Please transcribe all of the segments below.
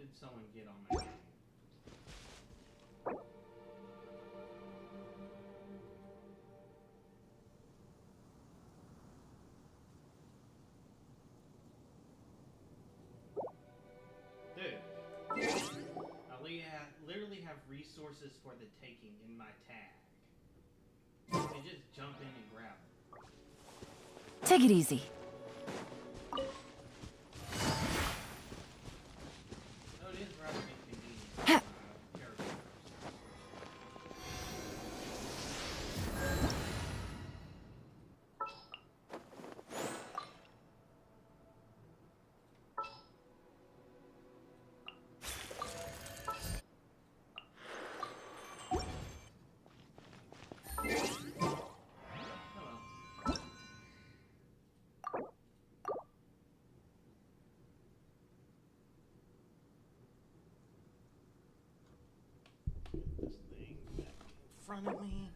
did someone get on my game? Dude, literally have resources for the taking in my tag. You just jump in and grab it. Take it easy. So it is rather inconvenient. Characters. This thing back in front of me.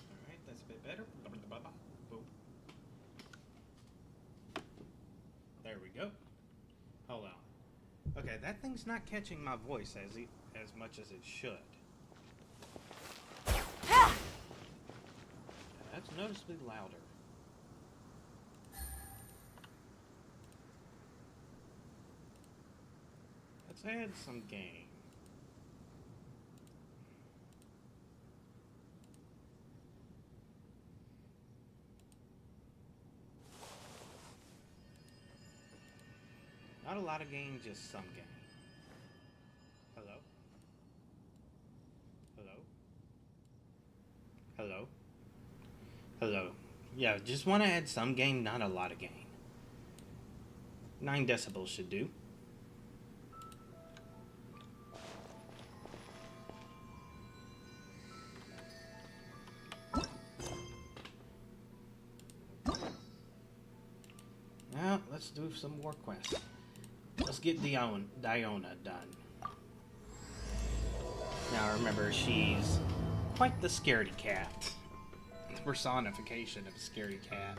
Alright, that's a bit better. Boom. There we go. Hold on. Okay, that thing's not catching my voice as much as it should. That's noticeably louder. Let's add some game. Not a lot of game, just some game. Hello? Hello? Hello? Hello? Yeah, just want to add some game, not a lot of game. 9 decibels should do. Now, let's do some more quests. Let's get Diona done. Now remember, she's quite the scaredy cat. The personification of a scaredy cat.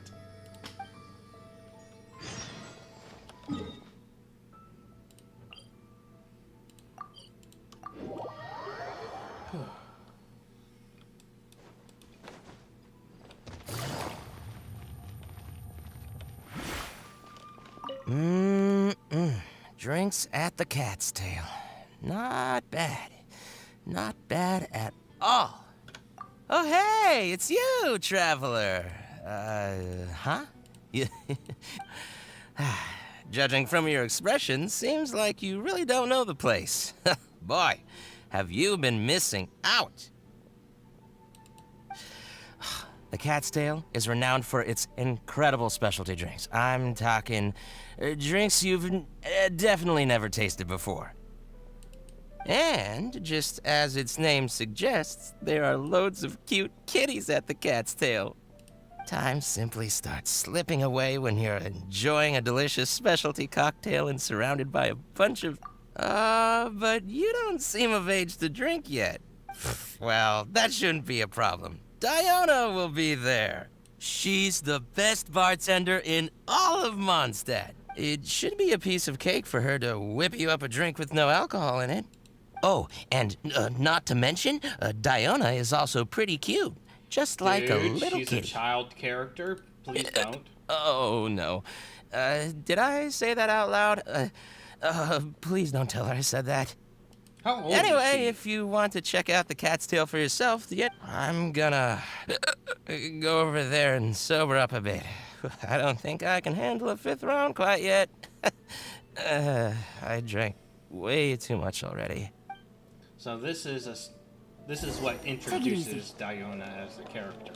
Drinks at the Cat's Tail. Not bad. Not bad at all. Oh, hey, it's you, traveler. Huh? Judging from your expression, seems like you really don't know the place. Boy, have you been missing out. The Cat's Tail is renowned for its incredible specialty drinks. I'm talking drinks you've definitely never tasted before. And, just as its name suggests, there are loads of cute kitties at the Cat's Tail. Time simply starts slipping away when you're enjoying a delicious specialty cocktail and surrounded by a bunch of... but you don't seem of age to drink yet. Well, that shouldn't be a problem. Diona will be there. She's the best bartender in all of Mondstadt. It should be a piece of cake for her to whip you up a drink with no alcohol in it. Oh, and not to mention, Diona is also pretty cute. Just like a little she's kitty. a child character. Please don't. Oh, no. Did I say that out loud? Please don't tell her I said that. How old Anyway, is she? if you want to check out the Cat's Tail for yourself, I'm gonna go over there and sober up a bit. I don't think I can handle a 5th round quite yet. I drank way too much already. So this is what introduces Diona as a character.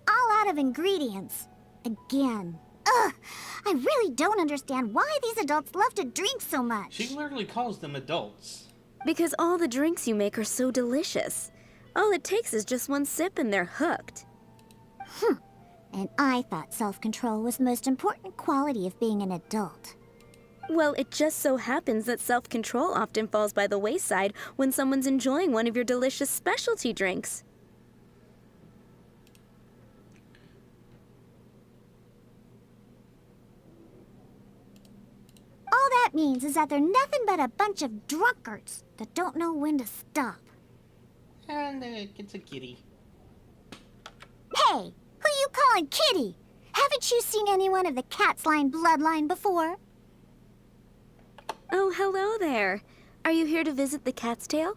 All out of ingredients. Again. Ugh! I really don't understand why these adults love to drink so much. She literally calls them adults. Because all the drinks you make are so delicious. All it takes is just one sip and they're hooked. And I thought self-control was the most important quality of being an adult. Well, it just so happens that self-control often falls by the wayside when someone's enjoying one of your delicious specialty drinks. means is that they're nothing but a bunch of drunkards that don't know when to stop. And it's a kitty. Hey, who you calling kitty? Haven't you seen anyone of the Cat's Line bloodline before? Oh, hello there. Are you here to visit the Cat's Tail?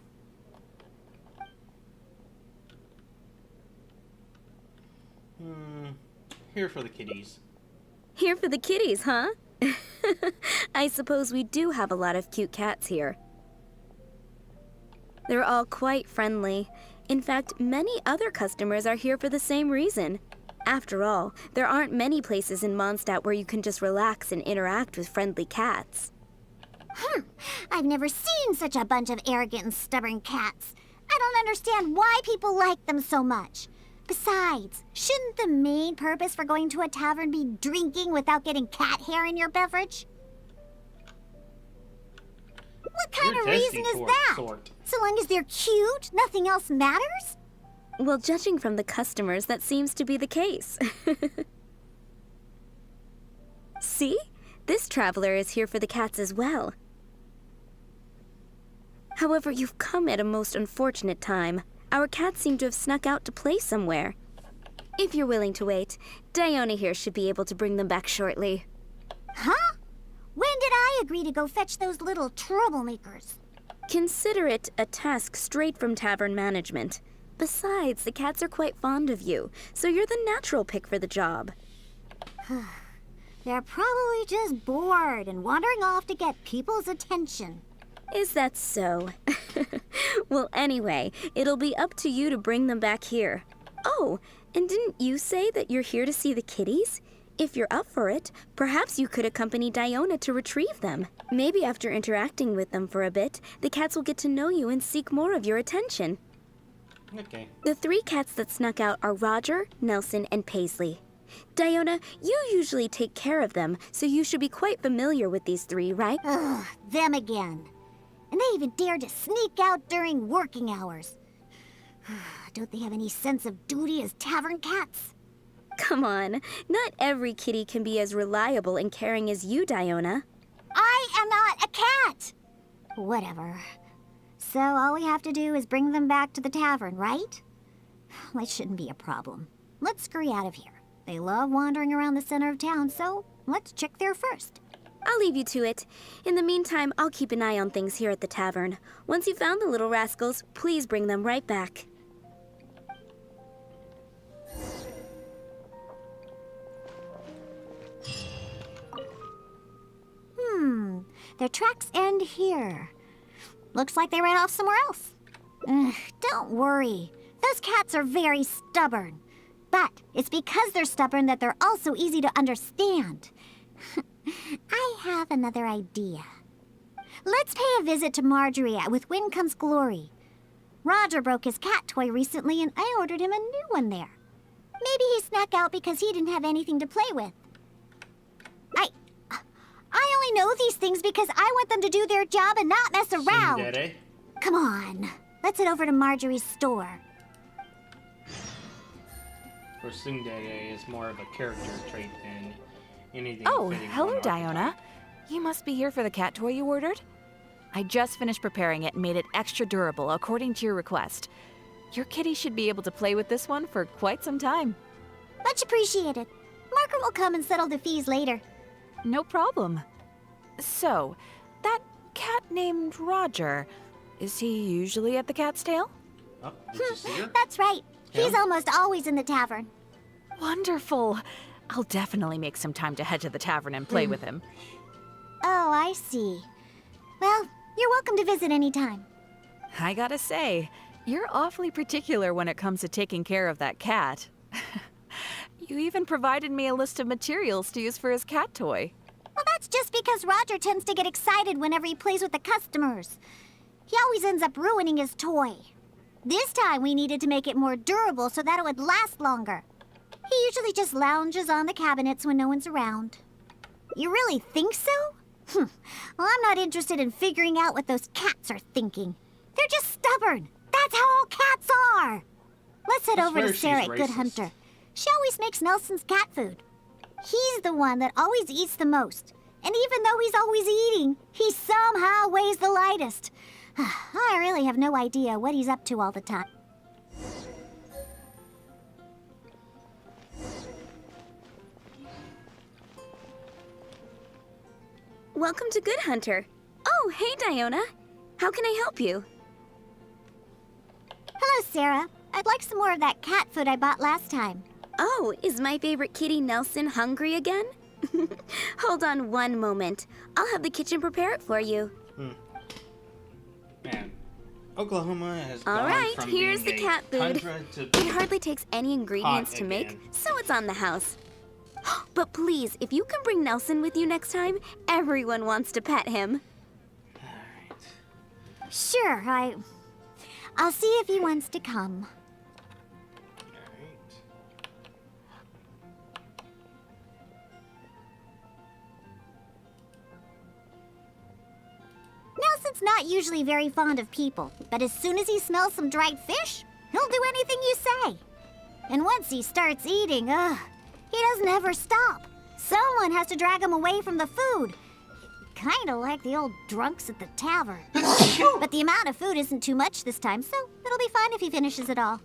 Here for the kitties. Here for the kitties, huh? I suppose we do have a lot of cute cats here. They're all quite friendly. In fact, many other customers are here for the same reason. After all, there aren't many places in Mondstadt where you can just relax and interact with friendly cats. I've never seen such a bunch of arrogant and stubborn cats. I don't understand why people like them so much. Besides, shouldn't the main purpose for going to a tavern be drinking without getting cat hair in your beverage? What kind of reason is that? So long as they're cute, nothing else matters? Well, judging from the customers, that seems to be the case. See? This traveler is here for the cats as well. However, you've come at a most unfortunate time. Our cats seem to have snuck out to play somewhere. If you're willing to wait, Diona here should be able to bring them back shortly. Huh? When did I agree to go fetch those little troublemakers? Consider it a task straight from tavern management. Besides, the cats are quite fond of you, so you're the natural pick for the job. They're probably just bored and wandering off to get people's attention. Is that so? Well, anyway, it'll be up to you to bring them back here. Oh, and didn't you say that you're here to see the kitties? If you're up for it, perhaps you could accompany Diona to retrieve them. Maybe after interacting with them for a bit, the cats will get to know you and seek more of your attention. Okay. The 3 cats that snuck out are Roger, Nelson, and Paisley. Diona, you usually take care of them, so you should be quite familiar with these 3, right? Ugh, them again. And they even dared to sneak out during working hours. Don't they have any sense of duty as tavern cats? Come on, not every kitty can be as reliable and caring as you, Diona. I am not a cat! Whatever. So all we have to do is bring them back to the tavern, right? That shouldn't be a problem. Let's scurry out of here. They love wandering around the center of town, so let's check there first. I'll leave you to it. In the meantime, I'll keep an eye on things here at the tavern. Once you've found the little rascals, please bring them right back. Their tracks end here. Looks like they ran off somewhere else. Ugh, don't worry. Those cats are very stubborn. But it's because they're stubborn that they're also easy to understand. I have another idea. Let's pay a visit to Marjorie at With Wind Comes Glory. Roger broke his cat toy recently and I ordered him a new one there. Maybe he snuck out because he didn't have anything to play with. I only know these things because I want them to do their job and not mess around. Tsundere? Come on, let's head over to Marjorie's store. Or Tsundere is more of a character trait than anything. Oh, fitting hello, on archetype. Diona. You must be here for the cat toy you ordered? I just finished preparing it and made it extra durable according to your request. Your kitty should be able to play with this one for quite some time. Much appreciated. Margaret will come and settle the fees later. No problem. So, that cat named Roger, is he usually at the Cat's Tail? Oh, did you see her? That's right. He's Yeah. almost always in the tavern. Wonderful. I'll definitely make some time to head to the tavern and play with him. Oh, I see. Well, you're welcome to visit anytime. I gotta say, you're awfully particular when it comes to taking care of that cat. You even provided me a list of materials to use for his cat toy. Well, that's just because Roger tends to get excited whenever he plays with the customers. He always ends up ruining his toy. This time we needed to make it more durable so that it would last longer. He usually just lounges on the cabinets when no one's around. You really think so? Well, I'm not interested in figuring out what those cats are thinking. They're just stubborn. That's how all cats are. Let's head I over to swear Sarah she's at Good racist. Hunter. She always makes Nelson's cat food. He's the one that always eats the most. And even though he's always eating, he somehow weighs the lightest. I really have no idea what he's up to all the time. Welcome to Good Hunter. Oh, hey, Diona. How can I help you? Hello, Sarah. I'd like some more of that cat food I bought last time. Oh, is my favorite kitty Nelson hungry again? Hold on one moment. I'll have the kitchen prepare it for you. Man, Oklahoma has All gone right, from here's being the a cat food. tundra to It hardly takes any ingredients to make, again. so it's on the house. But please, if you can bring Nelson with you next time, everyone wants to pet him. Alright. Sure, I'll see if he wants to come. Alright. Nelson's not usually very fond of people, but as soon as he smells some dried fish, he'll do anything you say. And once he starts eating, he doesn't ever stop. Someone has to drag him away from the food. Kinda like the old drunks at the tavern. But the amount of food isn't too much this time, so it'll be fine if he finishes it all.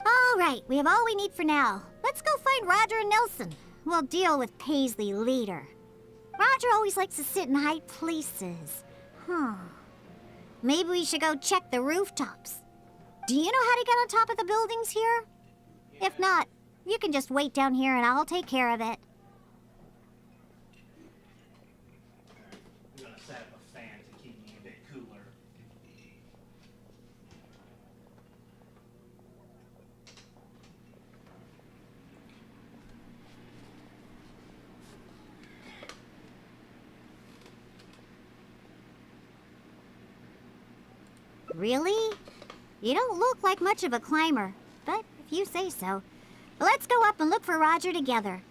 All right, we have all we need for now. Let's go find Roger and Nelson. We'll deal with Paisley later. Roger always likes to sit in high places. Maybe we should go check the rooftops. Do you know how to get on top of the buildings here? If not, you can just wait down here and I'll take care of it. I'm gonna set up a fan to keep me a bit cooler. Really? You don't look like much of a climber, but if you say so. Let's go up and look for Roger together.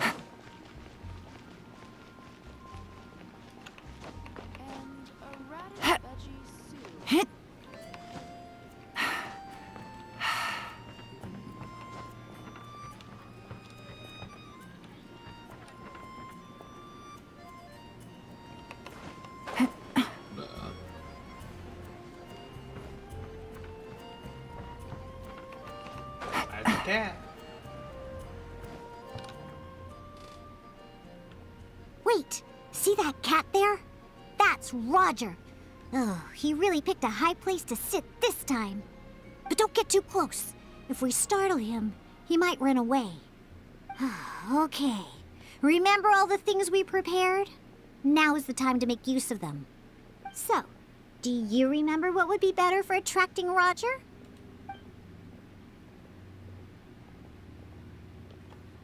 And a radish veggie soup. That's a cat. Wait, see that cat there? That's Roger. Oh, he really picked a high place to sit this time. But don't get too close. If we startle him, he might run away. Okay. Remember all the things we prepared? Now is the time to make use of them. So, do you remember what would be better for attracting Roger?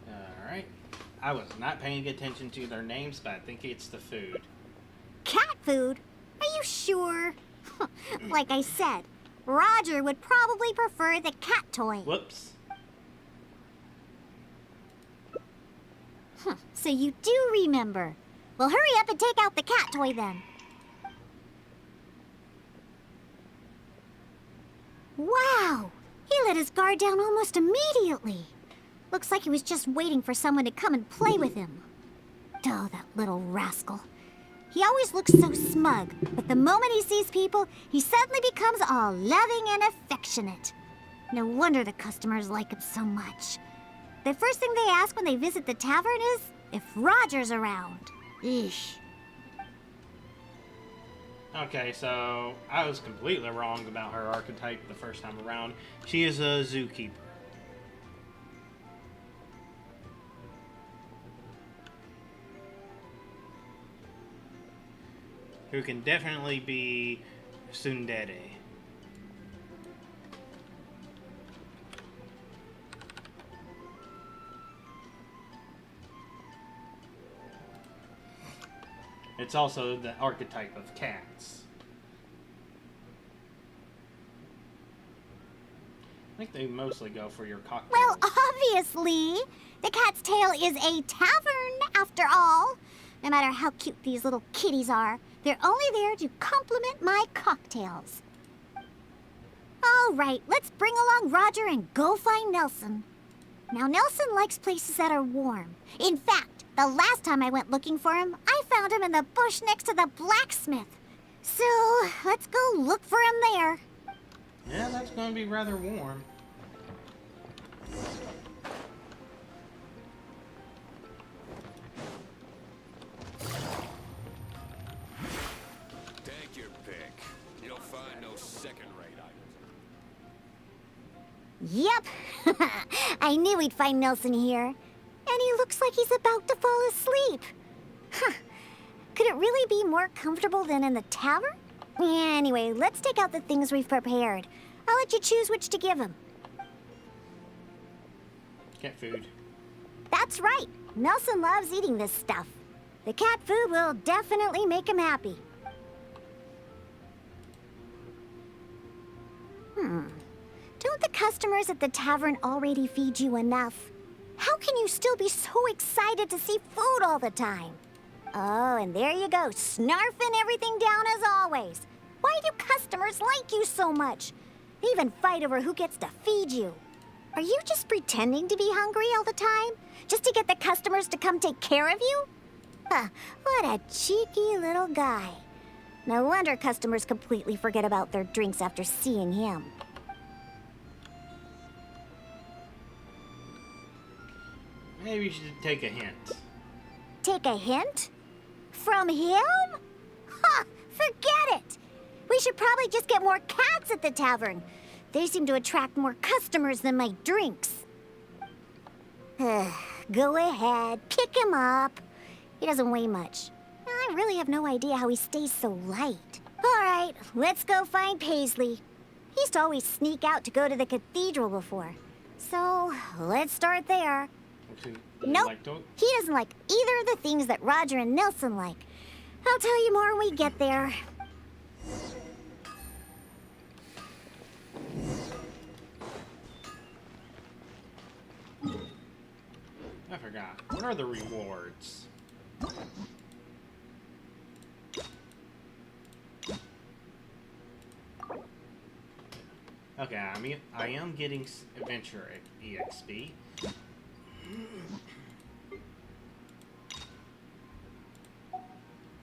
Alright. I was not paying attention to their names, but I think it's the food. Cat food? Are you sure? Like I said, Roger would probably prefer the cat toy. Whoops. So you do remember. Well, hurry up and take out the cat toy then. Wow! He let his guard down almost immediately. Looks like he was just waiting for someone to come and play with him. Oh, that little rascal. He always looks so smug, but the moment he sees people, he suddenly becomes all loving and affectionate. No wonder the customers like him so much. The first thing they ask when they visit the tavern is if Roger's around. Eesh. Okay, so I was completely wrong about her archetype the first time around. She is a zookeeper. Who can definitely be tsundere. It's also the archetype of cats. I think they mostly go for your cocktails. Well, obviously. The cat's tail is a tavern, after all. No matter how cute these little kitties are, they're only there to compliment my cocktails. All All right, let's bring along Roger and go find Nelson. Now, Nelson likes places that are warm. In fact, the last time I went looking for him, I found him in the bush next to the blacksmith. So, let's go look for him there. Yeah, that's going to be rather warm. Take your pick. You'll find no second-rate items. Yep. I knew we'd find Nelson here. And he looks like he's about to fall asleep. Huh. Could it really be more comfortable than in the tavern? Anyway, let's take out the things we've prepared. I'll let you choose which to give him. Cat food. That's right. Nelson loves eating this stuff. The cat food will definitely make him happy. Don't the customers at the tavern already feed you enough? How can you still be so excited to see food all the time? Oh, and there you go, snarfing everything down as always. Why do customers like you so much? They even fight over who gets to feed you. Are you just pretending to be hungry all the time? Just to get the customers to come take care of you? Huh, what a cheeky little guy. No wonder customers completely forget about their drinks after seeing him. Maybe you should take a hint. Take a hint? From him? Ha! Forget it! We should probably just get more cats at the tavern. They seem to attract more customers than my drinks. Go ahead, pick him up. He doesn't weigh much. I really have no idea how he stays so light. All right, let's go find Paisley. He used to always sneak out to go to the cathedral before. So, let's start there. Nope, he doesn't like either of the things that Roger and Nelson like. I'll tell you more when we get there. I forgot. What are the rewards? Okay, I am getting Adventure EXP.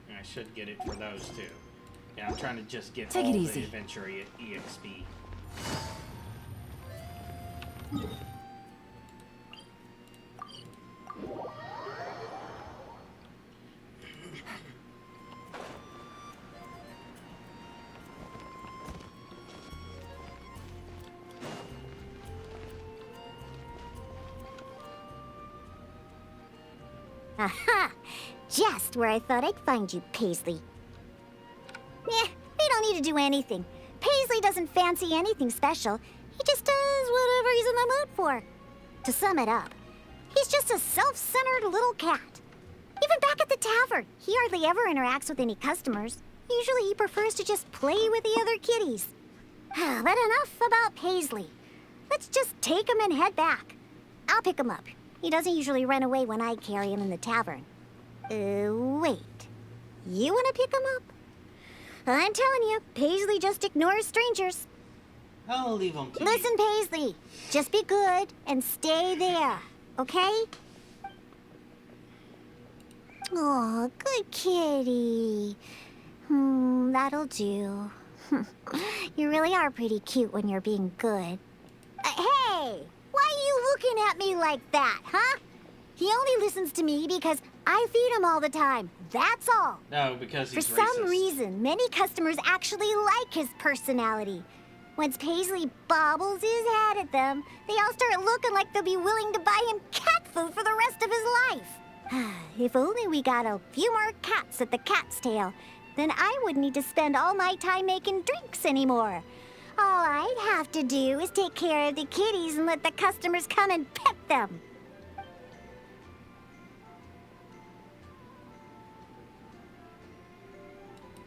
And I should get it for those too. Yeah, I'm trying to just get Take all it the easy. Adventure EXP. Aha! Just where I thought I'd find you, Paisley. Eh, we don't need to do anything. Paisley doesn't fancy anything special. He just does whatever he's in the mood for. To sum it up, he's just a self-centered little cat. Even back at the tavern, he hardly ever interacts with any customers. Usually he prefers to just play with the other kitties. But enough about Paisley. Let's just take him and head back. I'll pick him up. He doesn't usually run away when I carry him in the tavern. Wait. You want to pick him up? I'm telling you, Paisley just ignores strangers. I'll leave them to you. Listen, Paisley. Just be good and stay there, okay? Oh, good kitty. That'll do. You really are pretty cute when you're being good. Hey! Why are you looking at me like that, huh? He only listens to me because I feed him all the time. That's all. No, because For he's some racist. reason, many customers actually like his personality. Once Paisley bobbles his head at them, they all start looking like they'll be willing to buy him cat food for the rest of his life. If only we got a few more cats at the Cat's Tail, then I wouldn't need to spend all my time making drinks anymore. All I'd have to do is take care of the kitties and let the customers come and pet them.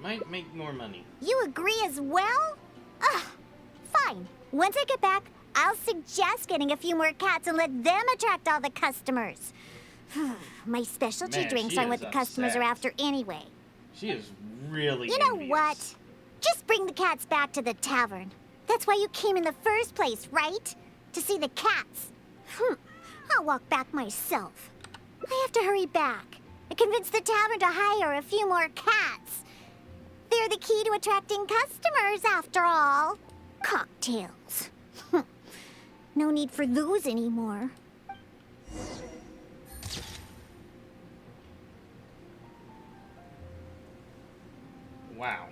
Might make more money. You agree as well? Ugh, fine. Once I get back, I'll suggest getting a few more cats and let them attract all the customers. My specialty Man, drinks she aren't what is the customers are upset. after anyway. She is really You know envious. what? Just bring the cats back to the tavern. That's why you came in the first place, right? To see the cats. I'll walk back myself. I have to hurry back and convince the tavern to hire a few more cats. They're the key to attracting customers, after all. Cocktails. No need for those anymore. Wow.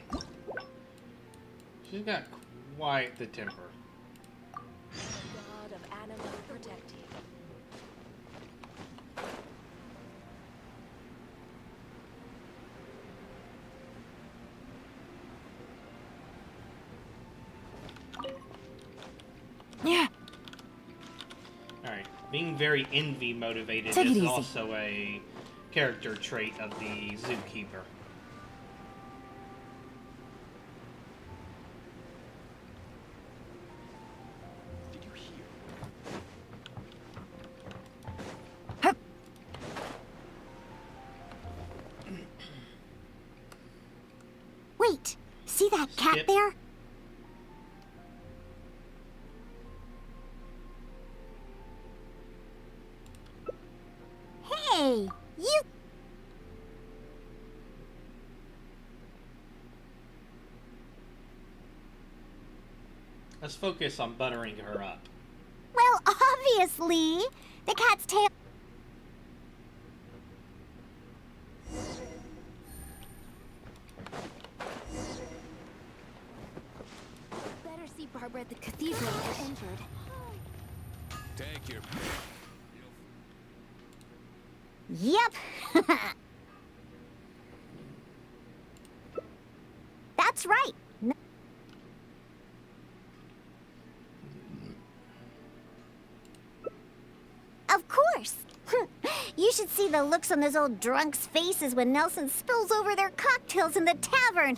She's got quite the temper. God of animal protect you. Yeah. Alright. Being very envy motivated Take it is easy. also a character trait of the zookeeper. Did you hear? Wait, see that cat Skip. there? Hey, you... Let's focus on buttering her up. Well, obviously. The cat's tail... Better see Barbara at the cathedral if you're injured. Take your pick. Yep. That's right. Of course. You should see the looks on those old drunks' faces when Nelson spills over their cocktails in the tavern.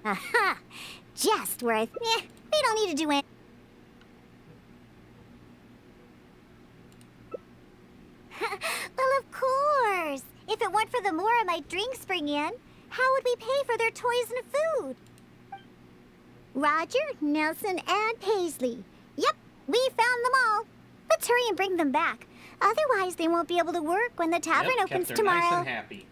Aha! Just where they don't need to do it. Well, of course. If it weren't for the Mora my drinks bring in, how would we pay for their toys and food? Roger, Nelson, and Paisley. Yep, we found them all. Let's hurry and bring them back. Otherwise, they won't be able to work when the tavern Yep, opens kept her nice tomorrow. and happy.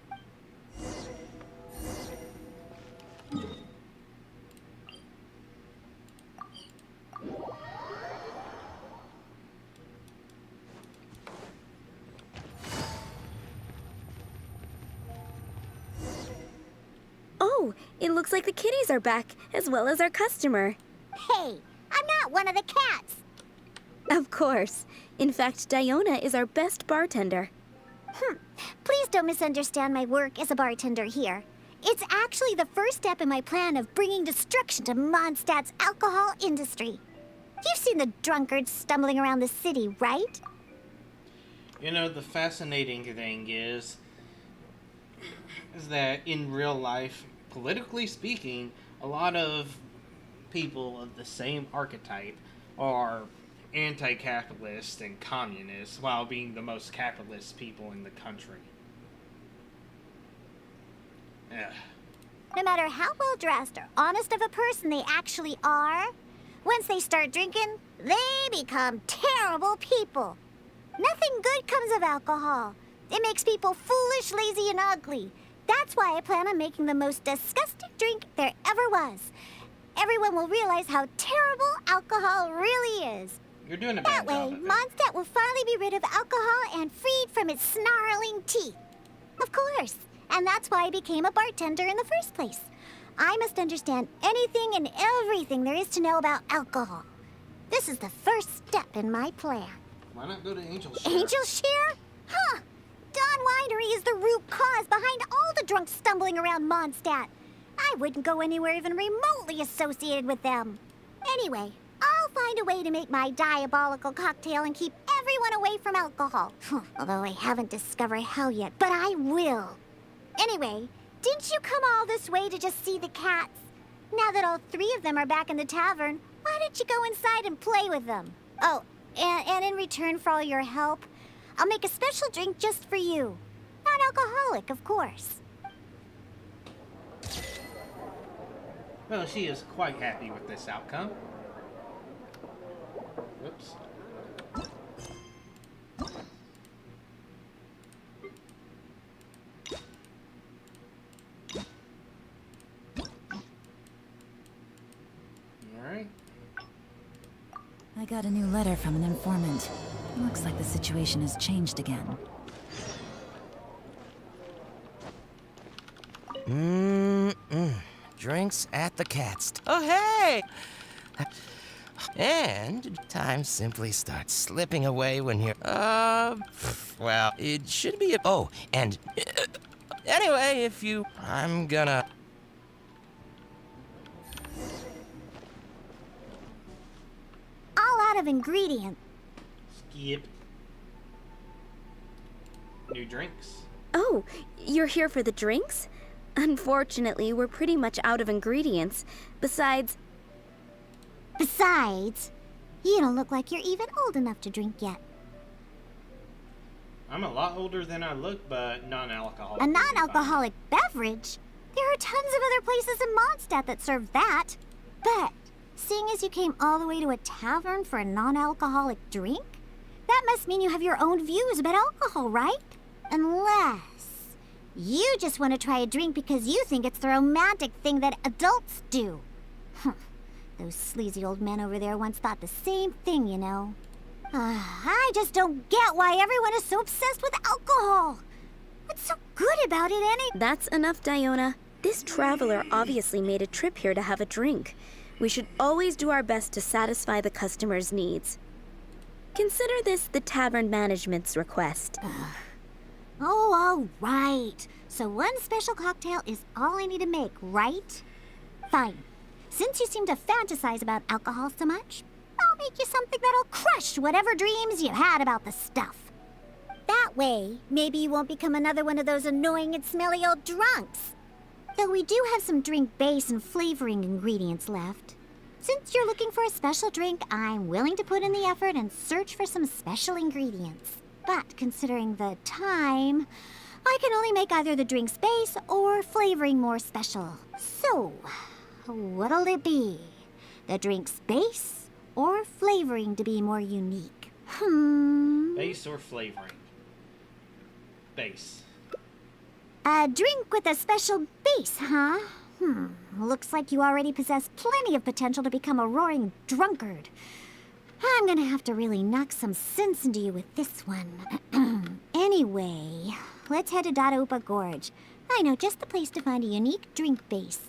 Oh, it looks like the kitties are back, as well as our customer. Hey, I'm not one of the cats. Of course. In fact, Diona is our best bartender. Please don't misunderstand my work as a bartender here. It's actually the first step in my plan of bringing destruction to Mondstadt's alcohol industry. You've seen the drunkards stumbling around the city, right? You know, the fascinating thing is that in real life, politically speaking, a lot of people of the same archetype are anti-capitalist and communist while being the most capitalist people in the country. Ugh. No matter how well dressed or honest of a person they actually are, once they start drinking, they become terrible people. Nothing good comes of alcohol. It makes people foolish, lazy, and ugly. That's why I plan on making the most disgusting drink there ever was. Everyone will realize how terrible alcohol really is. You're doing a That bad way, job of it. Mondstadt will finally be rid of alcohol and freed from its snarling teeth. Of course. And that's why I became a bartender in the first place. I must understand anything and everything there is to know about alcohol. This is the first step in my plan. Why not go to Angel Share? Angel Share? Huh. Don Winery is the root cause behind all the drunks stumbling around Mondstadt. I wouldn't go anywhere even remotely associated with them. Anyway, I'll find a way to make my diabolical cocktail and keep everyone everyone away from alcohol. Although I haven't discovered how yet, but I will. Anyway, didn't you come all this way to just see the cats? Now that all three of them are back in the tavern, why don't you go inside and play with them? Oh, and in return for all your help, I'll make a special drink just for you. Non-alcoholic, of course. Well, she is quite happy with this outcome. Whoops. Alright. I got a new letter from an informant. Looks like the situation has changed again. Drinks at the cat's. Oh, hey! And time simply starts slipping away when you're, well, it should be oh, and, anyway, if you, I'm gonna... All out of ingredients. Skip. New drinks. Oh, you're here for the drinks? Unfortunately, we're pretty much out of ingredients. Besides, you don't look like you're even old enough to drink yet. I'm a lot older than I look, but non-alcoholic. A would be fine. non-alcoholic beverage? There are tons of other places in Mondstadt that serve that. But, seeing as you came all the way to a tavern for a non-alcoholic drink, that must mean you have your own views about alcohol, right? Unless you just want to try a drink because you think it's the romantic thing that adults do. Those sleazy old men over there once thought the same thing, you know. I just don't get why everyone is so obsessed with alcohol. What's so good about it, that's enough, Diona. This traveler obviously made a trip here to have a drink. We should always do our best to satisfy the customer's needs. Consider this the tavern management's request. Oh, all right. So one special cocktail is all I need to make, right? Fine. Since you seem to fantasize about alcohol so much, I'll make you something that'll crush whatever dreams you had about the stuff. That way, maybe you won't become another one of those annoying and smelly old drunks. Though we do have some drink base and flavoring ingredients left. Since you're looking for a special drink, I'm willing to put in the effort and search for some special ingredients. But considering the time, I can only make either the drink's base or flavoring more special. So, what'll it be? The drink's base or flavoring to be more unique? Base or flavoring? Base. A drink with a special base, huh? Looks like you already possess plenty of potential to become a roaring drunkard. I'm gonna have to really knock some sense into you with this one. Anyway, let's head to Dadaupa Gorge. I know just the place to find a unique drink base.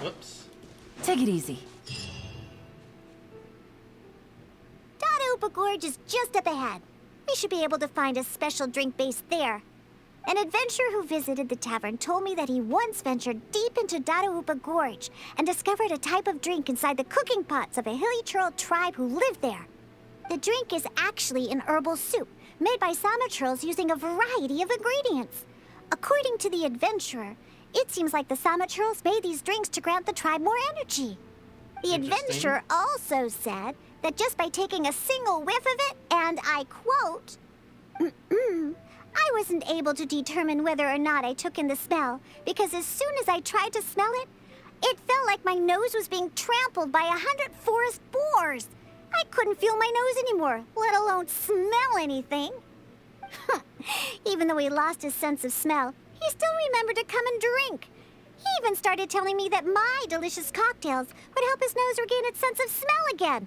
Whoops. Take it easy. Dadaupa Gorge is just up ahead. We should be able to find a special drink base there. An adventurer who visited the tavern told me that he once ventured deep into Dadaupa Gorge and discovered a type of drink inside the cooking pots of a hilly churl tribe who lived there. The drink is actually an herbal soup made by Sama churls using a variety of ingredients. According to the adventurer, it seems like the Sama churls made these drinks to grant the tribe more energy. The Interesting. adventurer also said that just by taking a single whiff of it, and I quote, I wasn't able to determine whether or not I took in the smell, because as soon as I tried to smell it, it felt like my nose was being trampled by 100 forest boars. I couldn't feel my nose anymore, let alone smell anything. Even though he lost his sense of smell, he still remembered to come and drink. He even started telling me that my delicious cocktails would help his nose regain its sense of smell again.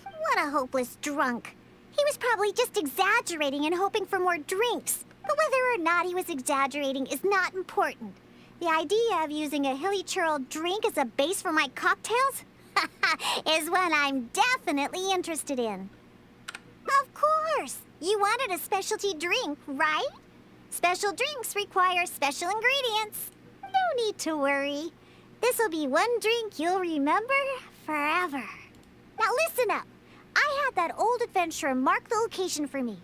What a hopeless drunk. He was probably just exaggerating and hoping for more drinks. But whether or not he was exaggerating is not important. The idea of using a hilly churl drink as a base for my cocktails? is one I'm definitely interested in. Of course! You wanted a specialty drink, right? Special drinks require special ingredients. No need to worry. This'll be one drink you'll remember forever. Now listen up. I had that old adventurer mark the location for me.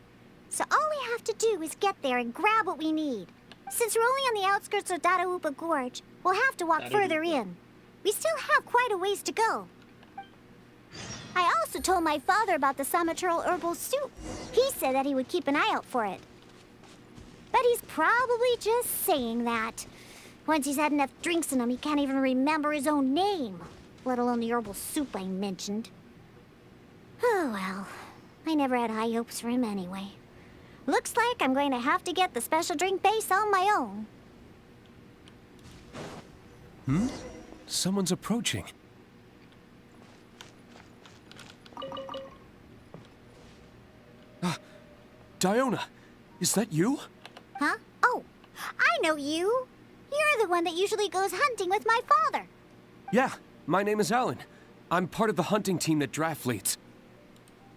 So all we have to do is get there and grab what we need. Since we're only on the outskirts of Dadaupa Gorge, we'll have to walk further in. We still have quite a ways to go. I also told my father about the Samaturl herbal soup. He said that he would keep an eye out for it. But he's probably just saying that. Once he's had enough drinks in him, he can't even remember his own name, let alone the herbal soup I mentioned. Oh well, I never had high hopes for him anyway. Looks like I'm going to have to get the special drink base on my own. Someone's approaching. Diona, is that you? Huh? Oh, I know you. You're the one that usually goes hunting with my father. Yeah, my name is Alan. I'm part of the hunting team that Draft leads.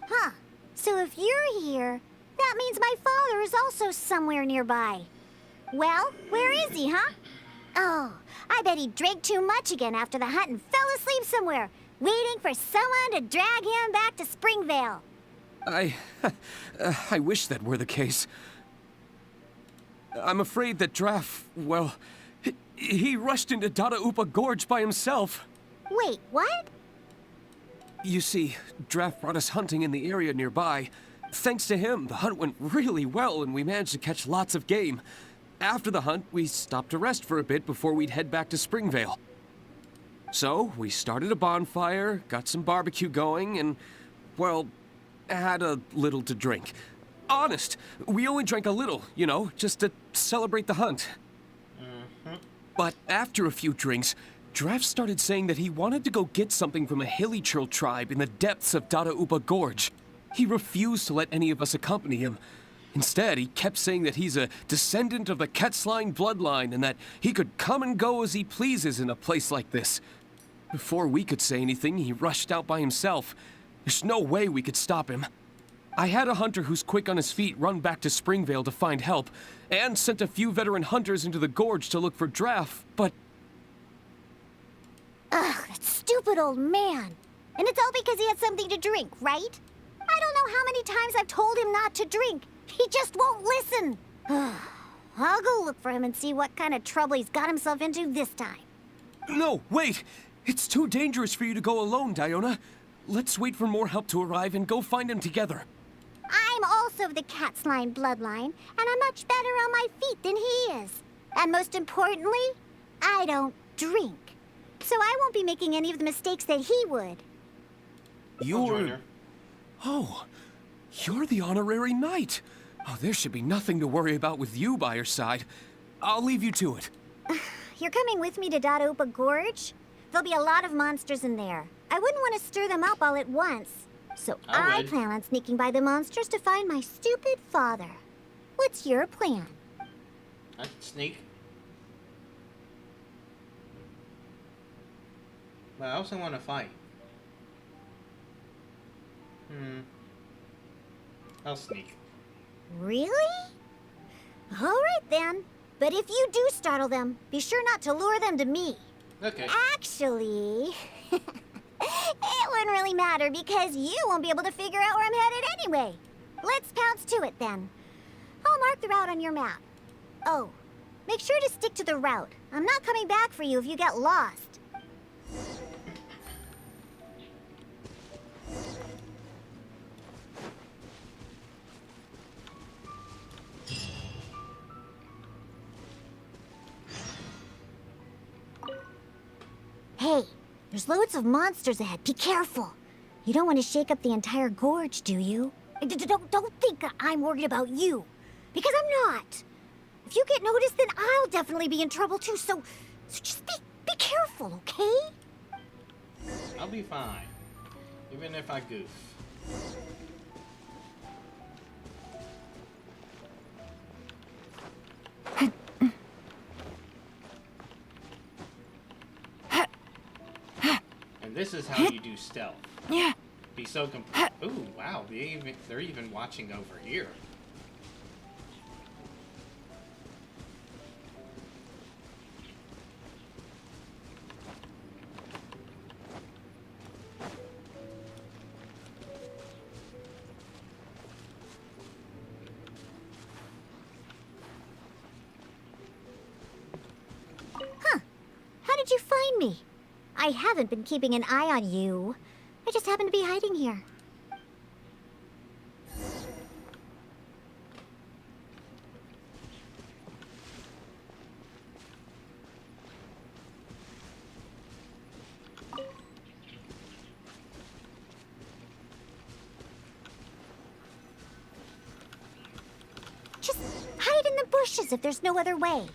Huh. So if you're here, that means my father is also somewhere nearby. Well, where is he, huh? Oh, I bet he drank too much again after the hunt and fell asleep somewhere, waiting for someone to drag him back to Springvale. I wish that were the case. I'm afraid that Draft, well, he rushed into Dadaupa Gorge by himself. Wait, what? You see, Draft brought us hunting in the area nearby. Thanks to him, the hunt went really well and we managed to catch lots of game. After the hunt, we stopped to rest for a bit before we'd head back to Springvale. So, we started a bonfire, got some barbecue going, and, well, had a little to drink. Honest, we only drank a little, you know, just to celebrate the hunt. But after a few drinks, Draft started saying that he wanted to go get something from a Hilichurl tribe in the depths of Dadaupa Gorge. He refused to let any of us accompany him. Instead, he kept saying that he's a descendant of the Quetzline bloodline and that he could come and go as he pleases in a place like this. Before we could say anything, he rushed out by himself. There's no way we could stop him. I had a hunter who's quick on his feet run back to Springvale to find help, and sent a few veteran hunters into the gorge to look for Draft, but... Ugh, that stupid old man. And it's all because he had something to drink, right? I don't know how many times I've told him not to drink. He just won't listen. I'll go look for him and see what kind of trouble he's got himself into this time. No, wait! It's too dangerous for you to go alone, Diona. Let's wait for more help to arrive and go find him together. I'm also of the Quetzline bloodline, and I'm much better on my feet than he is. And most importantly, I don't drink. So I won't be making any of the mistakes that he would. I'll join You're... her. Oh, you're the honorary knight. Oh, there should be nothing to worry about with you by your side. I'll leave you to it. You're coming with me to Dadaupa Gorge? There'll be a lot of monsters in there. I wouldn't want to stir them up all at once. So I I would. plan on sneaking by the monsters to find my stupid father. What's your plan? I can sneak. But I also want to fight. I'll sneak. Really? All right then. But if you do startle them, be sure not to lure them to me. Okay. Actually, it wouldn't really matter because you won't be able to figure out where I'm headed anyway. Let's pounce to it then. I'll mark the route on your map. Oh, make sure to stick to the route. I'm not coming back for you if you get lost. Hey, there's loads of monsters ahead. Be careful. You don't want to shake up the entire gorge, do you? Don't think I'm worried about you. Because I'm not. If you get noticed, then I'll definitely be in trouble too. So just be careful, okay? I'll be fine. Even if I goof. And this is how you do stealth. Yeah. Be so complete. Ooh, wow. They're even watching over here. How did you find me? I haven't been keeping an eye on you. I just happened to be hiding here. Just hide in the bushes if there's no other way.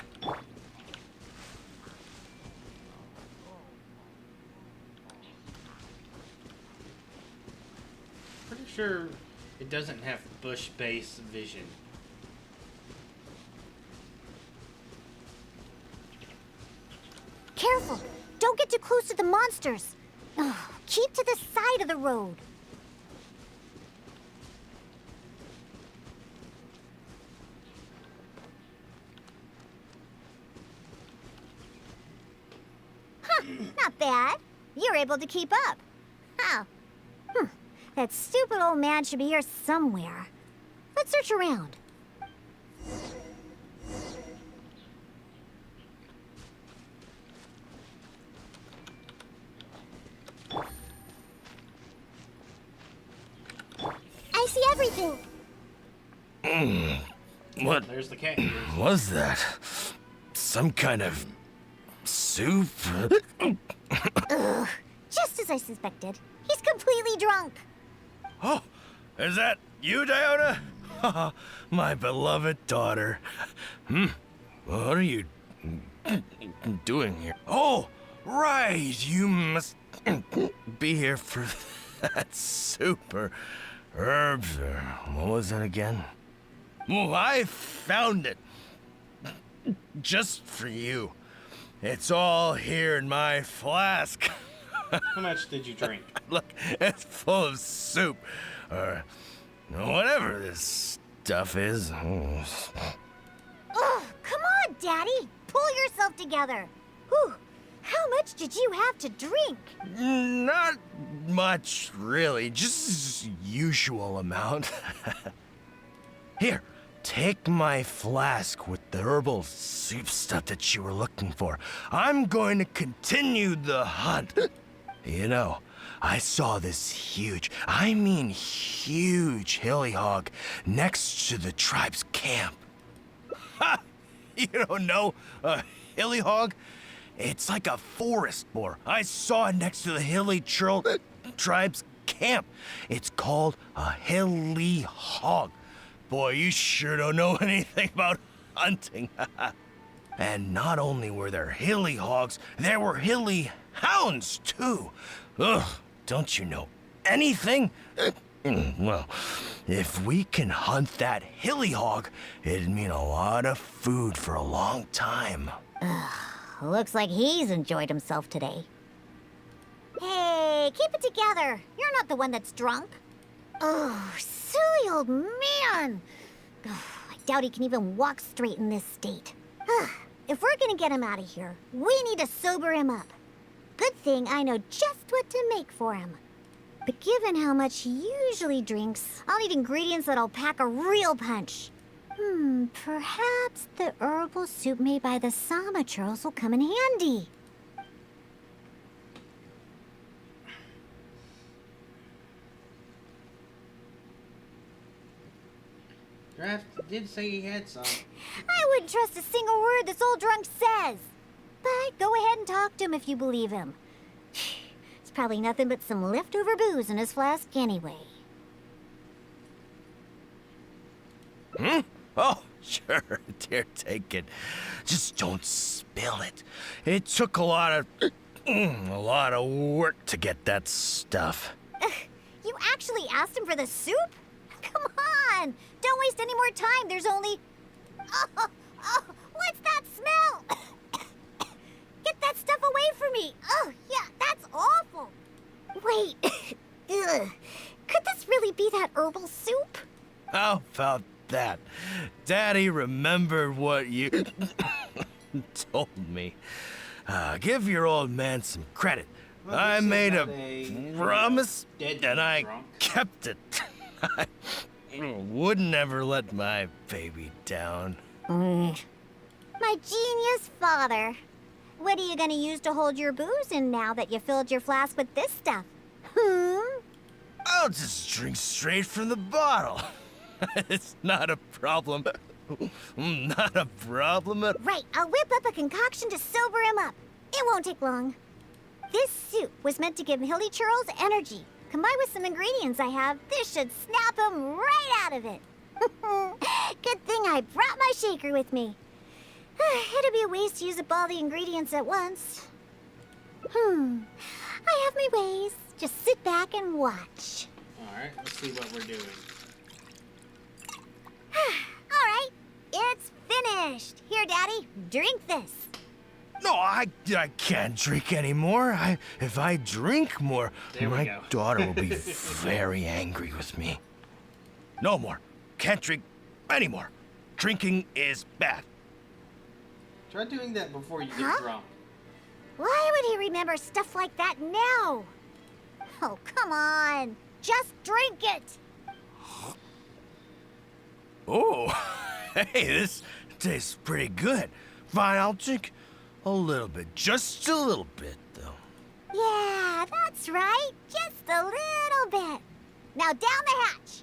Pretty sure it doesn't have bush-based vision. Careful! Don't get too close to the monsters! Ugh, keep to the side of the road. Huh, not bad. You're able to keep up. How? That stupid old man should be here somewhere. Let's search around. I see everything. What There's the cat ears. was that? Some kind of soup? Ugh, just as I suspected. He's completely drunk. Oh, is that you, Diona? My beloved daughter. What are you doing here? Oh, right. You must be here for that soup or herbs or what was that again? Well, I found it. Just for you. It's all here in my flask. How much did you drink? Look, it's full of soup. Or whatever this stuff is. Ugh, come on, Daddy. Pull yourself together. Whew. How much did you have to drink? Not much, really. Just usual amount. Here, take my flask with the herbal soup stuff that you were looking for. I'm going to continue the hunt. You know, I saw this huge, I mean huge hilly hog next to the tribe's camp. Ha! You don't know a hilly hog? It's like a forest boar. I saw it next to the hilly tribe's camp. It's called a hilly hog. Boy, you sure don't know anything about hunting. And not only were there hilly hogs, there were hilly hounds, too. Ugh, don't you know anything? Well, if we can hunt that hilly hog, it'd mean a lot of food for a long time. Looks like he's enjoyed himself today. Hey, keep it together. You're not the one that's drunk. Oh, silly old man. Ugh, I doubt he can even walk straight in this state. If we're gonna get him out of here, we need to sober him up. Good thing I know just what to make for him. But given how much he usually drinks, I'll need ingredients that'll pack a real punch. Perhaps the herbal soup made by the Sama churls will come in handy. Draft did say he had some. I wouldn't trust a single word this old drunk says. But go ahead and talk to him if you believe him. It's probably nothing but some leftover booze in his flask anyway. Oh, sure, dear, take it. Just don't spill it. It took a lot of work to get that stuff. You actually asked him for the soup? Come on! Don't waste any more time. There's only... Oh, what's that smell? Get that stuff away from me. Oh, yeah, that's awful. Wait. Ugh. Could this really be that herbal soup? How about that? Daddy remembered what you told me. Give your old man some credit. Well, I this is made not a a promise, dead and I drunk. kept it. I would never let my baby down. My genius father. What are you gonna use to hold your booze in now that you filled your flask with this stuff? I'll just drink straight from the bottle. It's not a problem. Not a problem at all. Right, I'll whip up a concoction to sober him up. It won't take long. This soup was meant to give Hilly Churls energy. Combined with some ingredients I have, this should snap him right out of it. Good thing I brought my shaker with me. It'd be a waste to use up all the ingredients at once. I have my ways. Just sit back and watch. Alright, let's see what we're doing. All right, it's finished. Here, Daddy, drink this. No, I can't drink anymore. If I drink more, There we my go. daughter will be very angry with me. No more. Can't drink anymore. Drinking is bad. Try doing that before you get Huh? drunk. Why would he remember stuff like that now? Oh, come on. Just drink it. Oh, hey, this tastes pretty good. Fine, I'll drink a little bit. Just a little bit, though. Yeah, that's right. Just a little bit. Now down the hatch.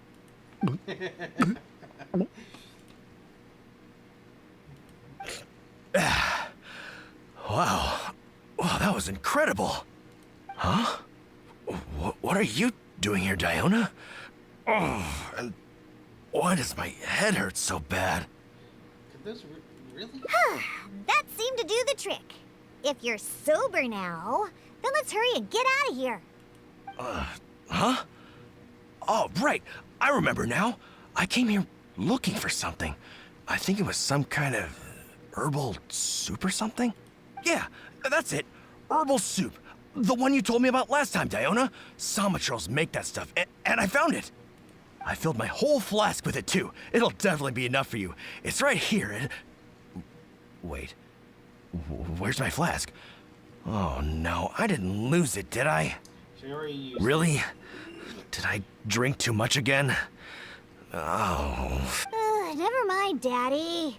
Wow. Wow, that was incredible. Huh? What are you doing here, Diona? Oh, and why does my head hurt so bad? Could this really? That seemed to do the trick. If you're sober now, then let's hurry and get out of here. Huh? Oh, right. I remember now. I came here looking for something. I think it was some kind of herbal soup or something. Yeah, that's it. Herbal soup. The one you told me about last time, Diona. Samatrals make that stuff, and I found it. I filled my whole flask with it, too. It'll definitely be enough for you. It's right here. Wait. Where's my flask? Oh, no. I didn't lose it, did I? She already used Really? Did I drink too much again? Oh. Never mind, Daddy.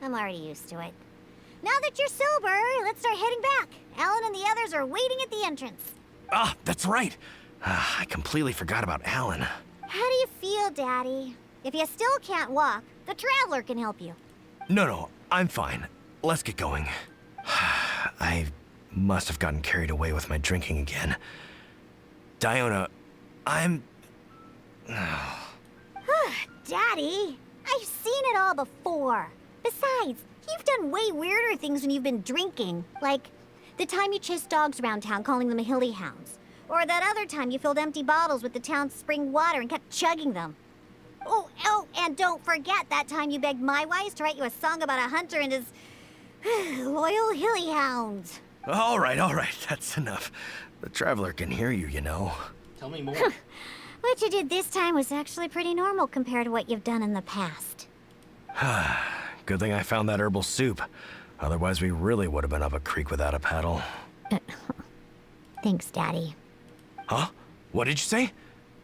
I'm already used to it. Now that you're sober, let's start heading back. Alan and the others are waiting at the entrance. Ah, that's right. I completely forgot about Alan. How do you feel, Daddy? If you still can't walk, the Traveler can help you. No, I'm fine. Let's get going. I must have gotten carried away with my drinking again. Diona, I'm... Daddy, I've seen it all before. Besides, you've done way weirder things when you've been drinking. Like the time you chased dogs around town calling them hilly hounds. Or that other time you filled empty bottles with the town's spring water and kept chugging them. Oh, and don't forget that time you begged my wise to write you a song about a hunter and his loyal hilly hounds. All right, that's enough. The Traveler can hear you, you know. Tell me more. What you did this time was actually pretty normal compared to what you've done in the past. Good thing I found that herbal soup. Otherwise, we really would have been up a creek without a paddle. Thanks, Daddy. Huh? What did you say?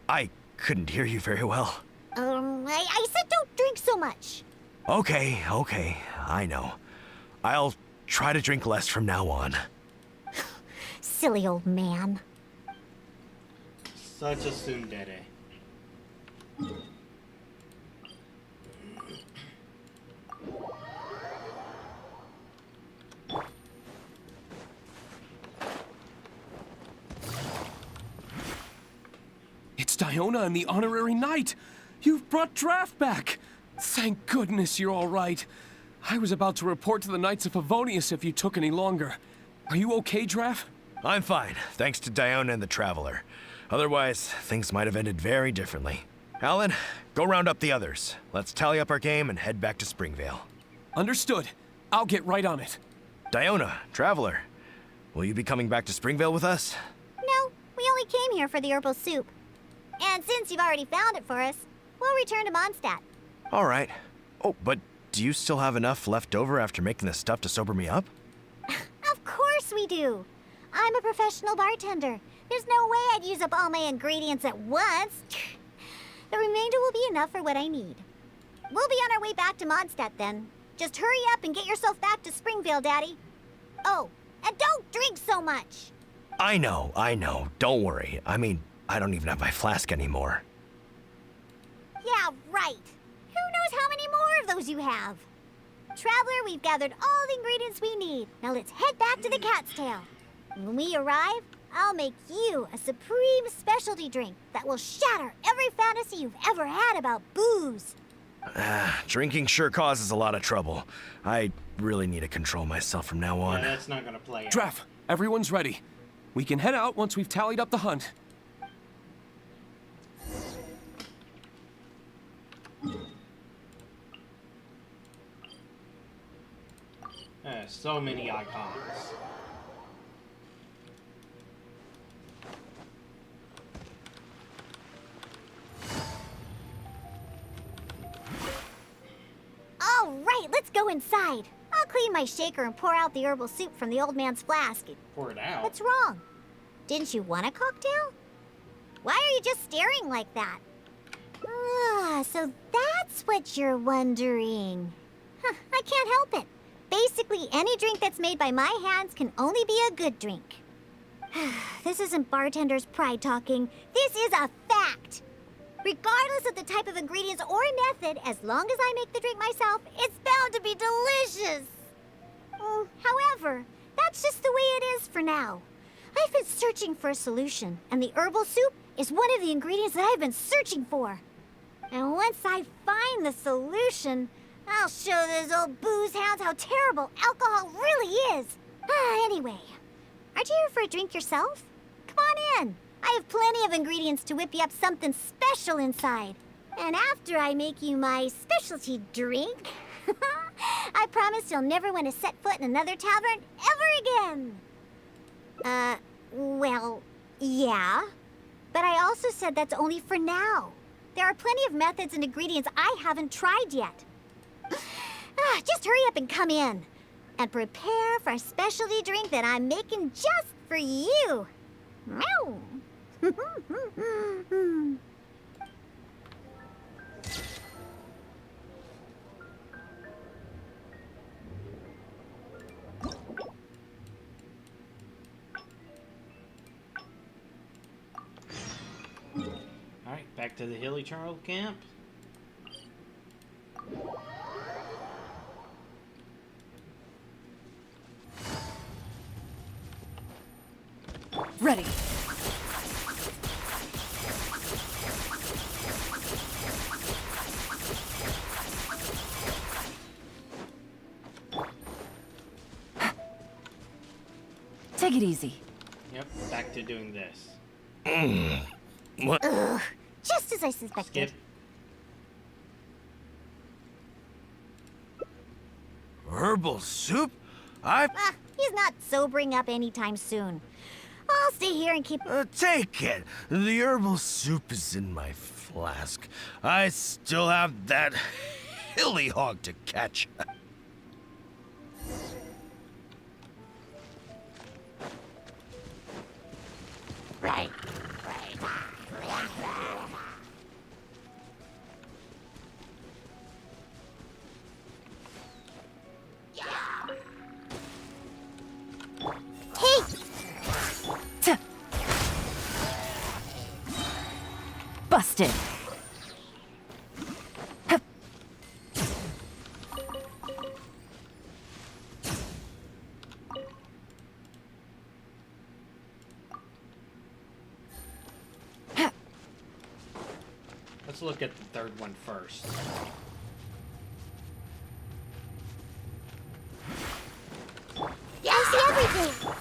I couldn't hear you very well. I said don't drink so much. Okay, I know. I'll try to drink less from now on. Silly old man. Such a tsundere. It's Diona and the Honorary Knight. You've brought Draft back. Thank goodness you're all right. I was about to report to the Knights of Favonius if you took any longer. Are you okay, Draft? I'm fine, thanks to Diona and the Traveler. Otherwise, things might have ended very differently. Alan, go round up the others. Let's tally up our game and head back to Springvale. Understood. I'll get right on it. Diona, Traveler, will you be coming back to Springvale with us? No, we only came here for the herbal soup. And since you've already found it for us, we'll return to Mondstadt. All right. Oh, but do you still have enough left over after making the stuff to sober me up? Of course we do. I'm a professional bartender. There's no way I'd use up all my ingredients at once. The remainder will be enough for what I need. We'll be on our way back to Mondstadt then. Just hurry up and get yourself back to Springvale, Daddy. Oh, and don't drink so much. I know. Don't worry. I mean, I don't even have my flask anymore. Yeah, right. Who knows how many more of those you have? Traveler, we've gathered all the ingredients we need. Now let's head back to the Cat's Tail. When we arrive, I'll make you a supreme specialty drink that will shatter every fantasy you've ever had about booze. Drinking sure causes a lot of trouble. I really need to control myself from now on. Yeah, that's not gonna play out. Draff, everyone's ready. We can head out once we've tallied up the hunt. So many icons. All right, let's go inside. I'll clean my shaker and pour out the herbal soup from the old man's flask. Pour it out. What's wrong? Didn't you want a cocktail? Why are you just staring like that? Ah, so that's what you're wondering. Huh, I can't help it. Basically, any drink that's made by my hands can only be a good drink. This isn't bartender's pride talking. This is a fact. Regardless of the type of ingredients or method, as long as I make the drink myself, it's bound to be delicious. However, that's just the way it is for now. I've been searching for a solution, and the herbal soup is one of the ingredients that I've been searching for. And once I find the solution, I'll show those old booze hounds how terrible alcohol really is. Anyway, aren't you here for a drink yourself? Come on in. I have plenty of ingredients to whip you up something special inside. And after I make you my specialty drink, I promise you'll never want to set foot in another tavern ever again. Well, yeah. But I also said that's only for now. There are plenty of methods and ingredients I haven't tried yet. Just hurry up and come in. And prepare for a specialty drink that I'm making just for you. Meow. Alright, back to the Hilly Charles camp. Ready. Take it easy. Yep, back to doing this. What? Ugh, just as I suspected. Skip. Herbal soup? He's not sobering up anytime soon. I'll stay here and keep... Take it. The herbal soup is in my flask. I still have that hilly hog to catch. Right. Hey! Busted. Hup. Let's look at the third one first. I see everything!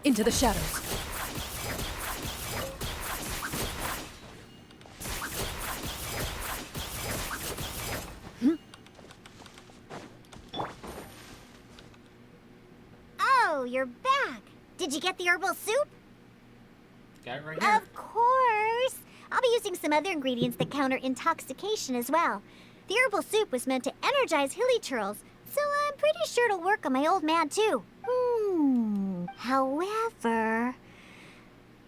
Into the shadows. Oh, you're back. Did you get the herbal soup? Got it right here. Of course. I'll be using some other ingredients that counter intoxication as well. The herbal soup was meant to energize hilly churls, so I'm pretty sure it'll work on my old man too. However,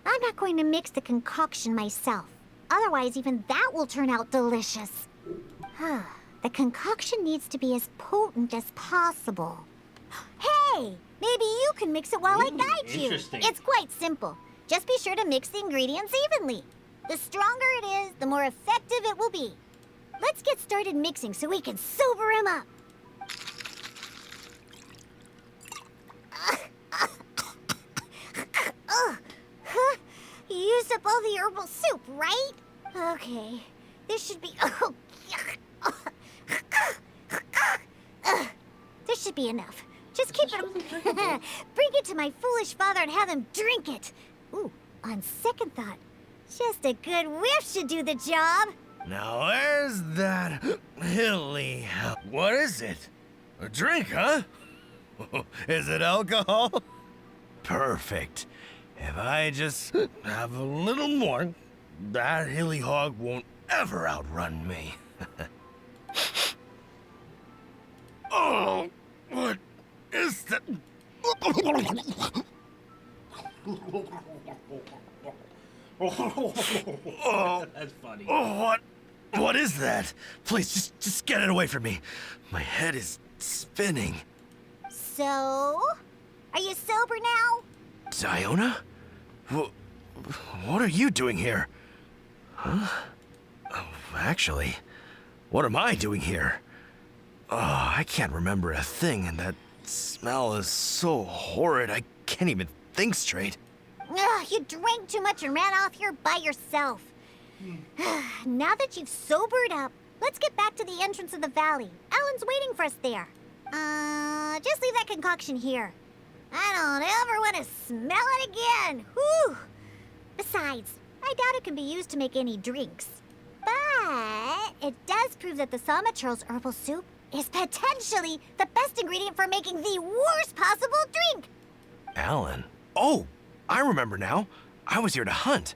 I'm not going to mix the concoction myself. Otherwise, even that will turn out delicious. The concoction needs to be as potent as possible. Hey, maybe you can mix it while I guide you. Interesting. It's quite simple. Just be sure to mix the ingredients evenly. The stronger it is, the more effective it will be. Let's get started mixing so we can sober him up. You used up all the herbal soup, right? Okay, this should be... This should be enough. Just keep it... Bring it to my foolish father and have him drink it. Ooh, on second thought, just a good whiff should do the job. Now where's that hilly? What is it? A drink, huh? Is it alcohol? Perfect. If I just have a little more, that hilly hog won't ever outrun me. Oh, what is that? That's funny. Oh, what is that? Please, just get it away from me. My head is spinning. So, are you sober now? Diona? What are you doing here? Huh? Oh, actually, what am I doing here? Oh, I can't remember a thing, and that smell is so horrid I can't even think straight. Ugh, you drank too much and ran off here by yourself. Now that you've sobered up, let's get back to the entrance of the valley. Alan's waiting for us there. Just leave that concoction here. I don't ever want to smell it again. Whew. Besides, I doubt it can be used to make any drinks. But it does prove that the Somachurl's herbal soup is potentially the best ingredient for making the worst possible drink. Alan? Oh, I remember now. I was here to hunt.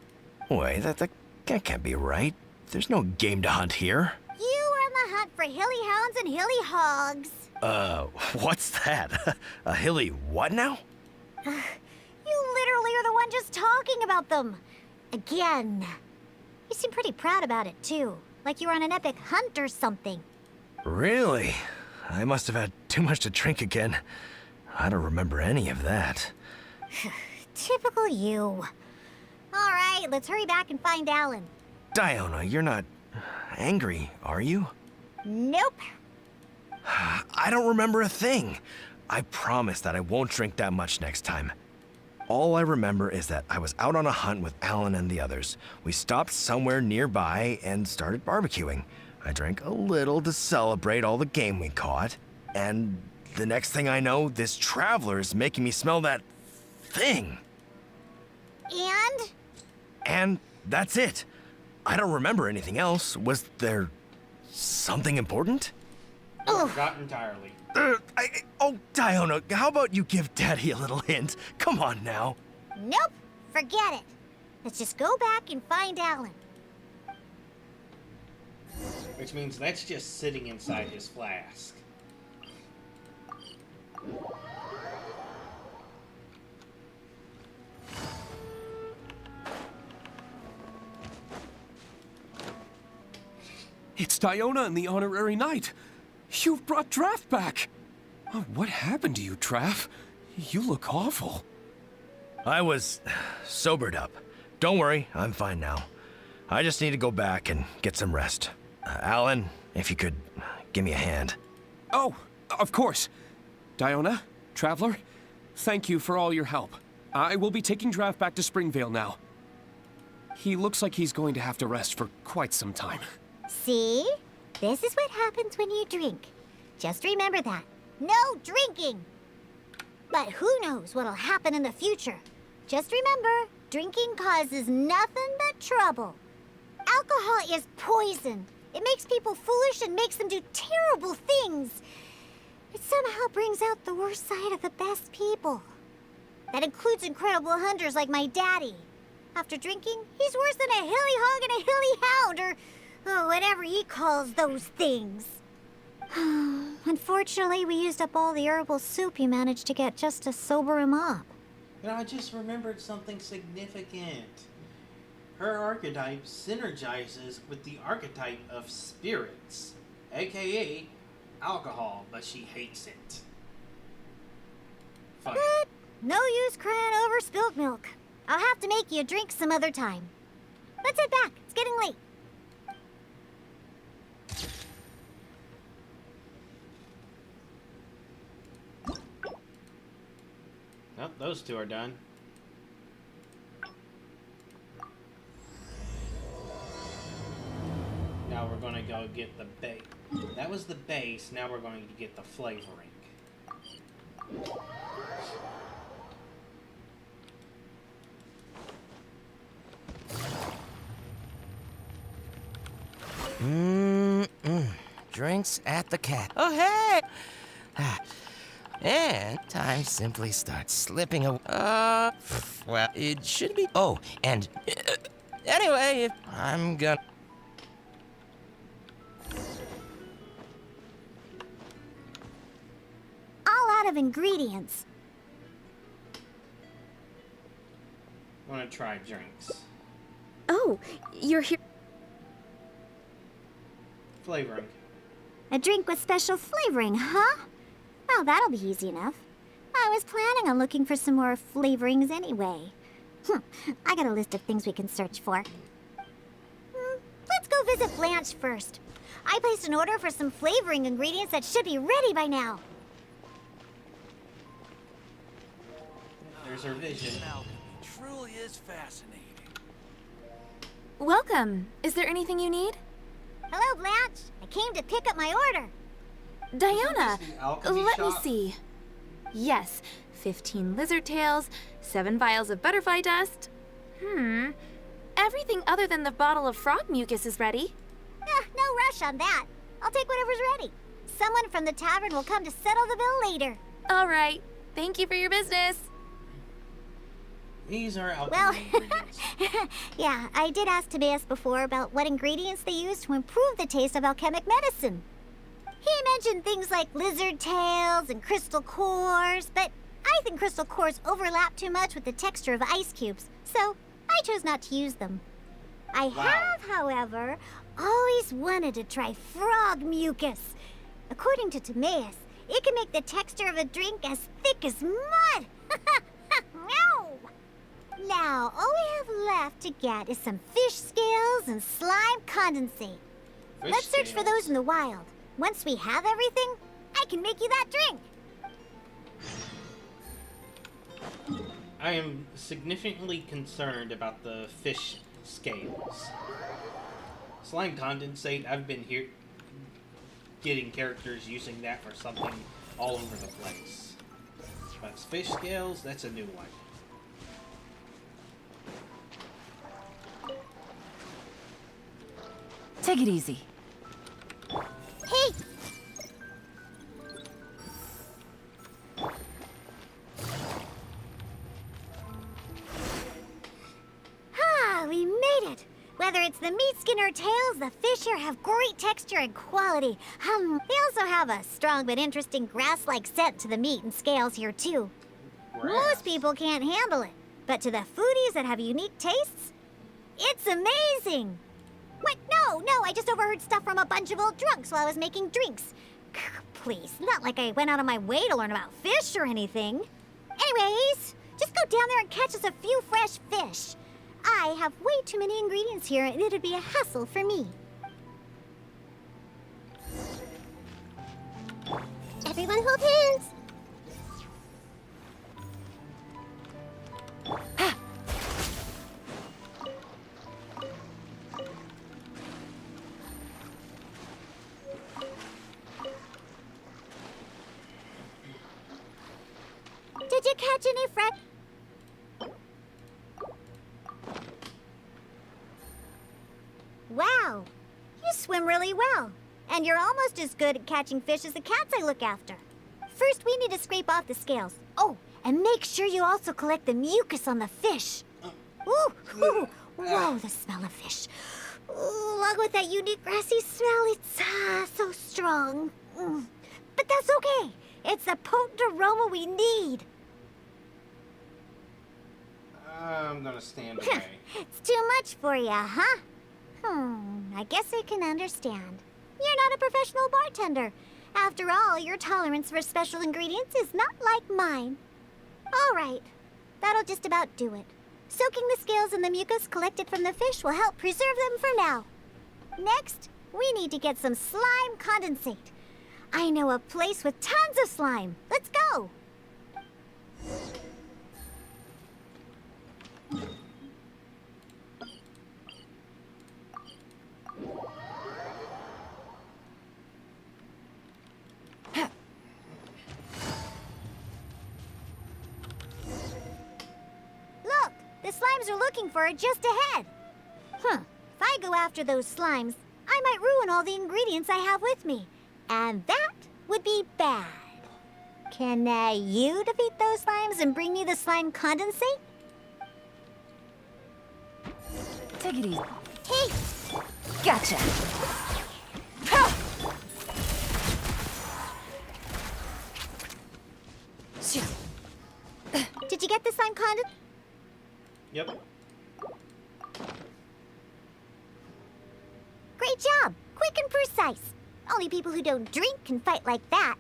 Wait, that can't be right. There's no game to hunt here. You are on the hunt for hilly hounds and hilly hogs. What's that? A hilly what now? You literally are the one just talking about them. Again. You seem pretty proud about it, too. Like you were on an epic hunt or something. Really? I must have had too much to drink again. I don't remember any of that. Typical you. All right, let's hurry back and find Alan. Diona, you're not angry, are you? Nope. I don't remember a thing. I promise that I won't drink that much next time. All I remember is that I was out on a hunt with Alan and the others. We stopped somewhere nearby and started barbecuing. I drank a little to celebrate all the game we caught. And the next thing I know, this traveler is making me smell that thing. And that's it. I don't remember anything else. Was there something important? Forgot entirely. Oh, Diona, how about you give Daddy a little hint? Come on now. Nope. Forget it. Let's just go back and find Alan. Which means that's just sitting inside his flask. It's Diona and the Honorary Knight. You've brought Draff back. Oh, what happened to you, Draff? You look awful. I was sobered up. Don't worry, I'm fine now. I just need to go back and get some rest. Alan, if you could give me a hand. Oh, of course. Diona, Traveler, thank you for all your help. I will be taking Draff back to Springvale now. He looks like he's going to have to rest for quite some time. See? This is what happens when you drink. Just remember that. No drinking! But who knows what'll happen in the future? Just remember, drinking causes nothing but trouble. Alcohol is poison. It makes people foolish and makes them do terrible things. It somehow brings out the worst side of the best people. That includes incredible hunters like my daddy. After drinking, he's worse than a hilly hog and a hilly hound, or whatever he calls those things. Unfortunately, we used up all the herbal soup you managed to get just to sober him up. And I just remembered something significant. Her archetype synergizes with the archetype of spirits, aka alcohol, but she hates it. Funny. But no use crying over spilt milk. I'll have to make you a drink some other time. Let's head back. It's getting late. Nope, those two are done. Now we're gonna go get the base. That was the base, now we're going to get the flavoring. Drinks at the cat. Oh, hey! And time simply starts slipping away. Well, it should be. Oh, and anyway, I'm gonna. All out of ingredients. I'm gonna try drinks. Oh, you're here. Flavoring. A drink with special flavoring, huh? Well, that'll be easy enough. I was planning on looking for some more flavorings anyway. I got a list of things we can search for. Let's go visit Blanche first. I placed an order for some flavoring ingredients that should be ready by now. There's her vision. Truly is fascinating. Welcome. Is there anything you need? Hello, Blanche. I came to pick up my order. Diana, Is this the alchemy let me shop? see. Yes, 15 lizard tails, 7 vials of butterfly dust. Everything other than the bottle of frog mucus is ready. No rush on that. I'll take whatever's ready. Someone from the tavern will come to settle the bill later. All right. Thank you for your business. These are alchemy Well, ingredients. yeah, I did ask Timaeus before about what ingredients they use to improve the taste of alchemic medicine. He mentioned things like lizard tails and crystal cores, but I think crystal cores overlap too much with the texture of ice cubes, so I chose not to use them. I have, however, always wanted to try frog mucus. According to Timaeus, it can make the texture of a drink as thick as mud. No! Now, all we have left to get is some fish scales and slime condensate. Let's search for those in the wild. Once we have everything, I can make you that drink. I am significantly concerned about the fish scales. Slime condensate, I've been here getting characters using that for something all over the place. But fish scales, that's a new one. Take it easy. Hey! We made it! Whether it's the meat skin or tails, the fish here have great texture and quality. They also have a strong but interesting grass-like scent to the meat and scales here, too. Most people can't handle it, but to the foodies that have unique tastes, it's amazing! What? No, I just overheard stuff from a bunch of old drunks while I was making drinks. Please, not like I went out of my way to learn about fish or anything. Anyways, just go down there and catch us a few fresh fish. I have way too many ingredients here, and it'd be a hassle for me. Everyone hold hands! Did you catch any fresh? Wow, you swim really well. And you're almost as good at catching fish as the cats I look after. First, we need to scrape off the scales. Oh, and make sure you also collect the mucus on the fish. Ooh, whoa, the smell of fish. Ooh, along with that unique grassy smell, it's so strong. But that's okay. It's the potent aroma we need. I'm gonna stand away. It's too much for you, huh? I guess I can understand. You're not a professional bartender. After all, your tolerance for special ingredients is not like mine. All right, that'll just about do it. Soaking the scales in the mucus collected from the fish will help preserve them for now. Next, we need to get some slime condensate. I know a place with tons of slime. Let's go. Look, the slimes are looking for it just ahead. If I go after those slimes, I might ruin all the ingredients I have with me. And that would be bad. Can you defeat those slimes and bring me the slime condensate? Take it easy. Hey! Gotcha. Did you get the slime condensate? Yep. Great job! Quick and precise. Only people who don't drink can fight like that.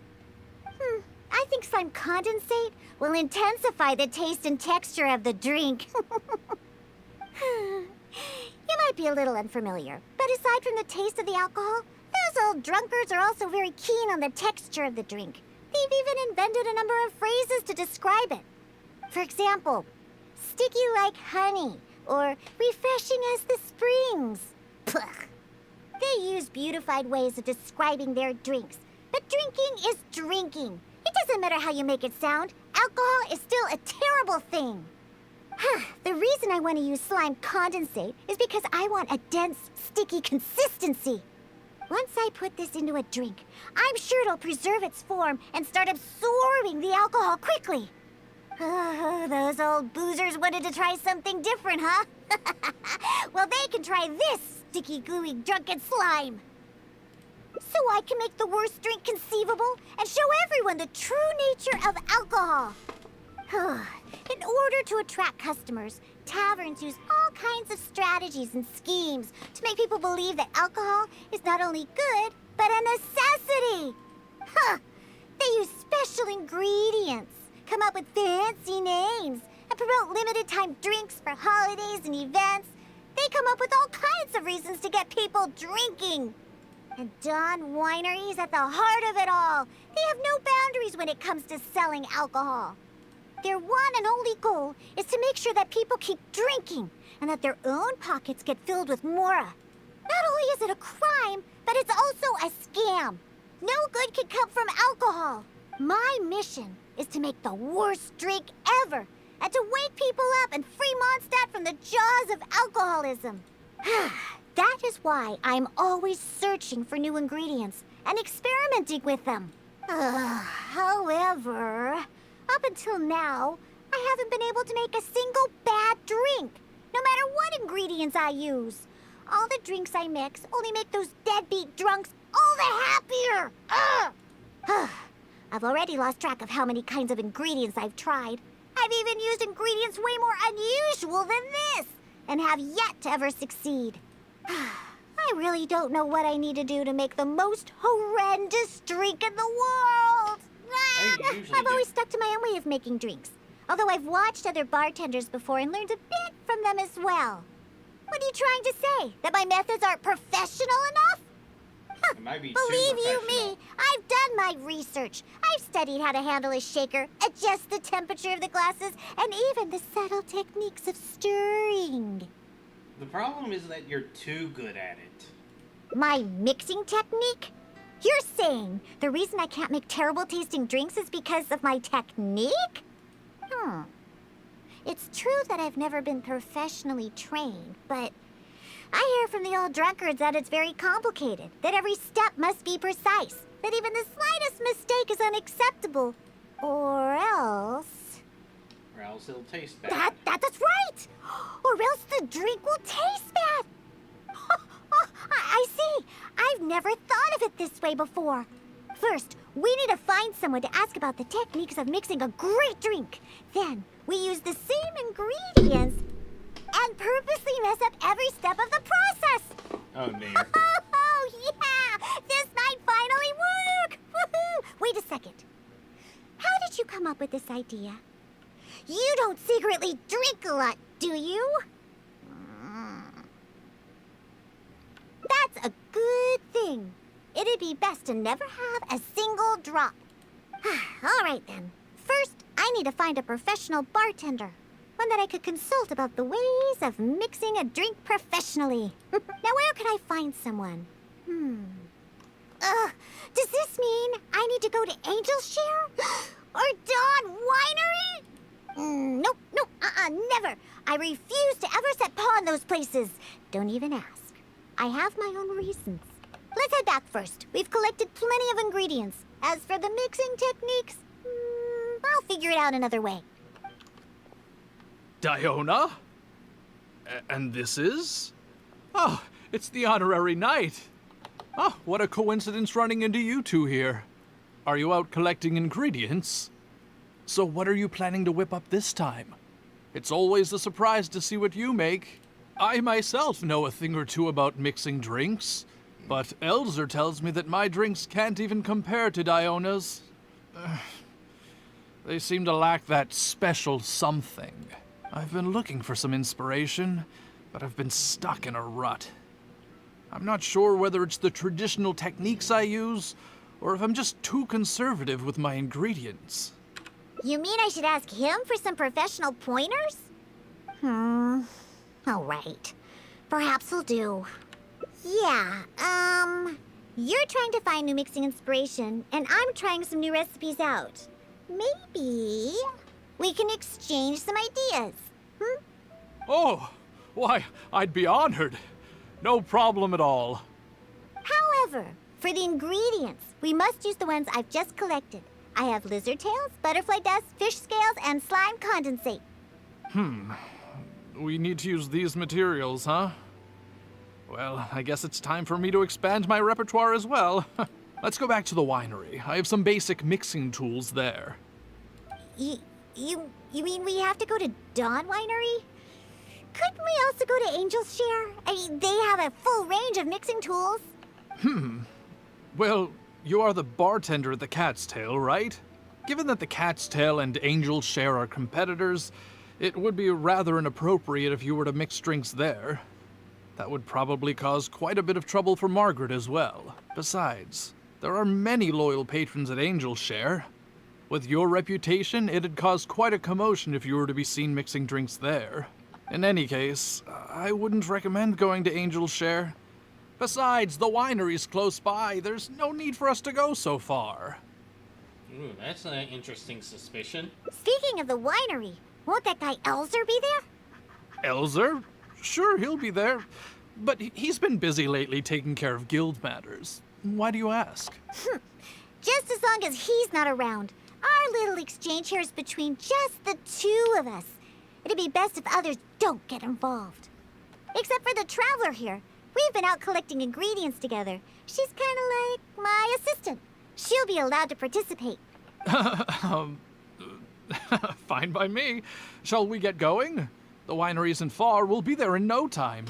I think slime condensate will intensify the taste and texture of the drink. You might be a little unfamiliar, but aside from the taste of the alcohol, those old drunkards are also very keen on the texture of the drink. They've even invented a number of phrases to describe it. For example, sticky like honey, or refreshing as the springs. Pugh. They use beautified ways of describing their drinks, but drinking is drinking. It doesn't matter how you make it sound. Alcohol is still a terrible thing. The reason I want to use slime condensate is because I want a dense, sticky consistency. Once I put this into a drink, I'm sure it'll preserve its form and start absorbing the alcohol quickly. Those old boozers wanted to try something different, huh? Well, they can try this sticky, gluey, drunken slime. So I can make the worst drink conceivable and show everyone the true nature of alcohol. In order to attract customers, taverns use all kinds of strategies and schemes to make people believe that alcohol is not only good, but a necessity. They use special ingredients, come up with fancy names, and promote limited-time drinks for holidays and events. They come up with all kinds of reasons to get people drinking. And Dawn Winery is at the heart of it all. They have no boundaries when it comes to selling alcohol. Their one and only goal is to make sure that people keep drinking and that their own pockets get filled with Mora. Not only is it a crime, but it's also a scam. No good can come from alcohol. My mission is to make the worst drink ever and to wake people up and free Mondstadt from the jaws of alcoholism. That is why I'm always searching for new ingredients and experimenting with them. However, up until now, I haven't been able to make a single bad drink, no matter what ingredients I use. All the drinks I mix only make those deadbeat drunks all the happier. I've already lost track of how many kinds of ingredients I've tried. I've even used ingredients way more unusual than this, and have yet to ever succeed. I really don't know what I need to do to make the most horrendous drink in the world. I've always stuck to my own way of making drinks, although I've watched other bartenders before and learned a bit from them as well. What are you trying to say? That my methods aren't professional enough? It might be Believe too you professional. me, I've done my research. I've studied how to handle a shaker, adjust the temperature of the glasses, and even the subtle techniques of stirring. The problem is that you're too good at it. My mixing technique? You're saying the reason I can't make terrible tasting drinks is because of my technique? It's true that I've never been professionally trained, but I hear from the old drunkards that it's very complicated, that every step must be precise, that even the slightest mistake is unacceptable. Or else... Or else it'll taste bad. That's right! Or else the drink will taste bad! I see! I've never thought of it this way before. First, we need to find someone to ask about the techniques of mixing a great drink. Then, we use the same ingredients and purposely mess up every step of the process. Oh, dear. Oh, yeah! This might finally work! Woohoo! Wait a second. How did you come up with this idea? You don't secretly drink a lot, do you? That's a good thing. It'd be best to never have a single drop. All right, then. First, I need to find a professional bartender. One that I could consult about the ways of mixing a drink professionally. Now, where could I find someone? Does this mean I need to go to Angel's Share? Or Dawn Winery? Nope, never. I refuse to ever set paw in those places. Don't even ask. I have my own reasons. Let's head back first. We've collected plenty of ingredients. As for the mixing techniques, I'll figure it out another way. Diona? And this is? Oh, it's the honorary knight. Oh, what a coincidence running into you two here. Are you out collecting ingredients? So what are you planning to whip up this time? It's always a surprise to see what you make. I myself know a thing or two about mixing drinks, but Elzer tells me that my drinks can't even compare to Diona's. They seem to lack that special something. I've been looking for some inspiration, but I've been stuck in a rut. I'm not sure whether it's the traditional techniques I use, or if I'm just too conservative with my ingredients. You mean I should ask him for some professional pointers? All right. Perhaps we'll do. Yeah, you're trying to find new mixing inspiration, and I'm trying some new recipes out. Maybe we can exchange some ideas. Oh, why, I'd be honored. No problem at all. However, for the ingredients, we must use the ones I've just collected. I have lizard tails, butterfly dust, fish scales, and slime condensate. We need to use these materials, huh? Well, I guess it's time for me to expand my repertoire as well. Let's go back to the winery. I have some basic mixing tools there. You mean we have to go to Dawn Winery? Couldn't we also go to Angel's Share? I mean, they have a full range of mixing tools. Well, you are the bartender at the Cat's Tail, right? Given that the Cat's Tail and Angel's Share are competitors, it would be rather inappropriate if you were to mix drinks there. That would probably cause quite a bit of trouble for Margaret as well. Besides, there are many loyal patrons at Angel's Share. With your reputation, it'd cause quite a commotion if you were to be seen mixing drinks there. In any case, I wouldn't recommend going to Angel's Share. Besides, the winery's close by. There's no need for us to go so far. Ooh, that's an interesting suspicion. Speaking of the winery, won't that guy Elzer be there? Elzer? Sure, he'll be there. But he's been busy lately taking care of guild matters. Why do you ask? Just as long as he's not around. Our little exchange here is between just the two of us. It'd be best if others don't get involved. Except for the traveler here. We've been out collecting ingredients together. She's kind of like my assistant. She'll be allowed to participate. Fine by me. Shall we get going? The winery isn't far. We'll be there in no time.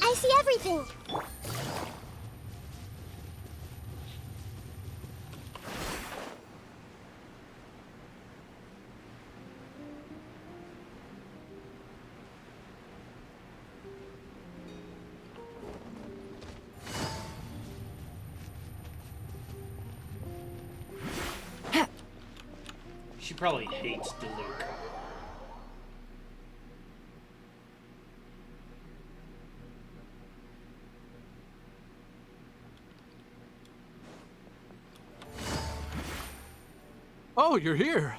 I see everything. She probably hates Diluc. Oh, you're here.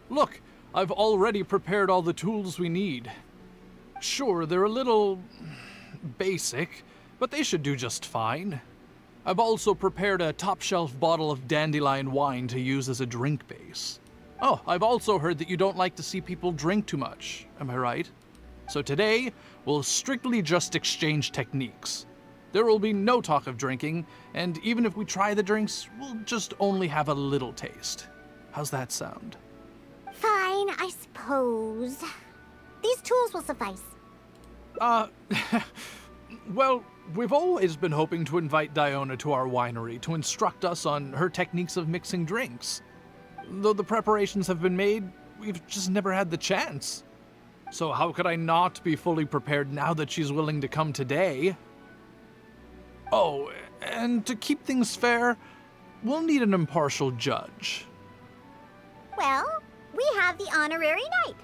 Look, I've already prepared all the tools we need. Sure, they're a little basic, but they should do just fine. I've also prepared a top-shelf bottle of dandelion wine to use as a drink base. Oh, I've also heard that you don't like to see people drink too much. Am I right? So today, we'll strictly just exchange techniques. There will be no talk of drinking, and even if we try the drinks, we'll just only have a little taste. How's that sound? Fine, I suppose. These tools will suffice. Well, we've always been hoping to invite Diona to our winery to instruct us on her techniques of mixing drinks. Though the preparations have been made, we've just never had the chance. So how could I not be fully prepared now that she's willing to come today? Oh, and to keep things fair, we'll need an impartial judge. Well, we have the honorary knight.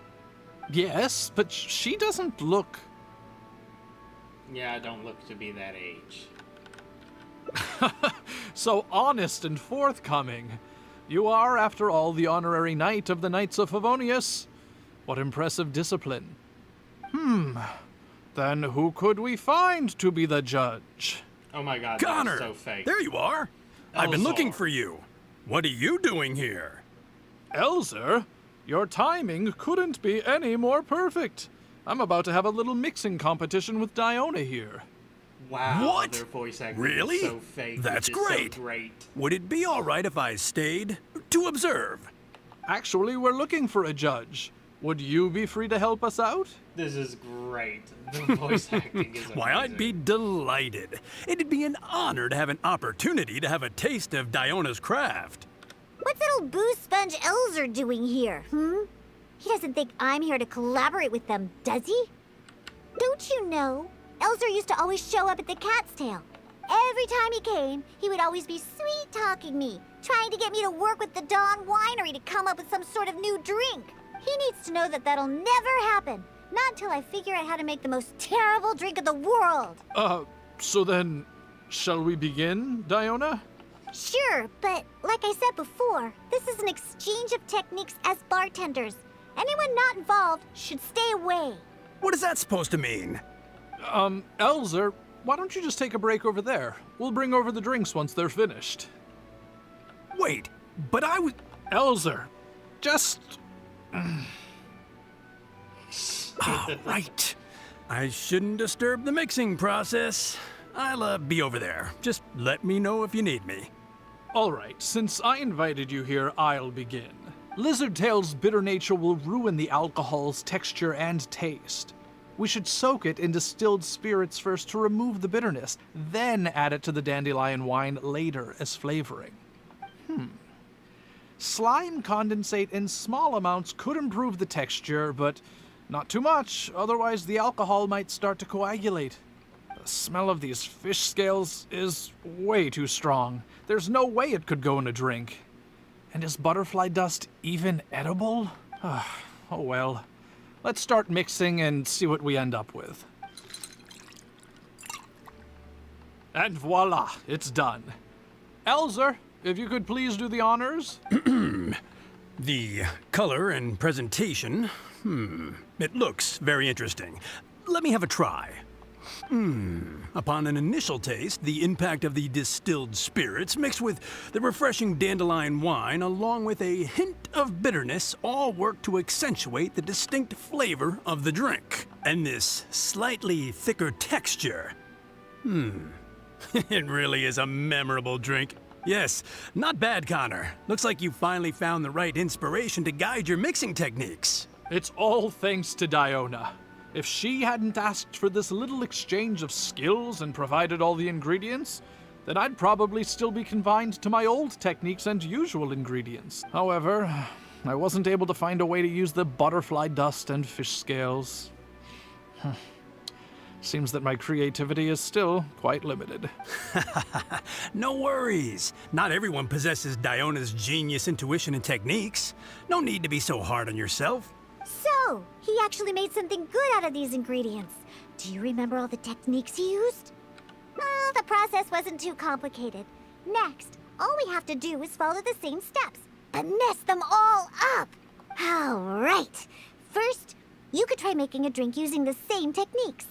Yes, but she doesn't look... Yeah, I don't look to be that age. So honest and forthcoming. You are, after all, the honorary knight of the Knights of Favonius. What impressive discipline. Then who could we find to be the judge? Oh my god, Connor! that's so fake. There you are! I've been looking Elzar. for you. What are you doing here? Elzer, your timing couldn't be any more perfect. I'm about to have a little mixing competition with Diona here. Wow, What? their voice acting Really? is so fake. That's which is great. So great. Would it be all right if I stayed to observe? Actually, we're looking for a judge. Would you be free to help us out? This is great. The voice acting is amazing. Why, I'd be delighted. It'd be an honor to have an opportunity to have a taste of Diona's craft. What's that old booze sponge Elzer doing here, He doesn't think I'm here to collaborate with them, does he? Don't you know? Elzer used to always show up at the Cat's Tail. Every time he came, he would always be sweet-talking me, trying to get me to work with the Dawn Winery to come up with some sort of new drink. He needs to know that that'll never happen. Not until I figure out how to make the most terrible drink in the world. So then, shall we begin, Diona? Sure, but like I said before, this is an exchange of techniques as bartenders. Anyone not involved should stay away. What is that supposed to mean? Elzer, why don't you just take a break over there? We'll bring over the drinks once they're finished. Wait, but I was... Elzer, just... Right. I shouldn't disturb the mixing process. I'll be over there. Just let me know if you need me. All right, since I invited you here, I'll begin. Lizardtail's bitter nature will ruin the alcohol's texture and taste. We should soak it in distilled spirits first to remove the bitterness, then add it to the dandelion wine later as flavoring. Slime condensate in small amounts could improve the texture, but not too much, otherwise the alcohol might start to coagulate. The smell of these fish scales is way too strong. There's no way it could go in a drink. And is butterfly dust even edible? Oh well. Let's start mixing and see what we end up with. And voila, it's done. Elzer, if you could please do the honors. The color and presentation, it looks very interesting. Let me have a try. Upon an initial taste, the impact of the distilled spirits mixed with the refreshing dandelion wine along with a hint of bitterness all work to accentuate the distinct flavor of the drink. And this slightly thicker texture. It really is a memorable drink. Yes, not bad, Connor. Looks like you finally found the right inspiration to guide your mixing techniques. It's all thanks to Diona. If she hadn't asked for this little exchange of skills and provided all the ingredients, then I'd probably still be confined to my old techniques and usual ingredients. However, I wasn't able to find a way to use the butterfly dust and fish scales. Seems that my creativity is still quite limited. No worries. Not everyone possesses Diona's genius intuition and techniques. No need to be so hard on yourself. So, he actually made something good out of these ingredients. Do you remember all the techniques he used? Oh, the process wasn't too complicated. Next, all we have to do is follow the same steps. and mess them all up. All right. First, you could try making a drink using the same techniques.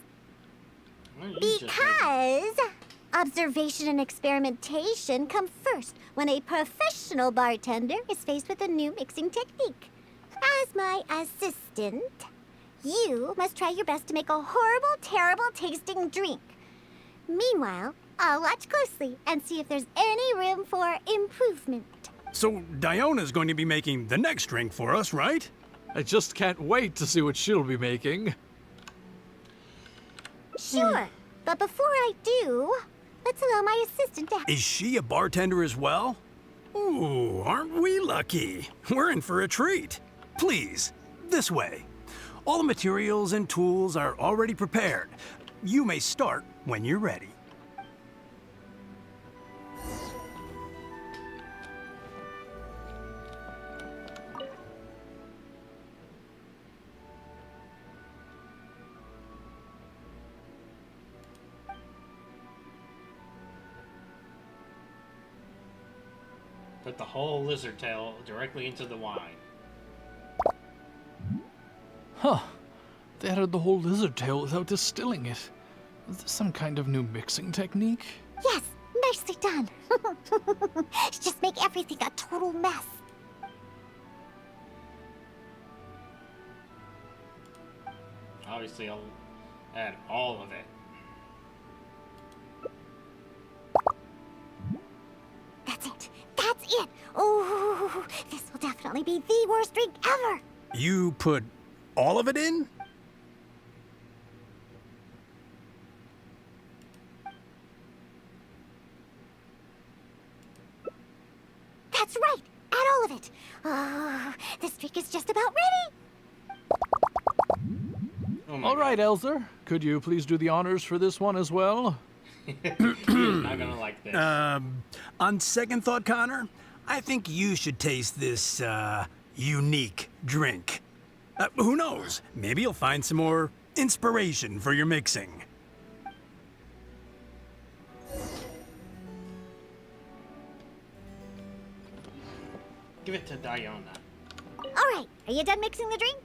Well, you just Because observation and experimentation come first when a professional bartender is faced with a new mixing technique. As my assistant, you must try your best to make a horrible, terrible tasting drink. Meanwhile, I'll watch closely and see if there's any room for improvement. So Diona's going to be making the next drink for us, right? I just can't wait to see what she'll be making. Sure, but before I do, let's allow my assistant to... Is she a bartender as well? Ooh, aren't we lucky? We're in for a treat. Please, this way. All the materials and tools are already prepared. You may start when you're ready. put the whole lizard tail directly into the wine. Huh. They added the whole lizard tail without distilling it. Is this some kind of new mixing technique? Yes, nicely done. Just make everything a total mess. Obviously, I'll add all of it. That's it. That's it. Oh, this will definitely be the worst drink ever. You put all of it in? That's right. Add all of it. Oh, this drink is just about ready. Oh my All right, Elzer. Could you please do the honors for this one as well? You're not gonna like this. On second thought, Connor, I think you should taste this, unique drink. Who knows? Maybe you'll find some more inspiration for your mixing. Give it to Diona. All right. Are you done mixing the drink?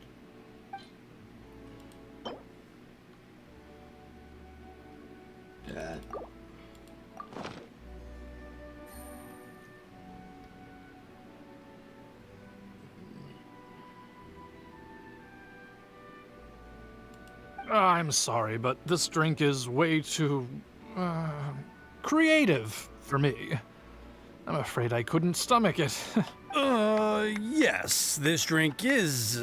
I'm sorry, but this drink is way too, creative for me. I'm afraid I couldn't stomach it. Yes, this drink is,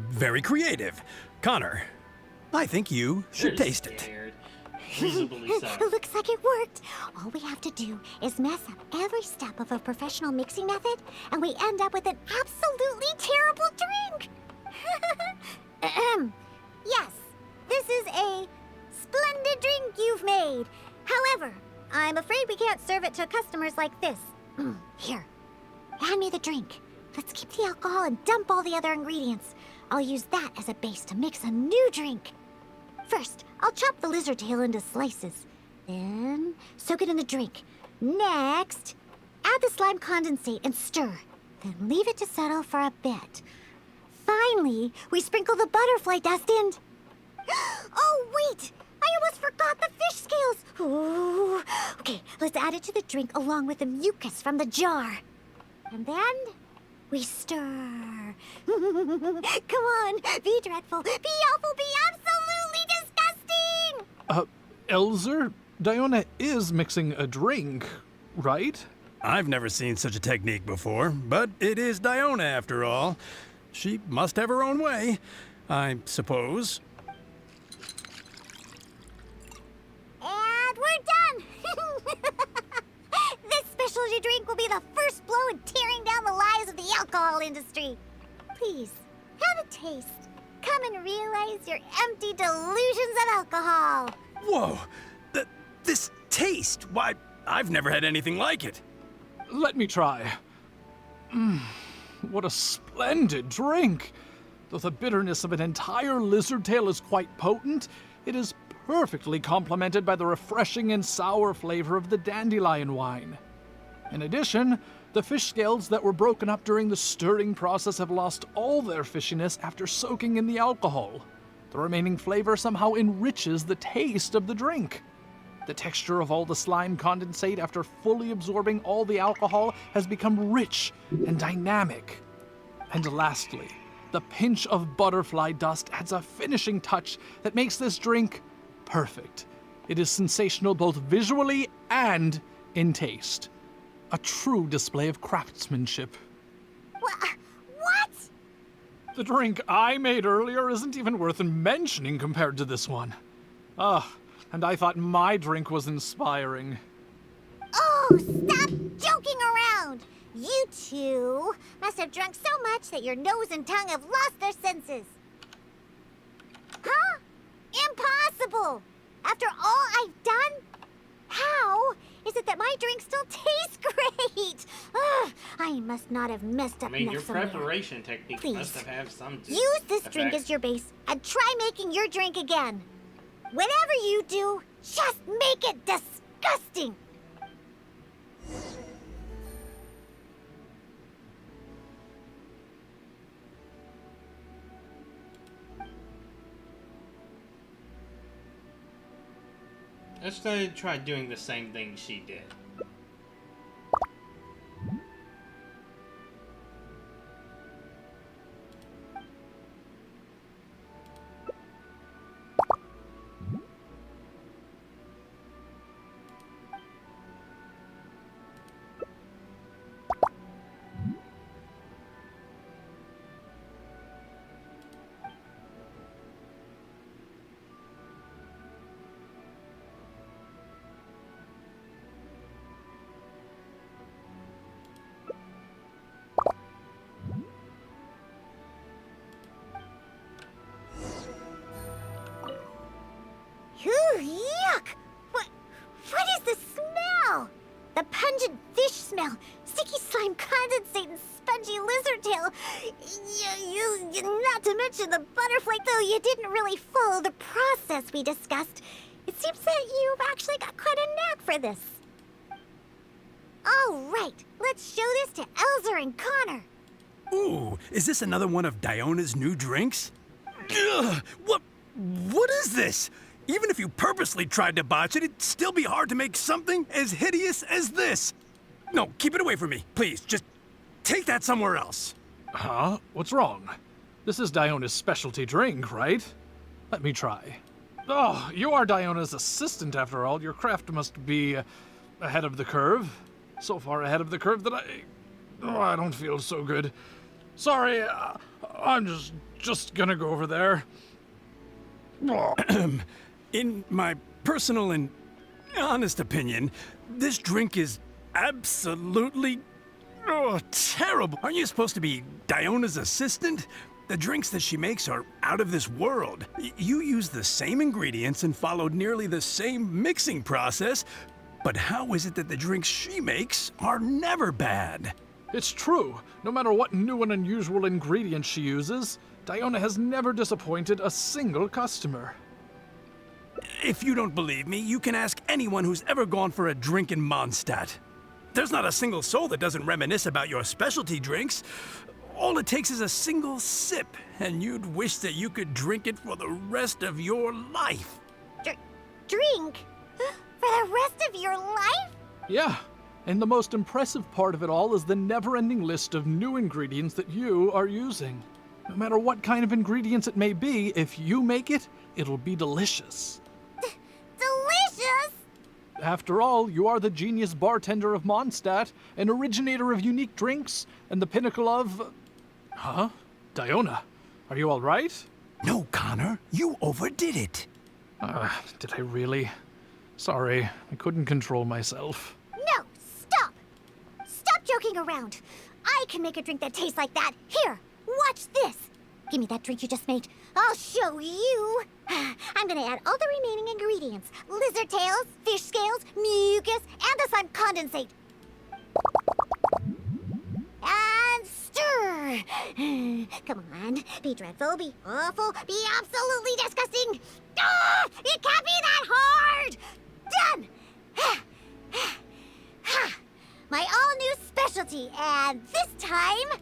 very creative. Connor, I think you should taste it. Scared. Reasonably so. Looks like it worked. All we have to do is mess up every step of a professional mixing method, and we end up with an absolutely terrible drink. Yes, this is a splendid drink you've made. However, I'm afraid we can't serve it to customers like this. Here, hand me the drink. Let's keep the alcohol and dump all the other ingredients. I'll use that as a base to mix a new drink. First, I'll chop the lizard tail into slices. Then, soak it in the drink. Next, add the slime condensate and stir. Then leave it to settle for a bit. Finally, we sprinkle the butterfly dust in. Oh, wait! I almost forgot the fish scales! Ooh. Okay, let's add it to the drink along with the mucus from the jar. And then, we stir. Come on, be dreadful, be awful, be absolutely disgusting! Elzer, Diona is mixing a drink, right? I've never seen such a technique before, but it is Diona after all. She must have her own way, I suppose. And we're done! This specialty drink will be the first blow in tearing down the lives of the alcohol industry. Please, have a taste. Come and realize your empty delusions of alcohol. Whoa! This taste! Why, I've never had anything like it. Let me try. What a splendid drink! Though the bitterness of an entire lizard tail is quite potent, it is perfectly complemented by the refreshing and sour flavor of the dandelion wine. In addition, the fish scales that were broken up during the stirring process have lost all their fishiness after soaking in the alcohol. The remaining flavor somehow enriches the taste of the drink. The texture of all the slime condensate after fully absorbing all the alcohol has become rich and dynamic. And lastly, the pinch of butterfly dust adds a finishing touch that makes this drink perfect. It is sensational both visually and in taste. A true display of craftsmanship. What? The drink I made earlier isn't even worth mentioning compared to this one. And I thought my drink was inspiring. Oh, stop joking around! You two must have drunk so much that your nose and tongue have lost their senses. Huh? Impossible! After all I've done? How is it that my drink still tastes great? Ugh, I must not have messed up your somewhere. preparation technique Please, must have had some use this drink effect. as your base and try making your drink again. Whatever you do, just make it disgusting. Let's try doing the same thing she did. Yuck! What is the smell? The pungent fish smell, sticky slime condensate, and spongy lizard tail. Not to mention the butterfly, though you didn't really follow the process we discussed. It seems that you've actually got quite a knack for this. All right, let's show this to Elzer and Connor. Ooh, is this another one of Diona's new drinks? Ugh, what is this? Even if you purposely tried to botch it, it'd still be hard to make something as hideous as this. No, keep it away from me, please. Just take that somewhere else. Huh? What's wrong? This is Diona's specialty drink, right? Let me try. Oh, you are Diona's assistant after all. Your craft must be ahead of the curve. So far ahead of the curve that I don't feel so good. Sorry, I'm just gonna go over there. In my personal and honest opinion, this drink is absolutely terrible. Aren't you supposed to be Diona's assistant? The drinks that she makes are out of this world. You use the same ingredients and followed nearly the same mixing process, but how is it that the drinks she makes are never bad? It's true. No matter what new and unusual ingredients she uses, Diona has never disappointed a single customer. If you don't believe me, you can ask anyone who's ever gone for a drink in Mondstadt. There's not a single soul that doesn't reminisce about your specialty drinks. All it takes is a single sip, and you'd wish that you could drink it for the rest of your life. Drink? For the rest of your life? Yeah, and the most impressive part of it all is the never-ending list of new ingredients that you are using. No matter what kind of ingredients it may be, if you make it, it'll be delicious. Delicious? After all, you are the genius bartender of Mondstadt, an originator of unique drinks, and the pinnacle of... Huh? Diona, are you all right? No, Connor, you overdid it. Did I really? Sorry, I couldn't control myself. No, stop! Stop joking around. I can make a drink that tastes like that. Here, watch this. Give me that drink you just made. I'll show you. I'm gonna add all the remaining ingredients. Lizard tails, fish scales, mucus, and the slime condensate. And stir. Come on, be dreadful, be awful, be absolutely disgusting. Ah, it can't be that hard. Done. my all-new specialty, and this time...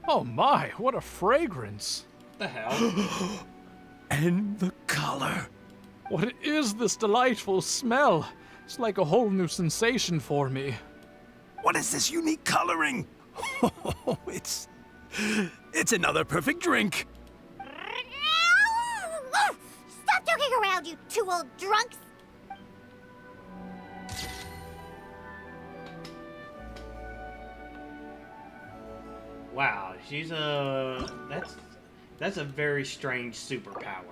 Oh my, what a fragrance! The hell? And the color. What is this delightful smell? It's like a whole new sensation for me. What is this unique coloring? Oh, it's another perfect drink. Stop joking around, you two old drunks! Wow, she's a... That's a very strange superpower.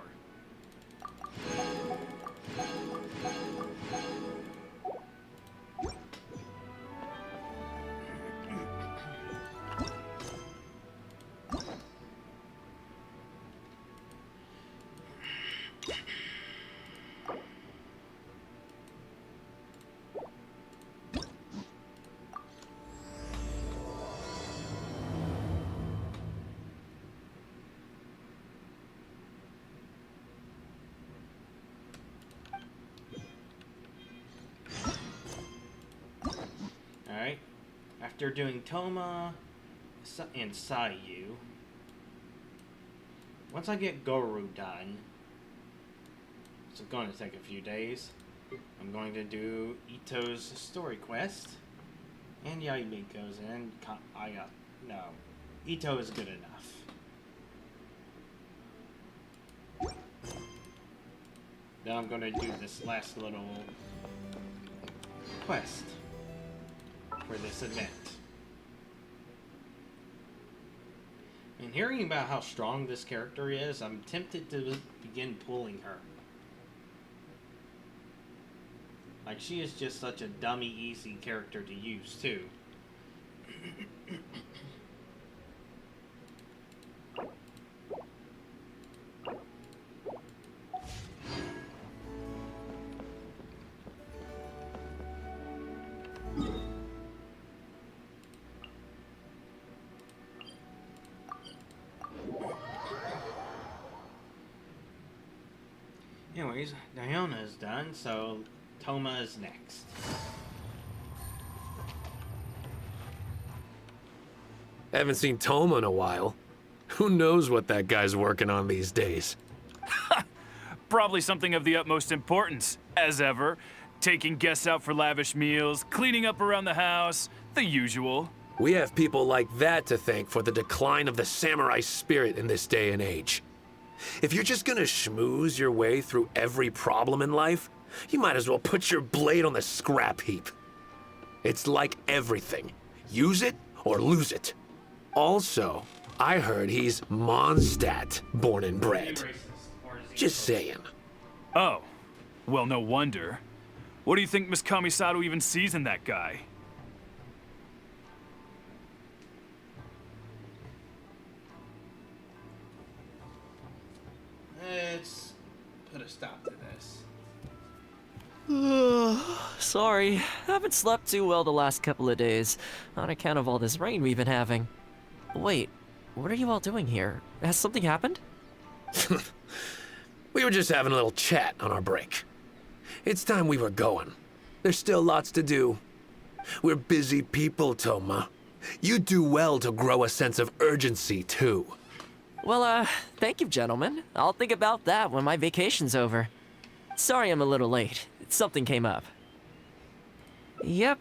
Alright, after doing Toma and Sayu, once I get Goru done, it's going to take a few days, I'm going to do Ito's story quest, and Yaibiko's, and no, Ito is good enough. Then I'm going to do this last little quest for this event. And hearing about how strong this character is, I'm tempted to begin pulling her. Like, she is just such a dummy easy character to use, too. Anyways, Diona is done, so Toma is next. Haven't seen Toma in a while. Who knows what that guy's working on these days? Probably something of the utmost importance, as ever. Taking guests out for lavish meals, cleaning up around the house, the usual. We have people like that to thank for the decline of the samurai spirit in this day and age. If you're just gonna schmooze your way through every problem in life, you might as well put your blade on the scrap heap. It's like everything. Use it or lose it. Also, I heard he's Mondstadt born and bred. Just saying. Oh, well, no wonder. What do you think Miss Kamisato even sees in that guy? Let's put a stop to this. Sorry, haven't slept too well the last couple of days, on account of all this rain we've been having. Wait, what are you all doing here? Has something happened? We were just having a little chat on our break. It's time we were going. There's still lots to do. We're busy people, Toma. You do well to grow a sense of urgency, too. Well, thank you, gentlemen. I'll think about that when my vacation's over. Sorry I'm a little late. Something came up. Yep,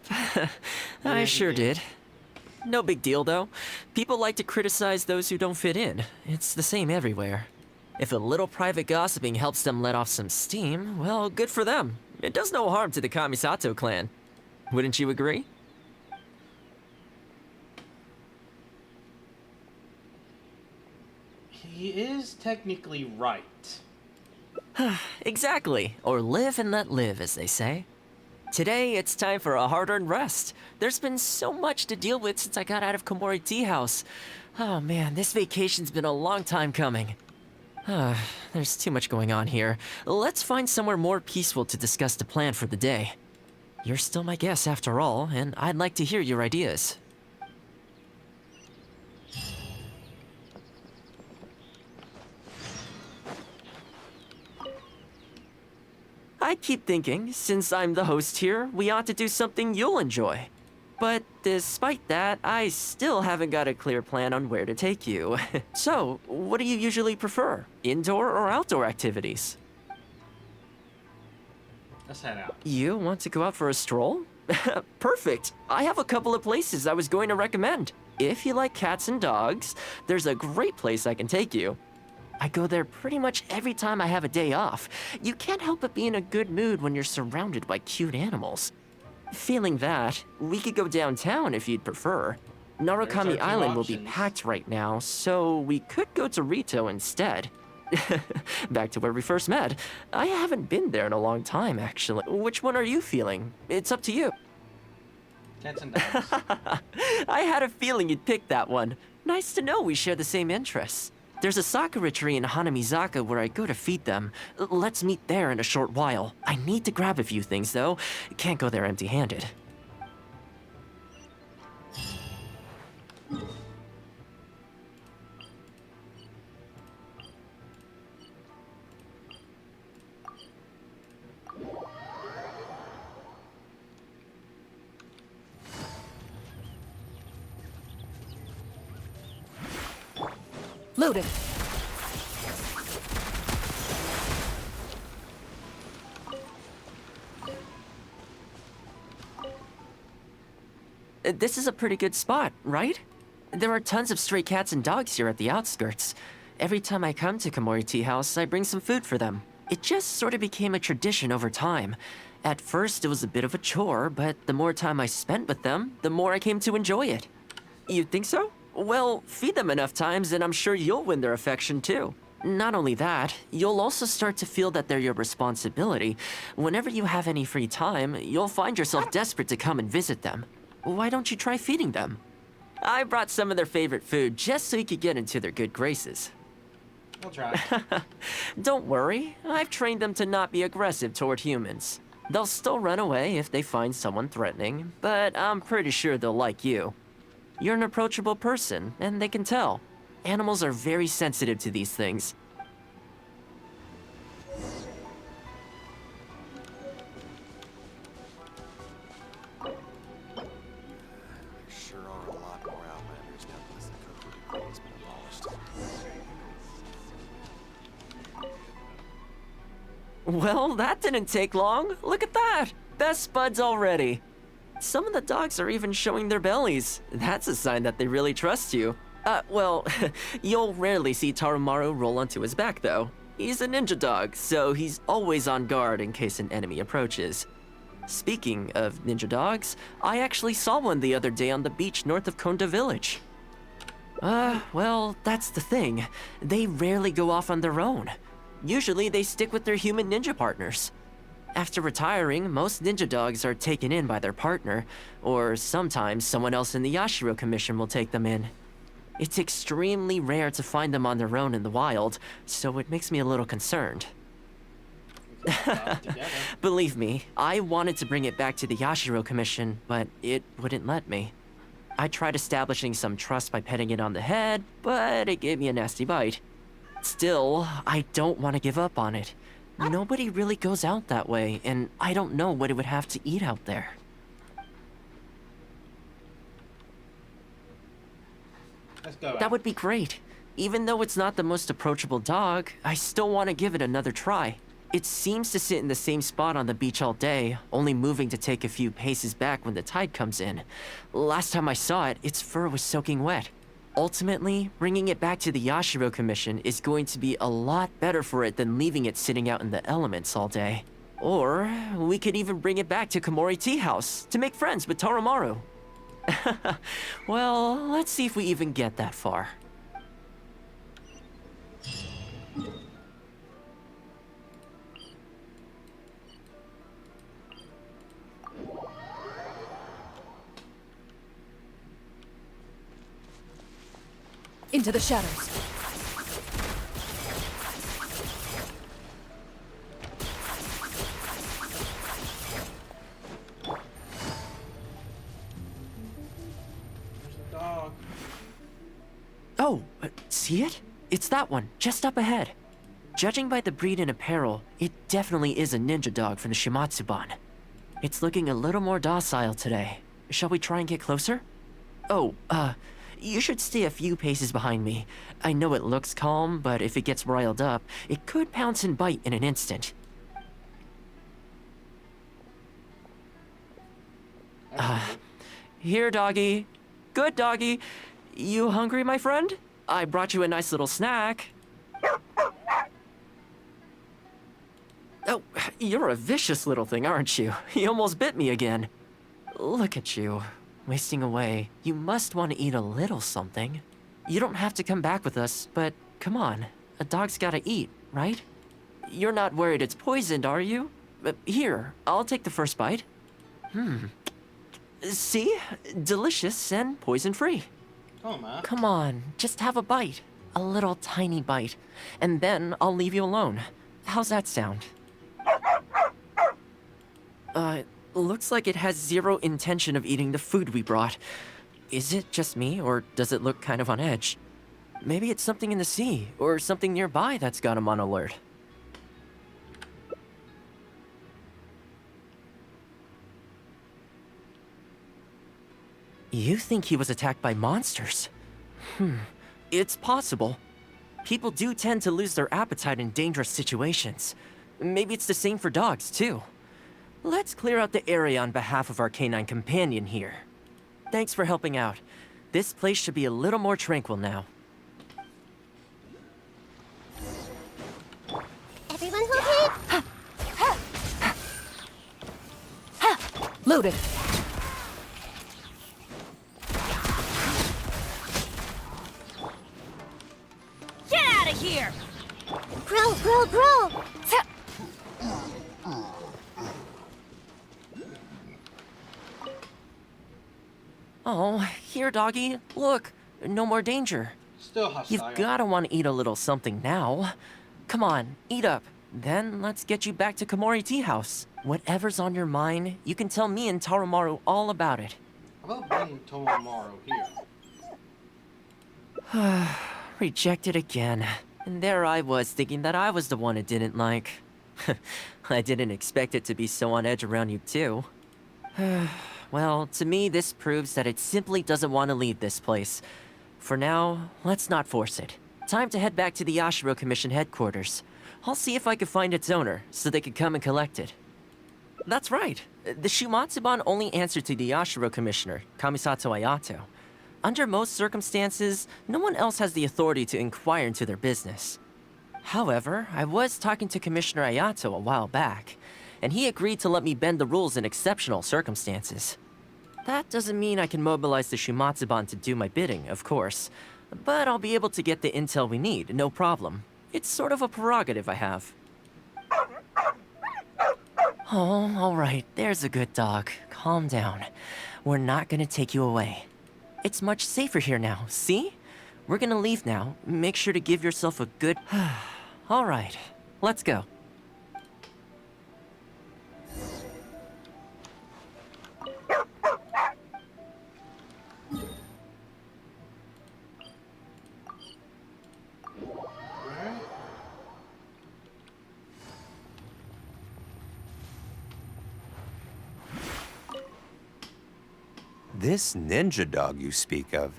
I sure did. No big deal, though. People like to criticize those who don't fit in. It's the same everywhere. If a little private gossiping helps them let off some steam, well, good for them. It does no harm to the Kamisato clan. Wouldn't you agree? He is technically right. Exactly. Or live and let live, as they say. Today, it's time for a hard-earned rest. There's been so much to deal with since I got out of Komori Tea House. Oh man, this vacation's been a long time coming. There's too much going on here. Let's find somewhere more peaceful to discuss the plan for the day. You're still my guest after all, and I'd like to hear your ideas. I keep thinking, since I'm the host here, we ought to do something you'll enjoy. But despite that, I still haven't got a clear plan on where to take you. So, what do you usually prefer? Indoor or outdoor activities? Let's head out. You want to go out for a stroll? Perfect. I have a couple of places I was going to recommend. If you like cats and dogs, there's a great place I can take you. I go there pretty much every time I have a day off. You can't help but be in a good mood when you're surrounded by cute animals. Feeling that, we could go downtown if you'd prefer. Narukami Island will be packed right now, so we could go to Rito instead. Back to where we first met. I haven't been there in a long time, actually. Which one are you feeling? It's up to you. Cats and dogs. I had a feeling you'd pick that one. Nice to know we share the same interests. There's a sakura tree in Hanamizaka where I go to feed them. Let's meet there in a short while. I need to grab a few things, though. Can't go there empty-handed. Loaded. This is a pretty good spot, right? There are tons of stray cats and dogs here at the outskirts. Every time I come to Komori Tea House, I bring some food for them. It just sort of became a tradition over time. At first, it was a bit of a chore, but the more time I spent with them, the more I came to enjoy it. You think so? Well, feed them enough times and I'm sure you'll win their affection too. Not only that, you'll also start to feel that they're your responsibility. Whenever you have any free time, you'll find yourself desperate to come and visit them. Why don't you try feeding them? I brought some of their favorite food just so you could get into their good graces. We'll try. Don't worry, I've trained them to not be aggressive toward humans. They'll still run away if they find someone threatening, but I'm pretty sure they'll like you. You're an approachable person, and they can tell. Animals are very sensitive to these things. Sure are a lot more Outlanders now that the Kokiri Queen has been abolished. Well, that didn't take long. Look at that! Best buds already. Some of the dogs are even showing their bellies. That's a sign that they really trust you. Well, you'll rarely see Tarumaru roll onto his back, though. He's a ninja dog, so he's always on guard in case an enemy approaches. Speaking of ninja dogs, I actually saw one the other day on the beach north of Konda Village. Well, that's the thing. They rarely go off on their own. Usually they stick with their human ninja partners. After retiring, most ninja dogs are taken in by their partner, or sometimes someone else in the Yashiro Commission will take them in. It's extremely rare to find them on their own in the wild, so it makes me a little concerned. Believe me, I wanted to bring it back to the Yashiro Commission, but it wouldn't let me. I tried establishing some trust by petting it on the head, but it gave me a nasty bite. Still, I don't want to give up on it. Nobody really goes out that way, and I don't know what it would have to eat out there. Let's go. That would be great. Even though it's not the most approachable dog, I still want to give it another try. It seems to sit in the same spot on the beach all day, only moving to take a few paces back when the tide comes in. Last time I saw it, its fur was soaking wet. Ultimately, bringing it back to the Yashiro Commission is going to be a lot better for it than leaving it sitting out in the elements all day. Or, we could even bring it back to Komori Tea House to make friends with Tarumaru. Well, let's see if we even get that far. Into the shadows. There's a dog. Oh, see it? It's that one, just up ahead. Judging by the breed and apparel, it definitely is a ninja dog from the Shimatsuban. It's looking a little more docile today. Shall we try and get closer? Oh, you should stay a few paces behind me. I know it looks calm, but if it gets riled up, it could pounce and bite in an instant. Here, doggy. Good doggy. You hungry, my friend? I brought you a nice little snack. Oh, you're a vicious little thing, aren't you? You almost bit me again. Look at you, wasting away. You must want to eat a little something. You don't have to come back with us, but come on. A dog's gotta eat, right? You're not worried it's poisoned, are you? Here, I'll take the first bite. See? Delicious and poison-free. Oh, man. Come on, just have a bite. A little tiny bite. And then I'll leave you alone. How's that sound? Looks like it has zero intention of eating the food we brought. Is it just me, or does it look kind of on edge? Maybe it's something in the sea, or something nearby that's got him on alert. You think he was attacked by monsters? It's possible. People do tend to lose their appetite in dangerous situations. Maybe it's the same for dogs, too. Let's clear out the area on behalf of our canine companion here. Thanks for helping out. This place should be a little more tranquil now. Everyone hold it! Loaded. Get out of here! Growl, growl, growl! Oh, here, doggy. Look, no more danger. Still hostile. You've gotta want to eat a little something now. Come on, eat up. Then let's get you back to Komori Tea House. Whatever's on your mind, you can tell me and Tarumaru all about it. How about bringing Tomomaru here? Rejected again. And there I was thinking that I was the one it didn't like. I didn't expect it to be so on edge around you too. Well, to me this proves that it simply doesn't want to leave this place. For now, let's not force it. Time to head back to the Yashiro Commission headquarters. I'll see if I can find its owner, so they can come and collect it. That's right. The Shumatsuban only answer to the Yashiro Commissioner, Kamisato Ayato. Under most circumstances, no one else has the authority to inquire into their business. However, I was talking to Commissioner Ayato a while back, and he agreed to let me bend the rules in exceptional circumstances. That doesn't mean I can mobilize the Shumatsuban to do my bidding, of course, but I'll be able to get the intel we need, no problem. It's sort of a prerogative I have. Oh, alright, there's a good dog. Calm down. We're not gonna take you away. It's much safer here now, see? We're gonna leave now. Make sure to give yourself a good... Alright, let's go. This ninja dog you speak of,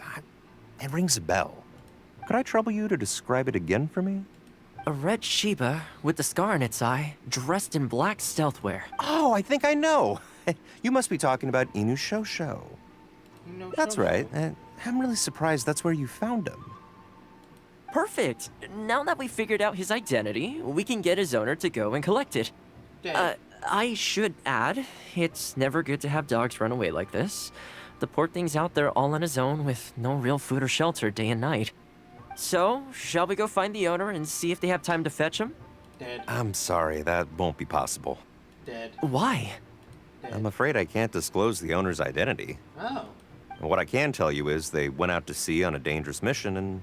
it rings a bell. Could I trouble you to describe it again for me? A red Shiba with the scar in its eye, dressed in black stealth wear. Oh, I think I know. You must be talking about Inu Shosho. That's right. I'm really surprised that's where you found him. Perfect. Now that we figured out his identity, we can get his owner to go and collect it. I should add, it's never good to have dogs run away like this. The poor thing's out there all on his own with no real food or shelter day and night. So, shall we go find the owner and see if they have time to fetch him? Dead. I'm sorry, that won't be possible. Dead. Why? Dead. I'm afraid I can't disclose the owner's identity. Oh. What I can tell you is they went out to sea on a dangerous mission and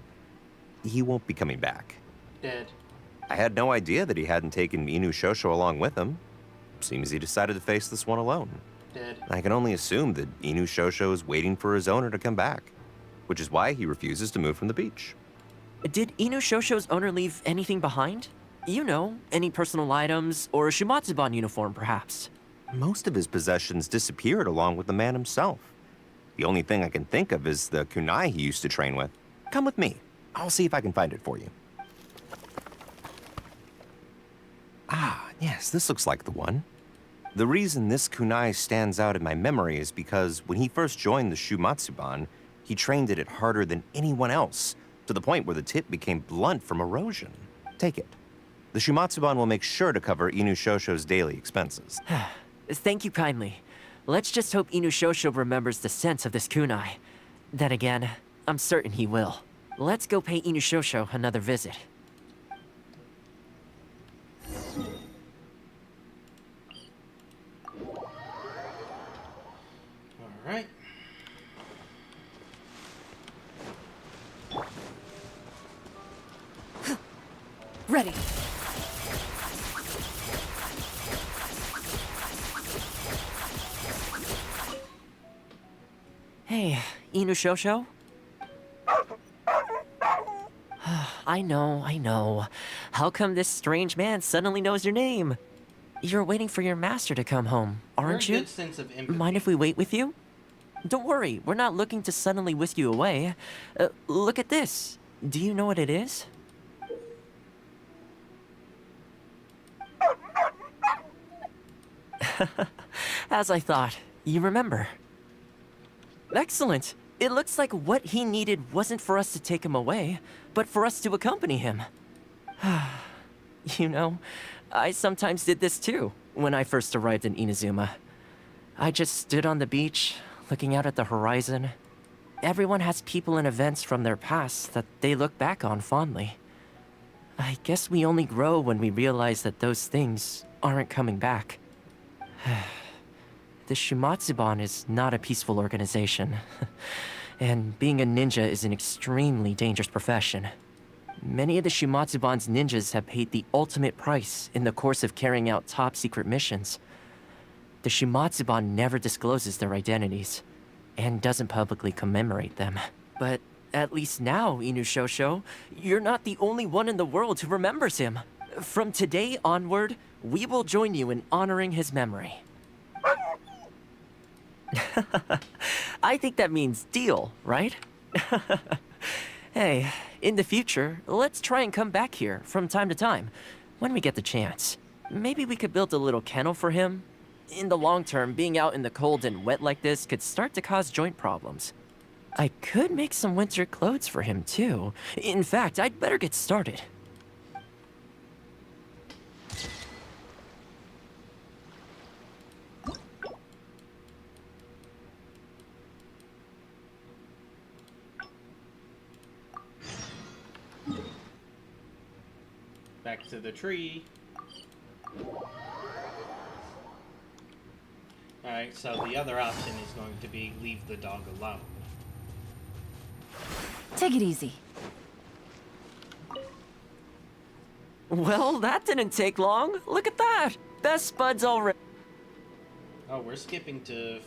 he won't be coming back. Dead. I had no idea that he hadn't taken Inu Shosho along with him. Seems he decided to face this one alone. Dead. I can only assume that Inu Shosho is waiting for his owner to come back, which is why he refuses to move from the beach. Did Inu Shosho's owner leave anything behind? You know, any personal items, or a Shumatsuban uniform, perhaps? Most of his possessions disappeared along with the man himself. The only thing I can think of is the kunai he used to train with. Come with me. I'll see if I can find it for you. Ah, yes, this looks like the one. The reason this kunai stands out in my memory is because when he first joined the Shumatsuban, he trained it harder than anyone else, to the point where the tip became blunt from erosion. Take it. The Shumatsuban will make sure to cover Inu Shosho's daily expenses. Thank you kindly. Let's just hope Inu Shosho remembers the sense of this kunai. Then again, I'm certain he will. Let's go pay Inu Shosho another visit. Alright. Ready. Hey, Inu Shosho? I know. How come this strange man suddenly knows your name? You're waiting for your master to come home, aren't Very you? good sense of empathy. Mind if we wait with you? Don't worry, we're not looking to suddenly whisk you away. Look at this. Do you know what it is? As I thought, you remember. Excellent. It looks like what he needed wasn't for us to take him away, but for us to accompany him. You know, I sometimes did this too, when I first arrived in Inazuma. I just stood on the beach, looking out at the horizon. Everyone has people and events from their past that they look back on fondly. I guess we only grow when we realize that those things aren't coming back. The Shumatsuban is not a peaceful organization, and being a ninja is an extremely dangerous profession. Many of the Shumatsuban's ninjas have paid the ultimate price in the course of carrying out top-secret missions. The Shumatsuban never discloses their identities, and doesn't publicly commemorate them. But at least now, Inu Shosho, you're not the only one in the world who remembers him. From today onward, we will join you in honoring his memory. I think that means deal, right? Hey, in the future, let's try and come back here from time to time, when we get the chance. Maybe we could build a little kennel for him. In the long term, being out in the cold and wet like this could start to cause joint problems. I could make some winter clothes for him, too. In fact, I'd better get started. Back to the tree. Alright, so the other option is going to be leave the dog alone. Take it easy. Well, that didn't take long. Look at that. Best buds already. Oh, we're skipping to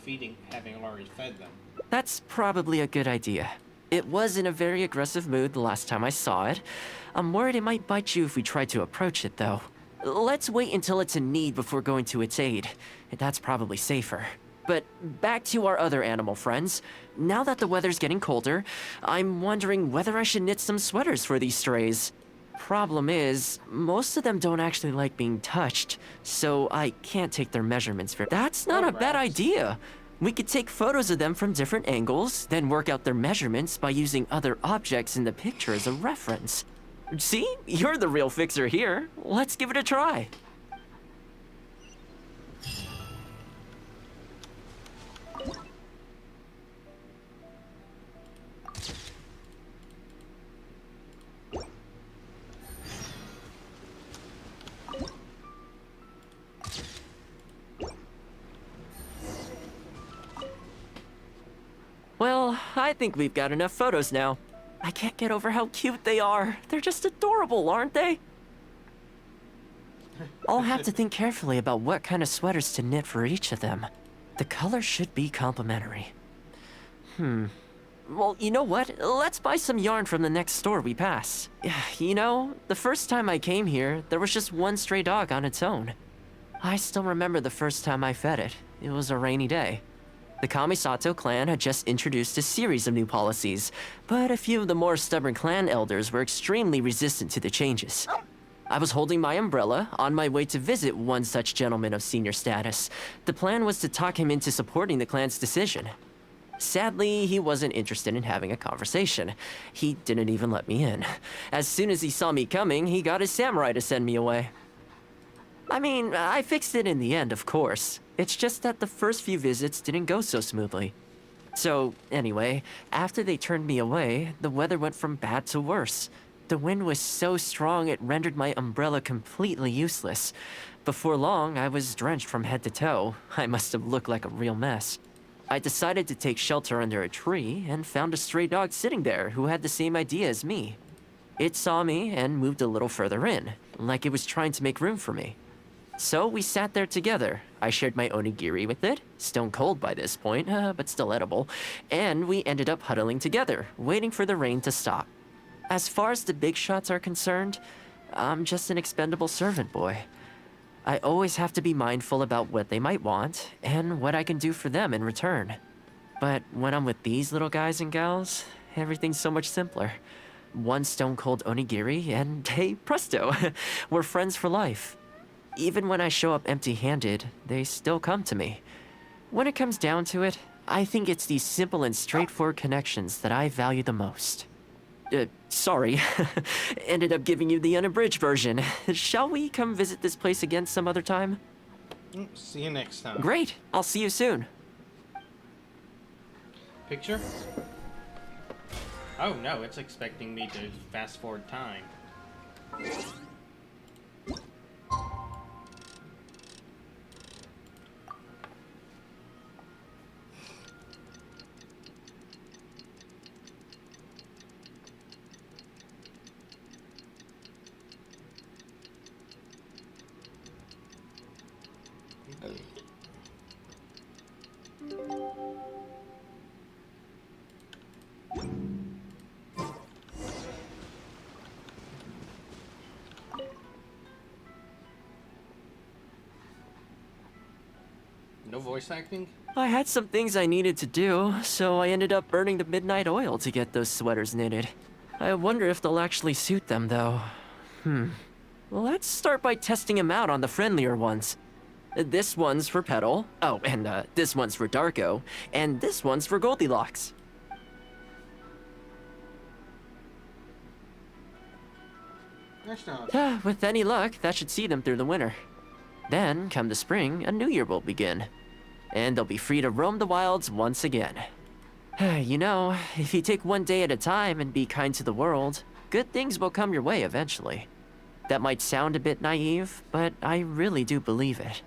having already fed them. That's probably a good idea. It was in a very aggressive mood the last time I saw it. I'm worried it might bite you if we try to approach it, though. Let's wait until it's in need before going to its aid. That's probably safer. But back to our other animal friends. Now that the weather's getting colder, I'm wondering whether I should knit some sweaters for these strays. Problem is, most of them don't actually like being touched, so I can't take their measurements very. That's not a bad idea. We could take photos of them from different angles, then work out their measurements by using other objects in the picture as a reference. See? You're the real fixer here. Let's give it a try. Well, I think we've got enough photos now. I can't get over how cute they are. They're just adorable, aren't they? I'll have to think carefully about what kind of sweaters to knit for each of them. The colors should be complementary. Well, you know what? Let's buy some yarn from the next store we pass. You know, the first time I came here, there was just one stray dog on its own. I still remember the first time I fed it. It was a rainy day. The Kamisato clan had just introduced a series of new policies, but a few of the more stubborn clan elders were extremely resistant to the changes. I was holding my umbrella, on my way to visit one such gentleman of senior status. The plan was to talk him into supporting the clan's decision. Sadly, he wasn't interested in having a conversation. He didn't even let me in. As soon as he saw me coming, he got his samurai to send me away. I mean, I fixed it in the end, of course. It's just that the first few visits didn't go so smoothly. So, anyway, after they turned me away, the weather went from bad to worse. The wind was so strong it rendered my umbrella completely useless. Before long, I was drenched from head to toe. I must have looked like a real mess. I decided to take shelter under a tree and found a stray dog sitting there who had the same idea as me. It saw me and moved a little further in, like it was trying to make room for me. So we sat there together. I shared my onigiri with it, stone cold by this point, but still edible, and we ended up huddling together, waiting for the rain to stop. As far as the big shots are concerned, I'm just an expendable servant boy. I always have to be mindful about what they might want and what I can do for them in return. But when I'm with these little guys and gals, everything's so much simpler. One stone cold onigiri and hey, presto, we're friends for life. Even when I show up empty-handed, they still come to me. When it comes down to it, I think it's these simple and straightforward connections that I value the most. Sorry. Ended up giving you the unabridged version. Shall we come visit this place again some other time? See you next time. Great. I'll see you soon. Picture? Oh no, it's expecting me to fast forward time. No voice acting? I had some things I needed to do, so I ended up burning the midnight oil to get those sweaters knitted. I wonder if they'll actually suit them, though. Let's start by testing them out on the friendlier ones. This one's for Petal. Oh, and this one's for Darko. And this one's for Goldilocks. With any luck, that should see them through the winter. Then, come the spring, a new year will begin. And they'll be free to roam the wilds once again. You know, if you take one day at a time and be kind to the world, good things will come your way eventually. That might sound a bit naive, but I really do believe it.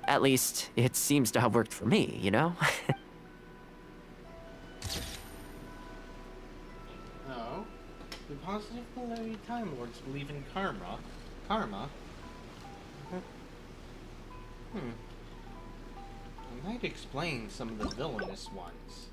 At least, it seems to have worked for me, you know? Oh. The positive polarity Time Lords believe in karma. Karma? It might explain some of the villainous ones.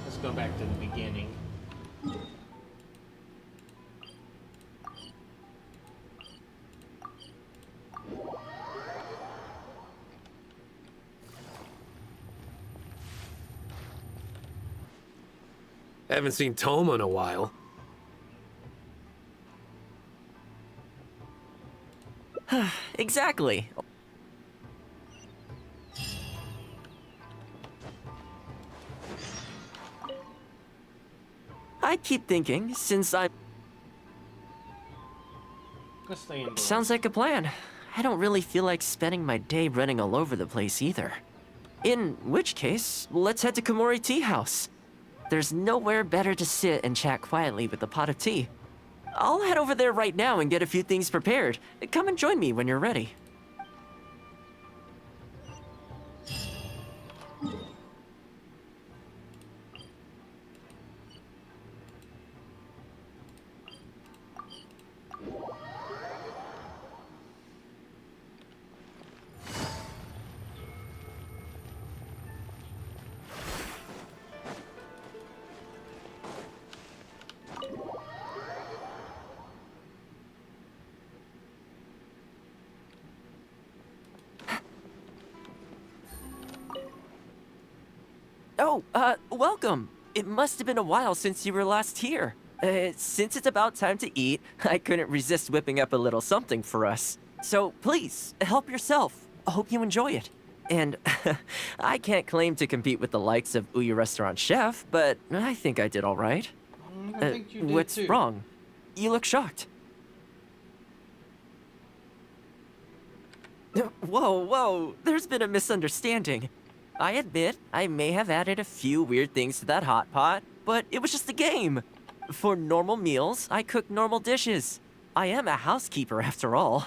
Let's go back to the beginning. Haven't seen Toma in a while. Exactly. I keep thinking, since I'm... Let's stay indoors. Sounds like a plan. I don't really feel like spending my day running all over the place either. In which case, let's head to Komori Tea House. There's nowhere better to sit and chat quietly with a pot of tea. I'll head over there right now and get a few things prepared. Come and join me when you're ready. Oh, welcome. It must have been a while since you were last here. Since it's about time to eat, I couldn't resist whipping up a little something for us. So please, help yourself. I hope you enjoy it. And I can't claim to compete with the likes of Ouya Restaurant Chef, but I think I did all right. I think you did What's too. wrong? You look shocked. Whoa, there's been a misunderstanding. I admit I may have added a few weird things to that hot pot, but it was just a game. For normal meals, I cook normal dishes. I am a housekeeper after all.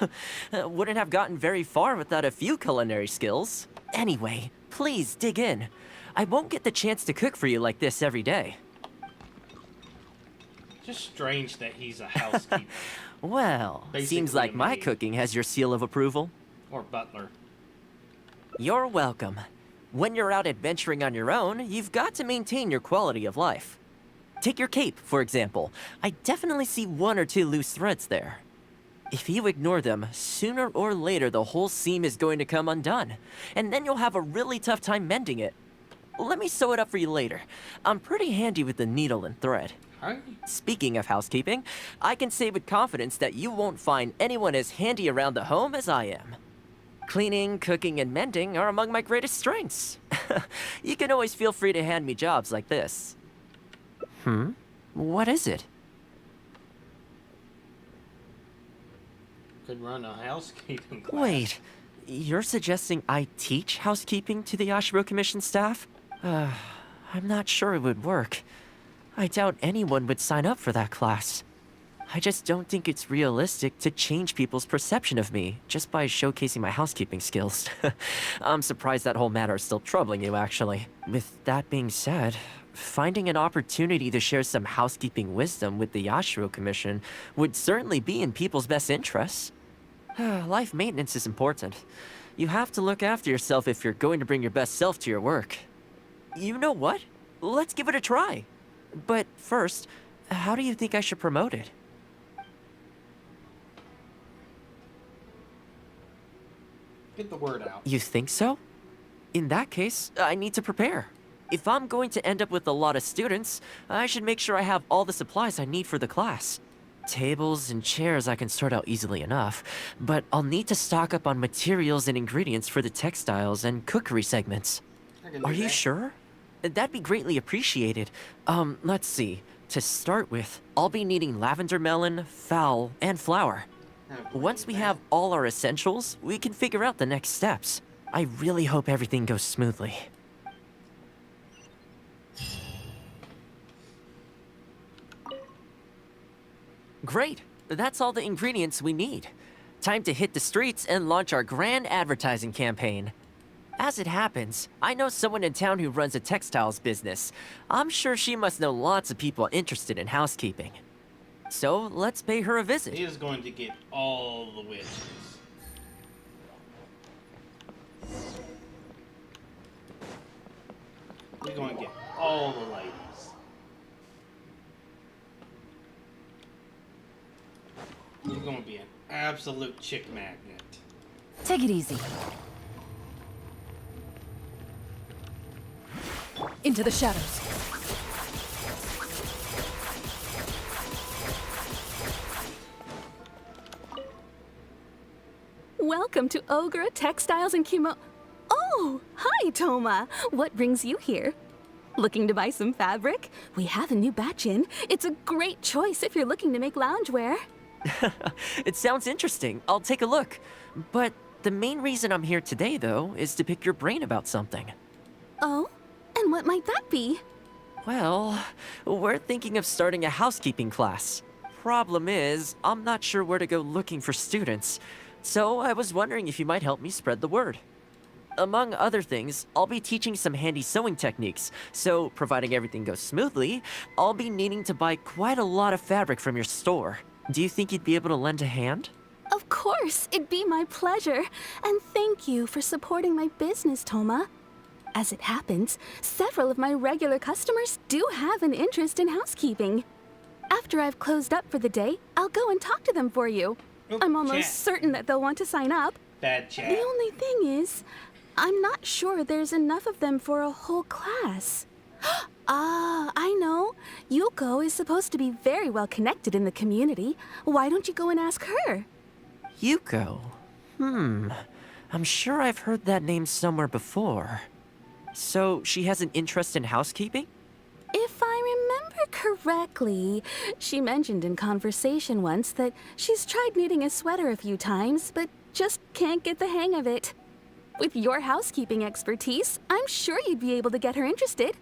Wouldn't have gotten very far without a few culinary skills. Anyway, please dig in. I won't get the chance to cook for you like this every day. Just strange that he's a housekeeper. Well, seems Basically like a my maid. cooking has your seal of approval. Or butler. You're welcome. When you're out adventuring on your own, you've got to maintain your quality of life. Take your cape, for example. I definitely see one or two loose threads there. If you ignore them, sooner or later the whole seam is going to come undone, and then you'll have a really tough time mending it. Let me sew it up for you later. I'm pretty handy with the needle and thread. Hi. Speaking of housekeeping, I can say with confidence that you won't find anyone as handy around the home as I am. Cleaning, cooking, and mending are among my greatest strengths. You can always feel free to hand me jobs like this. What is it? Could run a housekeeping class. Wait, you're suggesting I teach housekeeping to the Yashiro Commission staff? I'm not sure it would work. I doubt anyone would sign up for that class. I just don't think it's realistic to change people's perception of me just by showcasing my housekeeping skills. I'm surprised that whole matter is still troubling you, actually. With that being said, finding an opportunity to share some housekeeping wisdom with the Yashiro Commission would certainly be in people's best interests. Life maintenance is important. You have to look after yourself if you're going to bring your best self to your work. You know what? Let's give it a try. But first, how do you think I should promote it? Get the word out. You think so? In that case, I need to prepare. If I'm going to end up with a lot of students, I should make sure I have all the supplies I need for the class. Tables and chairs I can sort out easily enough, but I'll need to stock up on materials and ingredients for the textiles and cookery segments. Are you sure? That'd be greatly appreciated. Let's see. To start with, I'll be needing lavender melon, fowl, and flour. Once we have all our essentials, we can figure out the next steps. I really hope everything goes smoothly. Great! That's all the ingredients we need. Time to hit the streets and launch our grand advertising campaign. As it happens, I know someone in town who runs a textiles business. I'm sure she must know lots of people interested in housekeeping. So let's pay her a visit. He is going to get all the witches. We're going to get all the ladies. He's going to be an absolute chick magnet. Take it easy. Into the shadows. Welcome to Ogre Textiles and Oh, hi, Toma. What brings you here? Looking to buy some fabric? We have a new batch in. It's a great choice if you're looking to make loungewear. It sounds interesting. I'll take a look. But the main reason I'm here today, though, is to pick your brain about something. Oh? And what might that be? Well, we're thinking of starting a housekeeping class. Problem is, I'm not sure where to go looking for students. So I was wondering if you might help me spread the word. Among other things, I'll be teaching some handy sewing techniques, so providing everything goes smoothly, I'll be needing to buy quite a lot of fabric from your store. Do you think you'd be able to lend a hand? Of course, it'd be my pleasure. And thank you for supporting my business, Toma. As it happens, several of my regular customers do have an interest in housekeeping. After I've closed up for the day, I'll go and talk to them for you. I'm almost certain that they'll want to sign up. Bad chat. The only thing is, I'm not sure there's enough of them for a whole class. Ah, I know. Yuko is supposed to be very well connected in the community. Why don't you go and ask her? Yuko? I'm sure I've heard that name somewhere before. So, she has an interest in housekeeping? If I remember correctly, she mentioned in conversation once that she's tried knitting a sweater a few times, but just can't get the hang of it. With your housekeeping expertise, I'm sure you'd be able to get her interested.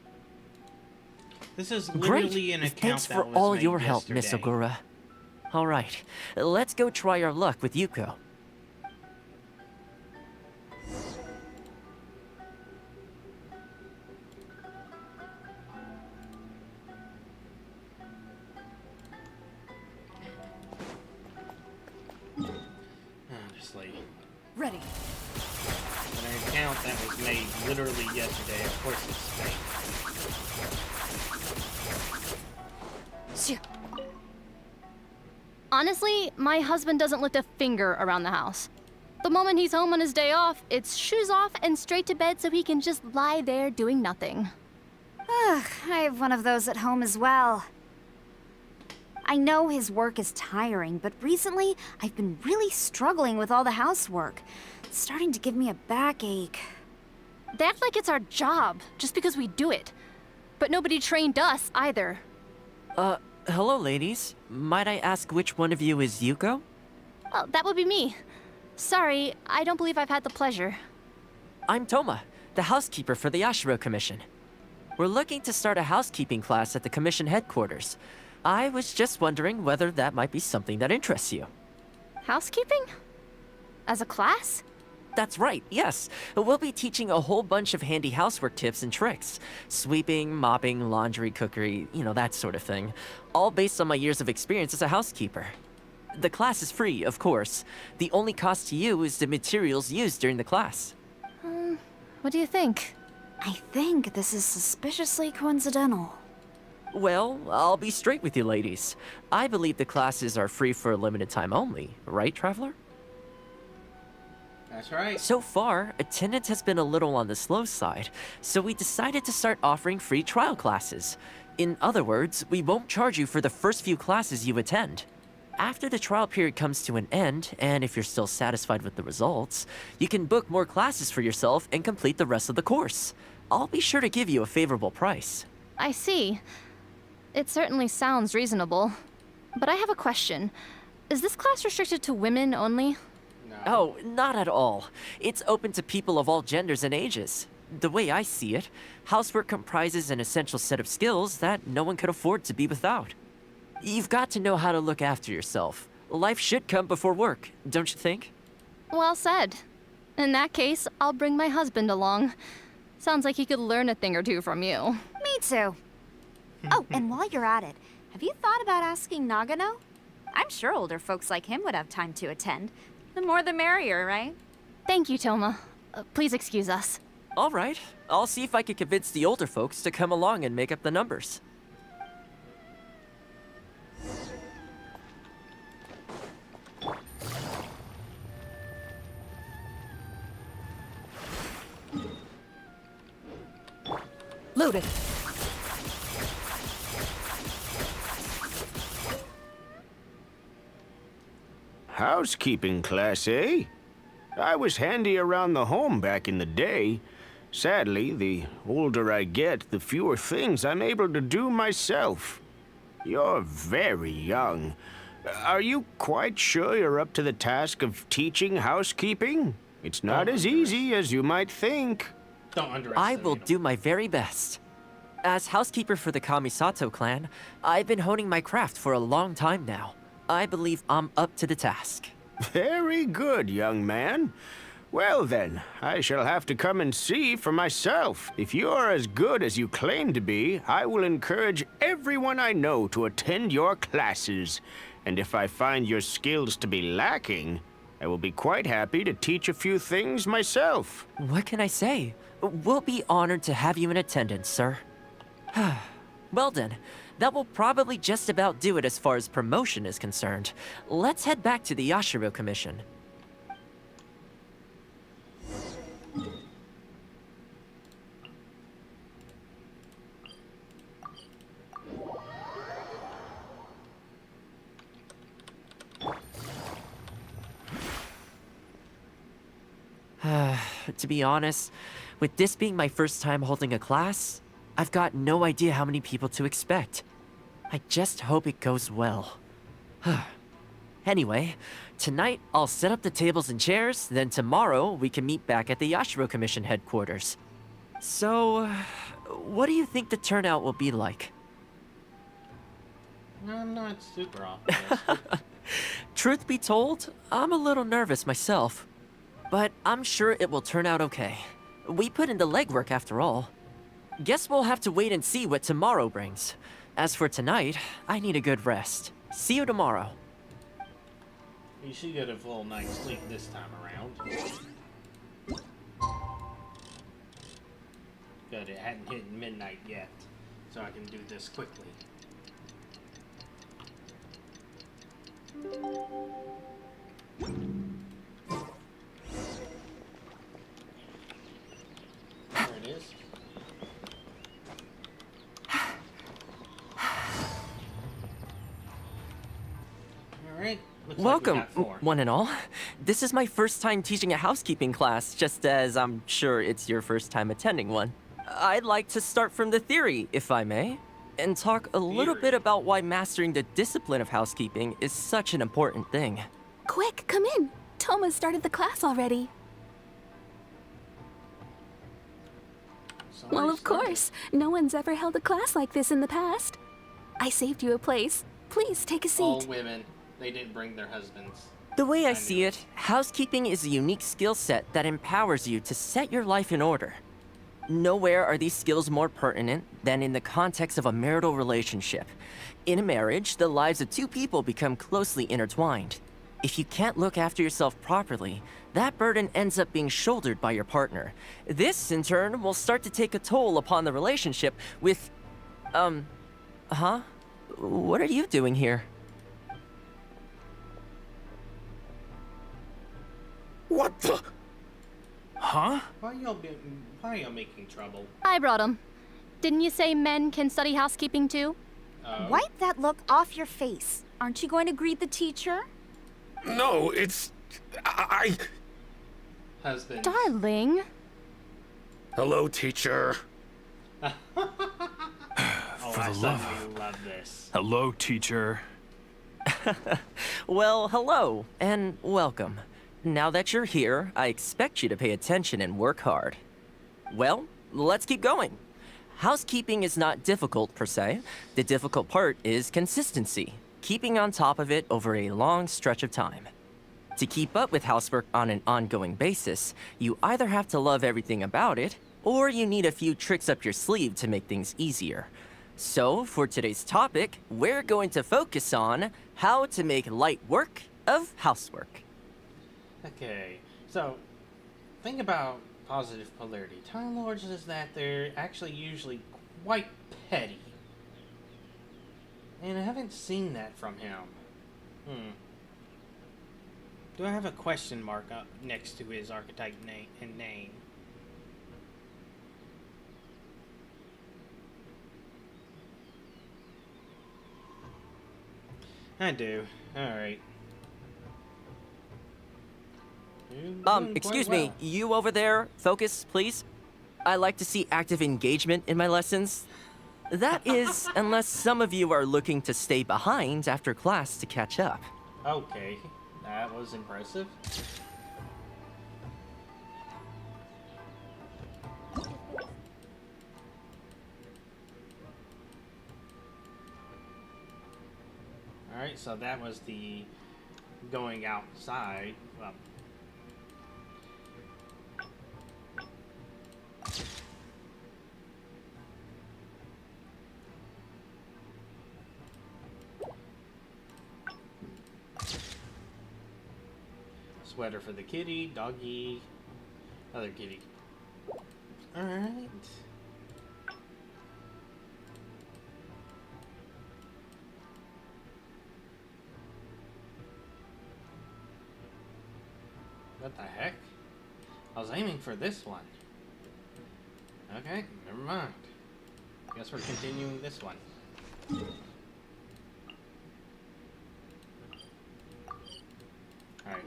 This is Great! literally an account Thanks that for was all made your help, yesterday. Miss Ogura. Alright, let's go try our luck with Yuko. Just like Ready. an account that was made literally yesterday. Of course, it's fake. Honestly, my husband doesn't lift a finger around the house. The moment he's home on his day off, it's shoes off and straight to bed so he can just lie there doing nothing. Ugh, I have one of those at home as well. I know his work is tiring, but recently I've been really struggling with all the housework. It's starting to give me a backache. They act like it's our job, just because we do it. But nobody trained us, either. Hello, ladies. Might I ask which one of you is Yuko? Well, that would be me. Sorry, I don't believe I've had the pleasure. I'm Toma, the housekeeper for the Yashiro Commission. We're looking to start a housekeeping class at the Commission headquarters. I was just wondering whether that might be something that interests you. Housekeeping? As a class? That's right, yes. We'll be teaching a whole bunch of handy housework tips and tricks. Sweeping, mopping, laundry, cookery, that sort of thing. All based on my years of experience as a housekeeper. The class is free, of course. The only cost to you is the materials used during the class. What do you think? I think this is suspiciously coincidental. Well, I'll be straight with you ladies. I believe the classes are free for a limited time only, right, Traveler? That's right. So far, attendance has been a little on the slow side, so we decided to start offering free trial classes. In other words, we won't charge you for the first few classes you attend. After the trial period comes to an end, and if you're still satisfied with the results, you can book more classes for yourself and complete the rest of the course. I'll be sure to give you a favorable price. I see. It certainly sounds reasonable. But I have a question. Is this class restricted to women only? Oh, not at all. It's open to people of all genders and ages. The way I see it, housework comprises an essential set of skills that no one could afford to be without. You've got to know how to look after yourself. Life should come before work, don't you think? Well said. In that case, I'll bring my husband along. Sounds like he could learn a thing or two from you. Me too. Oh, and while you're at it, have you thought about asking Nagano? I'm sure older folks like him would have time to attend. The more the merrier, right? Thank you, Toma. Please excuse us. All right. I'll see if I can convince the older folks to come along and make up the numbers. Loaded. Housekeeping class, eh? I was handy around the home back in the day. Sadly, the older I get, the fewer things I'm able to do myself. You're very young. Are you quite sure you're up to the task of teaching housekeeping? It's not as easy as you might think. Don't underestimate. I will do my very best. As housekeeper for the Kamisato clan, I've been honing my craft for a long time now. I believe I'm up to the task. Very good, young man. Well then, I shall have to come and see for myself. If you're as good as you claim to be, I will encourage everyone I know to attend your classes. And if I find your skills to be lacking, I will be quite happy to teach a few things myself. What can I say? We'll be honored to have you in attendance, sir. Well then, that will probably just about do it as far as promotion is concerned. Let's head back to the Yashiro Commission. To be honest, with this being my first time holding a class, I've got no idea how many people to expect. I just hope it goes well. Anyway, tonight I'll set up the tables and chairs, then tomorrow we can meet back at the Yashiro Commission headquarters. So, what do you think the turnout will be like? I'm not super optimistic. Truth be told, I'm a little nervous myself. But I'm sure it will turn out okay. We put in the legwork after all. Guess we'll have to wait and see what tomorrow brings. As for tonight, I need a good rest. See you tomorrow. You should get a full night's sleep this time around. Good, it hadn't hit midnight yet, so I can do this quickly. There it is. Alright. Welcome, one and all. This is my first time teaching a housekeeping class, just as I'm sure it's your first time attending one. I'd like to start from the theory, if I may, and talk a little bit about why mastering the discipline of housekeeping is such an important thing. Quick, come in. Toma started the class already. Well, of course. No one's ever held a class like this in the past. I saved you a place. Please take a seat. All women. They didn't bring their husbands. The way I see it, housekeeping is a unique skill set that empowers you to set your life in order. Nowhere are these skills more pertinent than in the context of a marital relationship. In a marriage, the lives of two people become closely intertwined. If you can't look after yourself properly, that burden ends up being shouldered by your partner. This, in turn, will start to take a toll upon the relationship with... Huh? What are you doing here? What the? Huh? Why are y'all making trouble? I brought him. Didn't you say men can study housekeeping too? Wipe that look off your face. Aren't you going to greet the teacher? No, it's... I... Husband. Darling. Hello, teacher. Oh, For I the love suddenly love this. Hello, teacher. Well, hello, and welcome. Now that you're here, I expect you to pay attention and work hard. Well, let's keep going. Housekeeping is not difficult per se. The difficult part is consistency, keeping on top of it over a long stretch of time. To keep up with housework on an ongoing basis, you either have to love everything about it, or you need a few tricks up your sleeve to make things easier. So, for today's topic, we're going to focus on how to make light work of housework. Okay, so think about positive polarity. Time Lord says that they're actually usually quite petty. And I haven't seen that from him. Do I have a question mark up next to his archetype name? I do. Alright. Excuse me, you over there, focus, please. I like to see active engagement in my lessons. That is, unless some of you are looking to stay behind after class to catch up. Okay, that was impressive. Alright, so that was the going outside. Well, sweater for the kitty, doggy, other kitty. Alright. What the heck? I was aiming for this one. Okay, never mind. Guess we're continuing this one. Alright.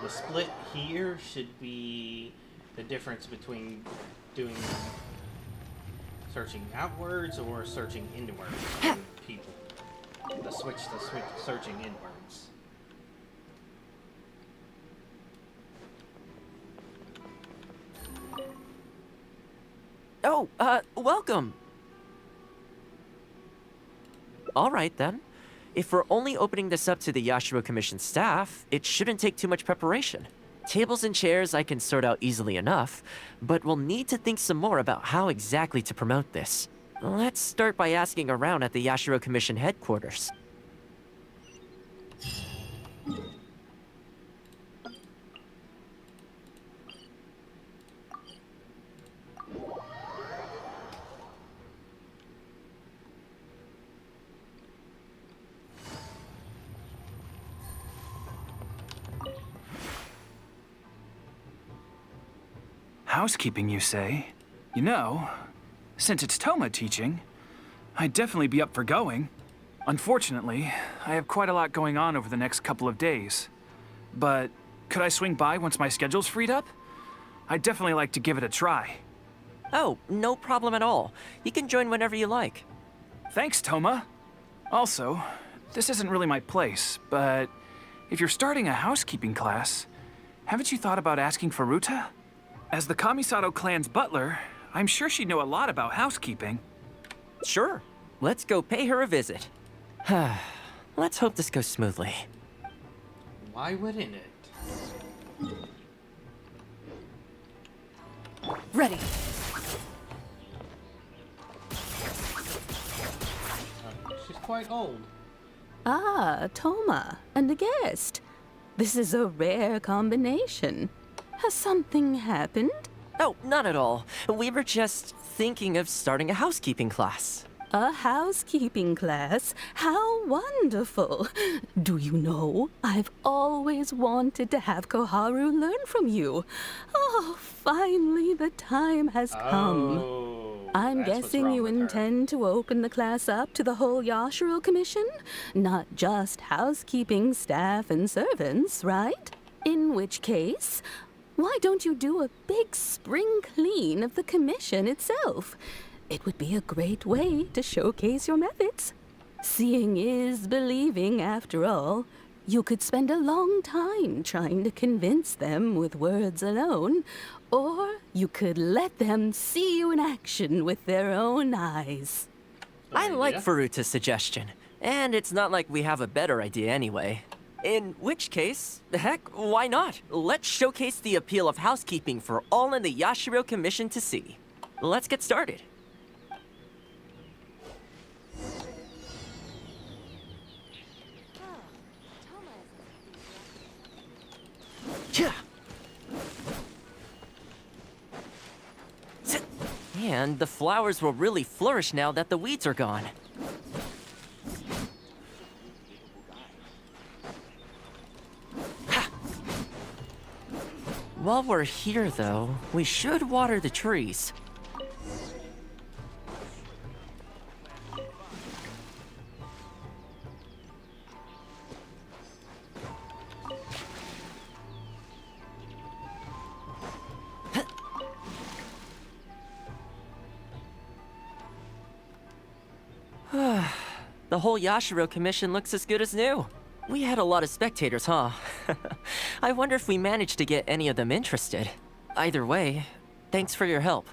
The split here should be the difference between doing searching outwards or searching inwards for people. The switch to searching inwards. Oh, welcome. All right, then. If we're only opening this up to the Yashiro Commission staff, it shouldn't take too much preparation. Tables and chairs I can sort out easily enough, but we'll need to think some more about how exactly to promote this. Let's start by asking around at the Yashiro Commission headquarters. Housekeeping, you say? You know, since it's Toma teaching, I'd definitely be up for going. Unfortunately, I have quite a lot going on over the next couple of days. But could I swing by once my schedule's freed up? I'd definitely like to give it a try. Oh, no problem at all. You can join whenever you like. Thanks, Toma. Also, this isn't really my place, but if you're starting a housekeeping class, haven't you thought about asking for Ruta? As the Kamisato clan's butler, I'm sure she'd know a lot about housekeeping. Sure. Let's go pay her a visit. Let's hope this goes smoothly. Why wouldn't it? Ready. She's quite old. Ah, Toma, and a guest. This is a rare combination. Has something happened? Oh, not at all. We were just thinking of starting a housekeeping class. A housekeeping class? How wonderful! Do you know, I've always wanted to have Koharu learn from you. Oh, finally the time has come. I'm guessing you intend to open the class up to the whole Yashiro Commission? Not just housekeeping staff and servants, right? In which case, why don't you do a big spring clean of the commission itself? It would be a great way to showcase your methods. Seeing is believing, after all. You could spend a long time trying to convince them with words alone, or you could let them see you in action with their own eyes. I like Furuta's suggestion, and it's not like we have a better idea anyway. In which case, heck, why not? Let's showcase the appeal of housekeeping for all in the Yashiro Commission to see. Let's get started. Yeah. And the flowers will really flourish now that the weeds are gone. While we're here, though, we should water the trees. The whole Yashiro Commission looks as good as new. We had a lot of spectators, huh? I wonder if we managed to get any of them interested. Either way, thanks for your help.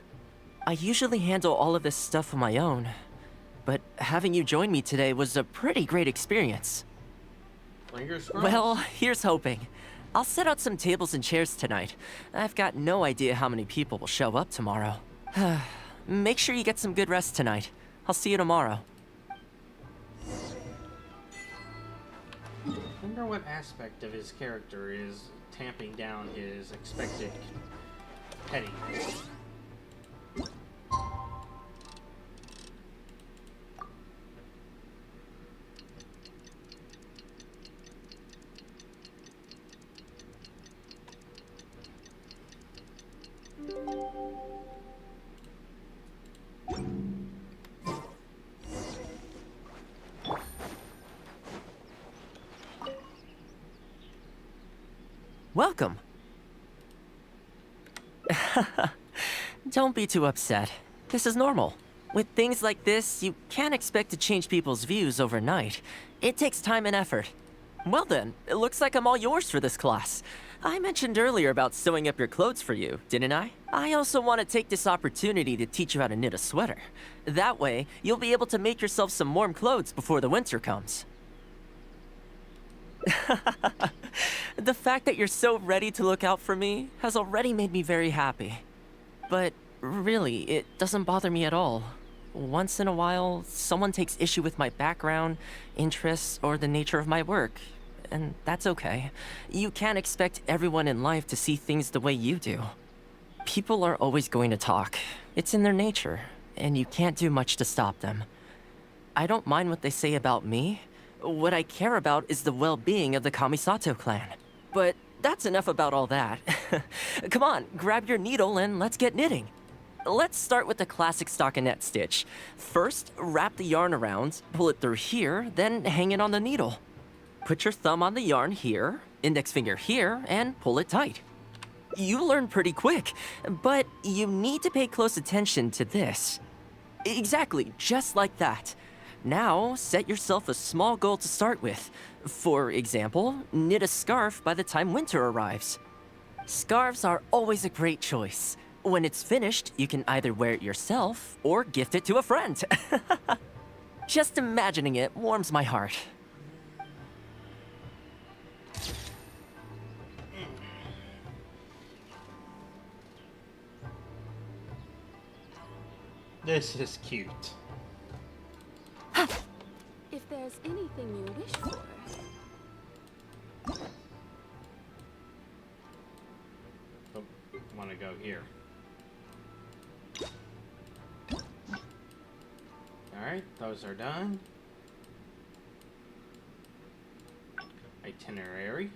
I usually handle all of this stuff on my own, but having you join me today was a pretty great experience. Fingers crossed. Well, here's hoping. I'll set out some tables and chairs tonight. I've got no idea how many people will show up tomorrow. Make sure you get some good rest tonight. I'll see you tomorrow. I wonder what aspect of his character is tamping down his expected pettiness. Welcome. Don't be too upset. This is normal. With things like this, you can't expect to change people's views overnight. It takes time and effort. Well then, it looks like I'm all yours for this class. I mentioned earlier about sewing up your clothes for you, didn't I? I also want to take this opportunity to teach you how to knit a sweater. That way, you'll be able to make yourself some warm clothes before the winter comes. The fact that you're so ready to look out for me has already made me very happy. But really, it doesn't bother me at all. Once in a while, someone takes issue with my background, interests, or the nature of my work. And that's okay. You can't expect everyone in life to see things the way you do. People are always going to talk. It's in their nature, and you can't do much to stop them. I don't mind what they say about me. What I care about is the well-being of the Kamisato clan. But that's enough about all that. Come on, grab your needle and let's get knitting. Let's start with the classic stockinette stitch. First, wrap the yarn around, pull it through here, then hang it on the needle. Put your thumb on the yarn here, index finger here, and pull it tight. You learn pretty quick, but you need to pay close attention to this. Exactly, just like that. Now, set yourself a small goal to start with. For example, knit a scarf by the time winter arrives. Scarves are always a great choice. When it's finished, you can either wear it yourself or gift it to a friend. Just imagining it warms my heart. This is cute. If there's anything you wish for. Oh, want to go here. Alright, those are done. Itinerary.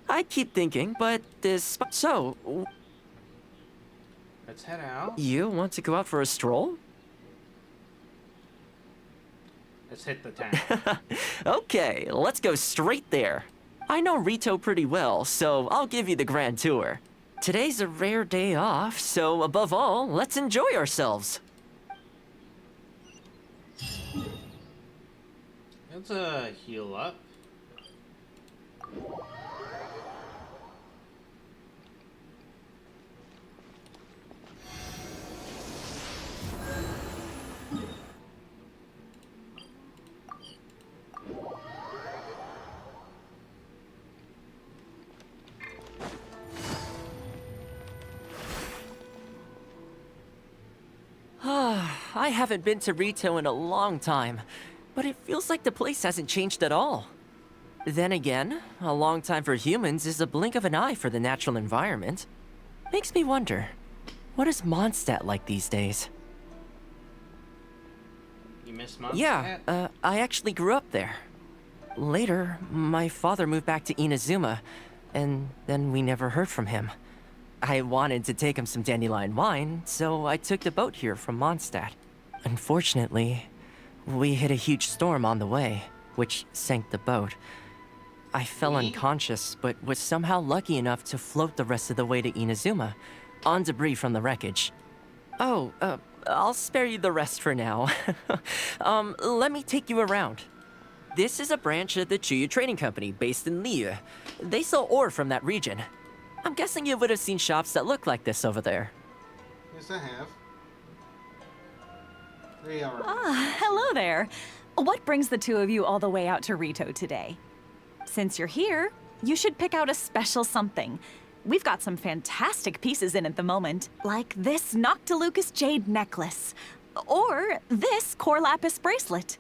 I keep thinking, but this... So... Let's head out. You want to go out for a stroll? Let's hit the town. Okay, let's go straight there. I know Rito pretty well, so I'll give you the grand tour. Today's a rare day off, so above all, let's enjoy ourselves. Let's heal up. I haven't been to Rito in a long time, but it feels like the place hasn't changed at all. Then again, a long time for humans is a blink of an eye for the natural environment. Makes me wonder, what is Mondstadt like these days? You miss Mondstadt? Yeah, I actually grew up there. Later, my father moved back to Inazuma, and then we never heard from him. I wanted to take him some dandelion wine, so I took the boat here from Mondstadt. Unfortunately, we hit a huge storm on the way, which sank the boat. I fell unconscious, but was somehow lucky enough to float the rest of the way to Inazuma, on debris from the wreckage. Oh, I'll spare you the rest for now. Let me take you around. This is a branch of the Chuyu Trading Company based in Liyue. They sell ore from that region. I'm guessing you would have seen shops that look like this over there. Yes, I have. They are. Ah, hello there. What brings the two of you all the way out to Rito today? Since you're here, you should pick out a special something. We've got some fantastic pieces in at the moment, like this Noctilucus jade necklace, or this Core Lapis bracelet.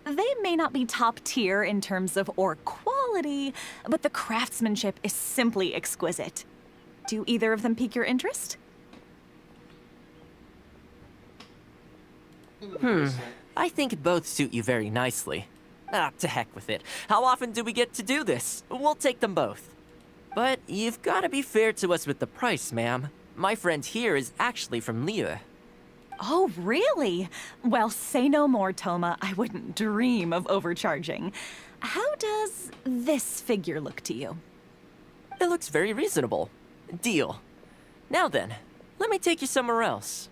They may not be top tier in terms of ore quality, but the craftsmanship is simply exquisite. Do either of them pique your interest? I think both suit you very nicely. Ah, to heck with it. How often do we get to do this? We'll take them both. But you've got to be fair to us with the price, ma'am. My friend here is actually from Liyue. Oh, really? Well, say no more, Toma. I wouldn't dream of overcharging. How does this figure look to you? It looks very reasonable. Deal. Now then, let me take you somewhere else.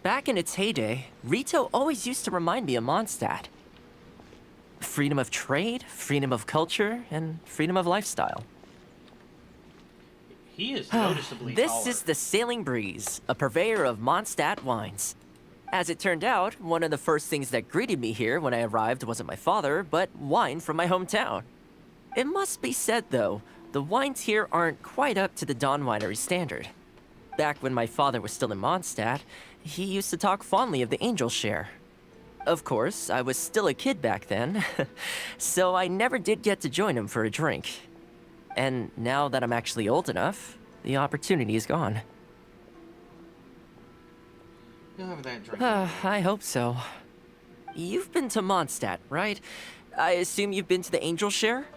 Back in its heyday, Rito always used to remind me of Mondstadt. Freedom of trade, freedom of culture, and freedom of lifestyle. He is noticeably This taller. is the Sailing Breeze, a purveyor of Mondstadt wines. As it turned out, one of the first things that greeted me here when I arrived wasn't my father, but wine from my hometown. It must be said, though, the wines here aren't quite up to the Dawn Winery standard. Back when my father was still in Mondstadt, he used to talk fondly of the Angel Share. Of course, I was still a kid back then, so I never did get to join him for a drink. And now that I'm actually old enough, the opportunity is gone. You'll have that drink. I hope so. You've been to Mondstadt, right? I assume you've been to the Angel Share?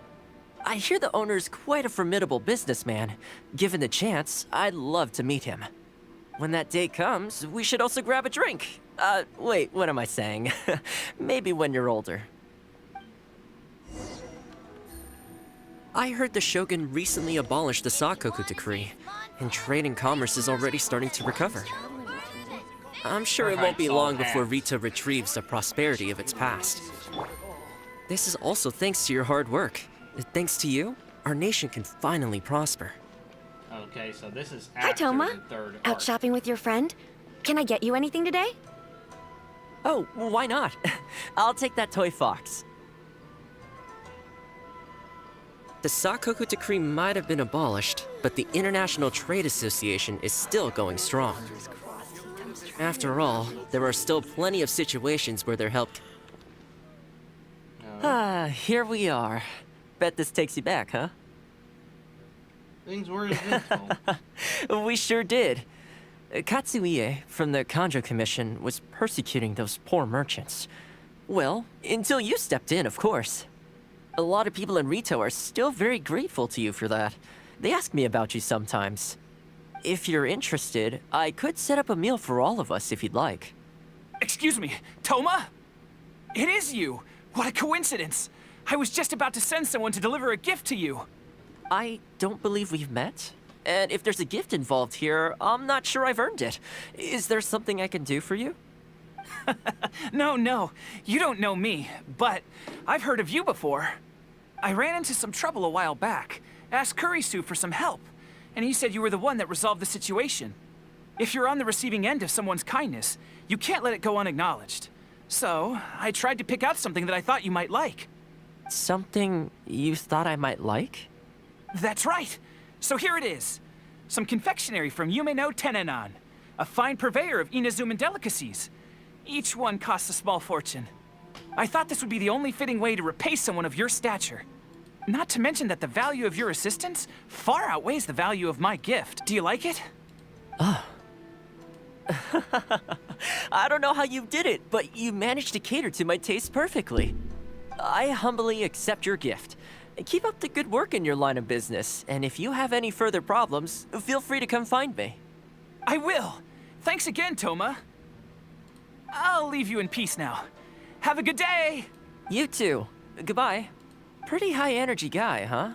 I hear the owner's quite a formidable businessman. Given the chance, I'd love to meet him. When that day comes, we should also grab a drink. Wait, what am I saying? Maybe when you're older. I heard the Shogun recently abolished the Sakoku Decree, and trade and commerce is already starting to recover. I'm sure it won't be long before Rito retrieves the prosperity of its past. This is also thanks to your hard work. Thanks to you, our nation can finally prosper. Okay, so this is Hi, after Toma. the third Out arc. shopping with your friend? Can I get you anything today? Oh, why not? I'll take that toy fox. The Sakoku Decree might have been abolished, but the International Trade Association is still going strong. After all, there are still plenty of situations where their help... Here we are. Bet this takes you back, huh? Things were eventful. We sure did. Katsuie from the Kanjo Commission was persecuting those poor merchants. Well, until you stepped in, of course. A lot of people in Rito are still very grateful to you for that. They ask me about you sometimes. If you're interested, I could set up a meal for all of us if you'd like. Excuse me, Toma? It is you! What a coincidence! I was just about to send someone to deliver a gift to you. I don't believe we've met. And if there's a gift involved here, I'm not sure I've earned it. Is there something I can do for you? No, you don't know me, but I've heard of you before. I ran into some trouble a while back, asked Kurisu for some help, and he said you were the one that resolved the situation. If you're on the receiving end of someone's kindness, you can't let it go unacknowledged. So, I tried to pick out something that I thought you might like. Something you thought I might like? That's right! So here it is. Some confectionery from Yume no Tenenan, a fine purveyor of Inazuman delicacies. Each one costs a small fortune. I thought this would be the only fitting way to repay someone of your stature. Not to mention that the value of your assistance far outweighs the value of my gift. Do you like it? Oh. I don't know how you did it, but you managed to cater to my taste perfectly. I humbly accept your gift. Keep up the good work in your line of business, and if you have any further problems, feel free to come find me. I will. Thanks again, Toma. I'll leave you in peace now. Have a good day! You too. Goodbye. Pretty high energy guy, huh?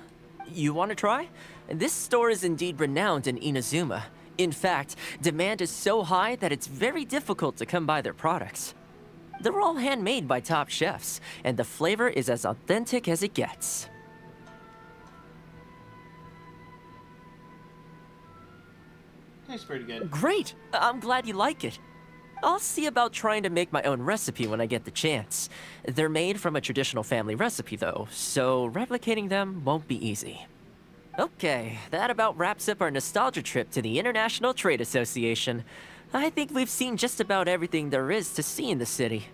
You want to try? This store is indeed renowned in Inazuma. In fact, demand is so high that it's very difficult to come by their products. They're all handmade by top chefs, and the flavor is as authentic as it gets. That's pretty good. Great! I'm glad you like it. I'll see about trying to make my own recipe when I get the chance. They're made from a traditional family recipe, though, so replicating them won't be easy. Okay, that about wraps up our nostalgia trip to the International Trade Association. I think we've seen just about everything there is to see in the city.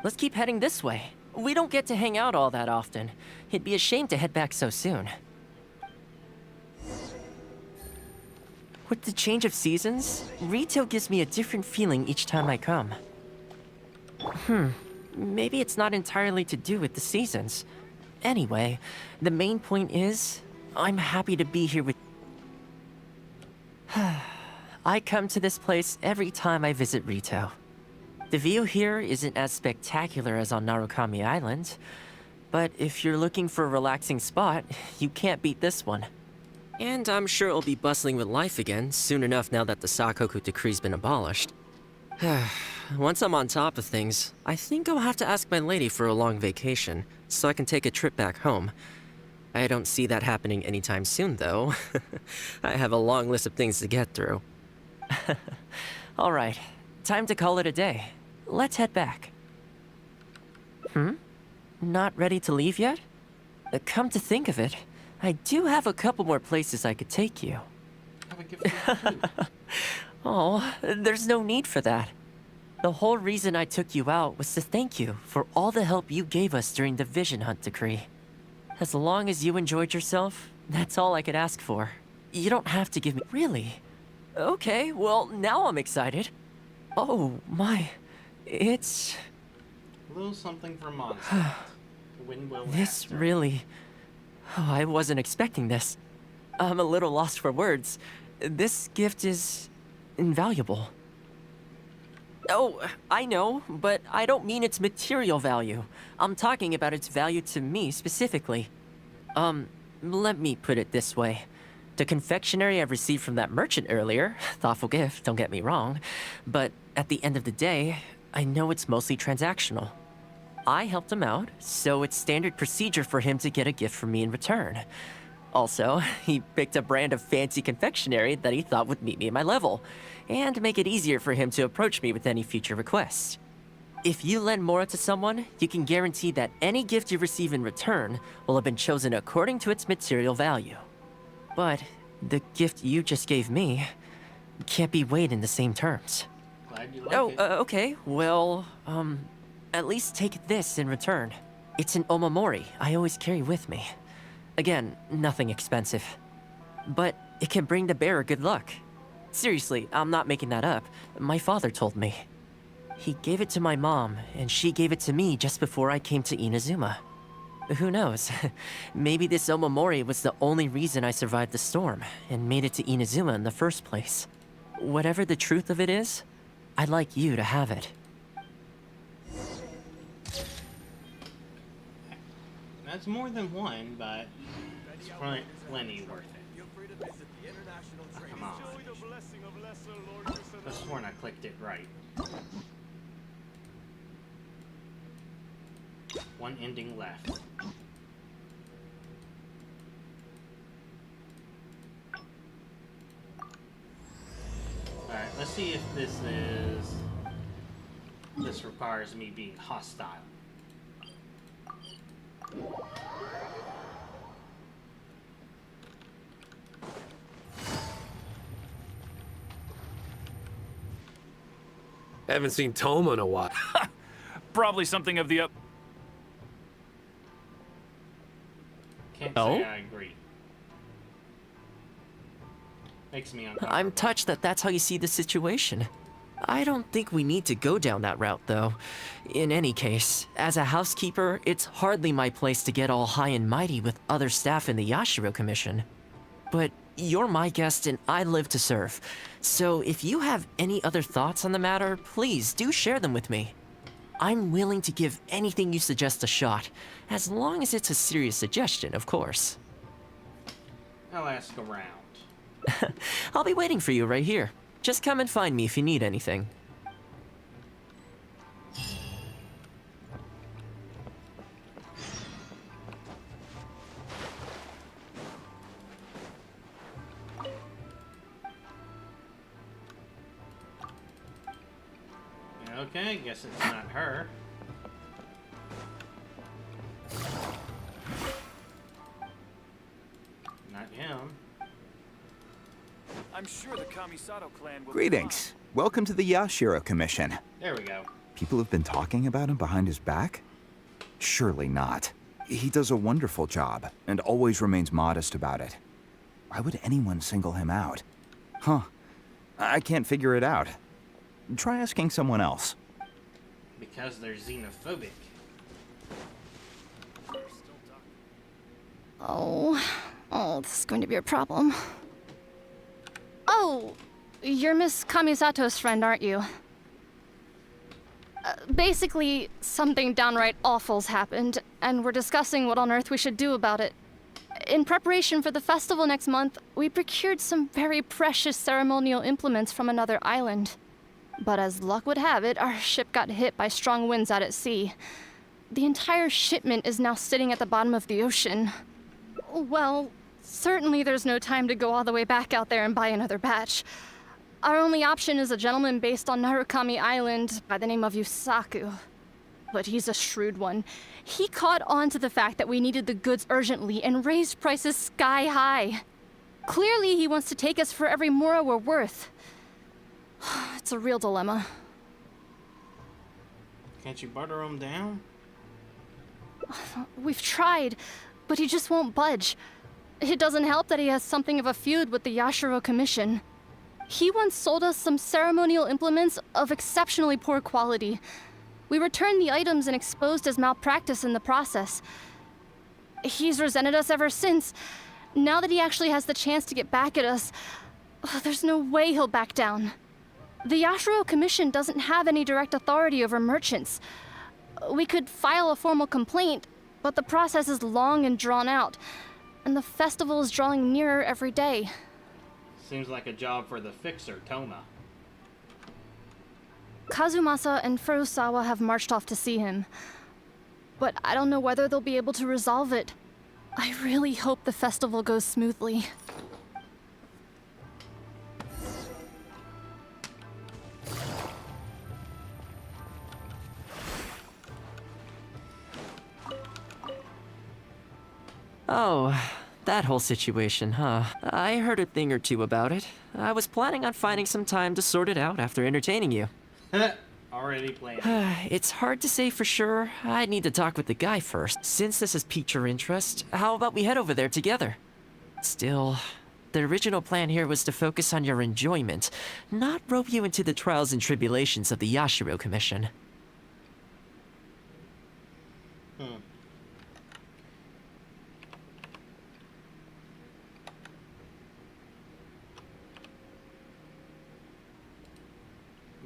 Let's keep heading this way. We don't get to hang out all that often. It'd be a shame to head back so soon. With the change of seasons, Rito gives me a different feeling each time I come. Maybe it's not entirely to do with the seasons. Anyway, the main point is, I'm happy to be here with... I come to this place every time I visit Rito. The view here isn't as spectacular as on Narukami Island, but if you're looking for a relaxing spot, you can't beat this one. And I'm sure it'll be bustling with life again soon enough now that the Sakoku decree's been abolished. Once I'm on top of things, I think I'll have to ask my lady for a long vacation so I can take a trip back home. I don't see that happening anytime soon, though. I have a long list of things to get through. All right, time to call it a day. Let's head back. Not ready to leave yet? Come to think of it, I do have a couple more places I could take you. Oh, there's no need for that. The whole reason I took you out was to thank you for all the help you gave us during the Vision Hunt decree. As long as you enjoyed yourself, that's all I could ask for. You don't have to give me... Really? Okay, well, now I'm excited. Oh, my... It's... A little something for Monster. When will This really... Oh, I wasn't expecting this. I'm a little lost for words. This gift is... invaluable. Oh, I know, but I don't mean its material value. I'm talking about its value to me specifically. Let me put it this way. The confectionery I received from that merchant earlier, thoughtful gift, don't get me wrong, but at the end of the day, I know it's mostly transactional. I helped him out, so it's standard procedure for him to get a gift from me in return. Also, he picked a brand of fancy confectionery that he thought would meet me at my level, and make it easier for him to approach me with any future requests. If you lend Mora to someone, you can guarantee that any gift you receive in return will have been chosen according to its material value. But the gift you just gave me can't be weighed in the same terms. Glad you like it. Okay, well, at least take this in return. It's an omamori I always carry with me. Again, nothing expensive. But it can bring the bearer good luck. Seriously, I'm not making that up. My father told me. He gave it to my mom, and she gave it to me just before I came to Inazuma. Who knows? Maybe this omamori was the only reason I survived the storm and made it to Inazuma in the first place. Whatever the truth of it is, I'd like you to have it. That's more than one, but it's plenty worth it. Come on. I sworn I clicked it right. One ending left. Alright, let's see if this requires me being hostile. Haven't seen Toma in a while. Probably something of the up. Can't say I agree. Makes me uncomfortable. I'm touched that that's how you see the situation. I don't think we need to go down that route, though. In any case, as a housekeeper, it's hardly my place to get all high and mighty with other staff in the Yashiro Commission. But you're my guest and I live to serve. So if you have any other thoughts on the matter, please do share them with me. I'm willing to give anything you suggest a shot, as long as it's a serious suggestion, of course. I'll ask around. I'll be waiting for you right here. Just come and find me if you need anything. Okay, guess it's not her. Not him. I'm sure the Kamisato clan will... Greetings. Welcome to the Yashiro Commission. There we go. People have been talking about him behind his back? Surely not. He does a wonderful job, and always remains modest about it. Why would anyone single him out? Huh. I can't figure it out. Try asking someone else. Because they're xenophobic. Oh, this is going to be a problem. Oh, you're Miss Kamisato's friend, aren't you? Basically, something downright awful's happened, and we're discussing what on earth we should do about it. In preparation for the festival next month, we procured some very precious ceremonial implements from another island. But as luck would have it, our ship got hit by strong winds out at sea. The entire shipment is now sitting at the bottom of the ocean. Well, certainly there's no time to go all the way back out there and buy another batch. Our only option is a gentleman based on Narukami Island by the name of Yusaku. But he's a shrewd one. He caught on to the fact that we needed the goods urgently and raised prices sky high. Clearly, he wants to take us for every mora we're worth. It's a real dilemma. Can't you butter him down? We've tried, but he just won't budge. It doesn't help that he has something of a feud with the Yashiro Commission. He once sold us some ceremonial implements of exceptionally poor quality. We returned the items and exposed his malpractice in the process. He's resented us ever since. Now that he actually has the chance to get back at us, there's no way he'll back down. The Yashiro Commission doesn't have any direct authority over merchants. We could file a formal complaint, but the process is long and drawn out, and the festival is drawing nearer every day. Seems like a job for the fixer, Toma. Kazumasa and Furusawa have marched off to see him, but I don't know whether they'll be able to resolve it. I really hope the festival goes smoothly. Oh, that whole situation, huh? I heard a thing or two about it. I was planning on finding some time to sort it out after entertaining you. Already planned. It's hard to say for sure. I'd need to talk with the guy first. Since this has piqued your interest, how about we head over there together? Still, the original plan here was to focus on your enjoyment, not rope you into the trials and tribulations of the Yashiro Commission.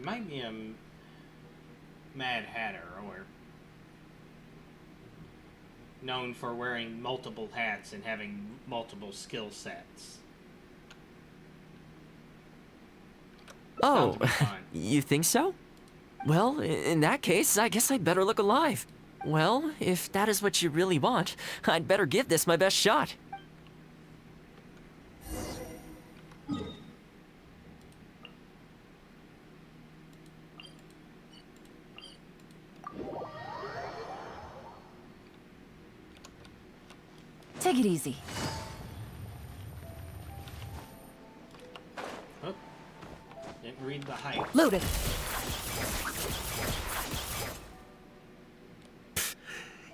Might be a Mad Hatter, or known for wearing multiple hats and having multiple skill sets. Oh, you think so? Well, in that case, I guess I'd better look alive. Well, if that is what you really want, I'd better give this my best shot. Take it easy. Oh, didn't read the height. Loaded.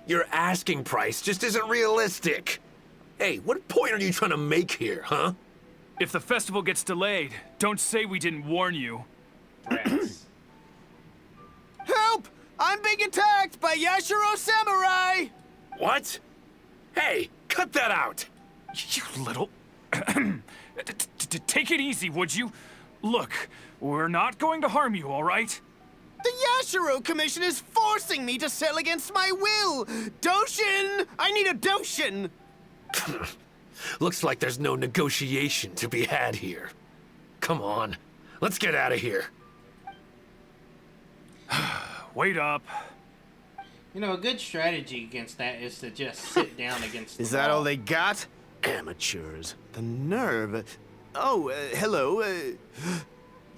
Your asking price just isn't realistic. Hey, what point are you trying to make here, huh? If the festival gets delayed, don't say we didn't warn you. Help! I'm being attacked by Yashiro Samurai! What? Hey, cut that out! You little... Take it easy, would you? Look, we're not going to harm you, all right? The Yashiro Commission is forcing me to sell against my will! Doshin! I need a Doshin! Looks like there's no negotiation to be had here. Come on, let's get out of here. Wait up. You know, a good strategy against that is to just sit down against the Is that wall. all they got? Amateurs. The nerve. Oh, hello.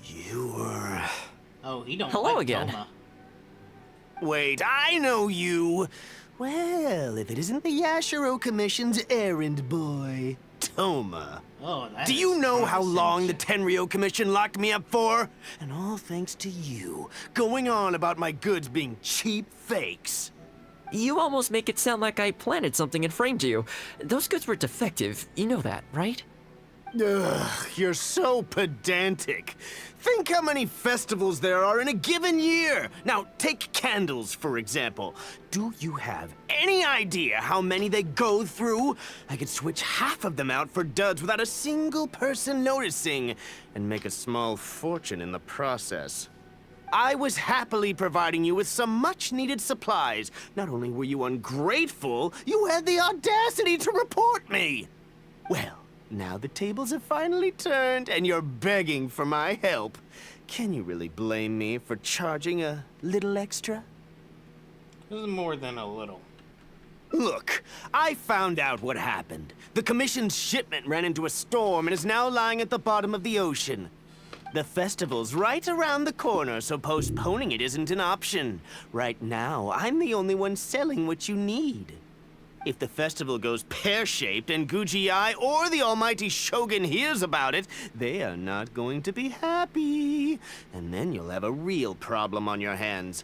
You were... Oh, he don't Hello like again. Toma. Wait, I know you. Well, if it isn't the Yashiro Commission's errand boy, Toma. Oh, that Do is you know how condescension. long the Tenryo Commission locked me up for? And all thanks to you, going on about my goods being cheap fakes. You almost make it sound like I planted something and framed you. Those goods were defective, you know that, right? Ugh, you're so pedantic. Think how many festivals there are in a given year. Now, take candles, for example. Do you have any idea how many they go through? I could switch half of them out for duds without a single person noticing, and make a small fortune in the process. I was happily providing you with some much-needed supplies. Not only were you ungrateful, you had the audacity to report me. Well, now the tables have finally turned, and you're begging for my help. Can you really blame me for charging a little extra? This is more than a little. Look, I found out what happened. The commission's shipment ran into a storm and is now lying at the bottom of the ocean. The festival's right around the corner, so postponing it isn't an option. Right now, I'm the only one selling what you need. If the festival goes pear-shaped and Guji-Ai or the almighty Shogun hears about it, they are not going to be happy. And then you'll have a real problem on your hands.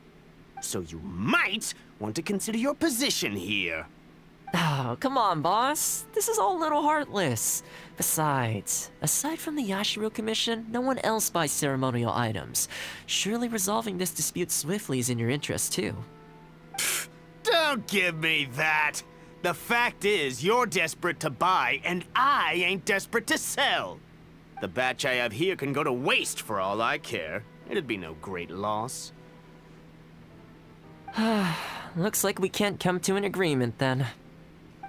So you might want to consider your position here. Oh, come on, boss. This is all a little heartless. Besides, aside from the Yashiro Commission, no one else buys ceremonial items. Surely resolving this dispute swiftly is in your interest, too. Pfft, don't give me that. The fact is, you're desperate to buy, and I ain't desperate to sell. The batch I have here can go to waste for all I care. It'd be no great loss. Looks like we can't come to an agreement, then.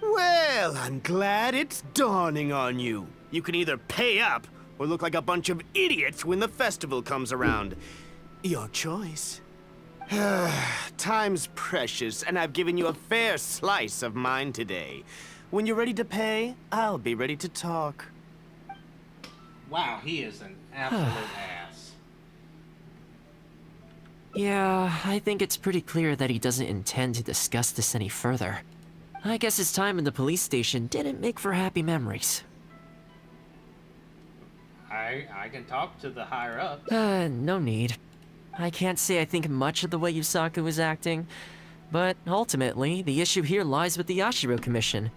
Well, I'm glad it's dawning on you. You can either pay up or look like a bunch of idiots when the festival comes around. Your choice. Time's precious, and I've given you a fair slice of mine today. When you're ready to pay, I'll be ready to talk. Wow, he is an absolute ass. Yeah, I think it's pretty clear that he doesn't intend to discuss this any further. I guess his time in the police station didn't make for happy memories. I can talk to the higher up. No need. I can't say I think much of the way Yusaku was acting, but ultimately, the issue here lies with the Yashiro Commission.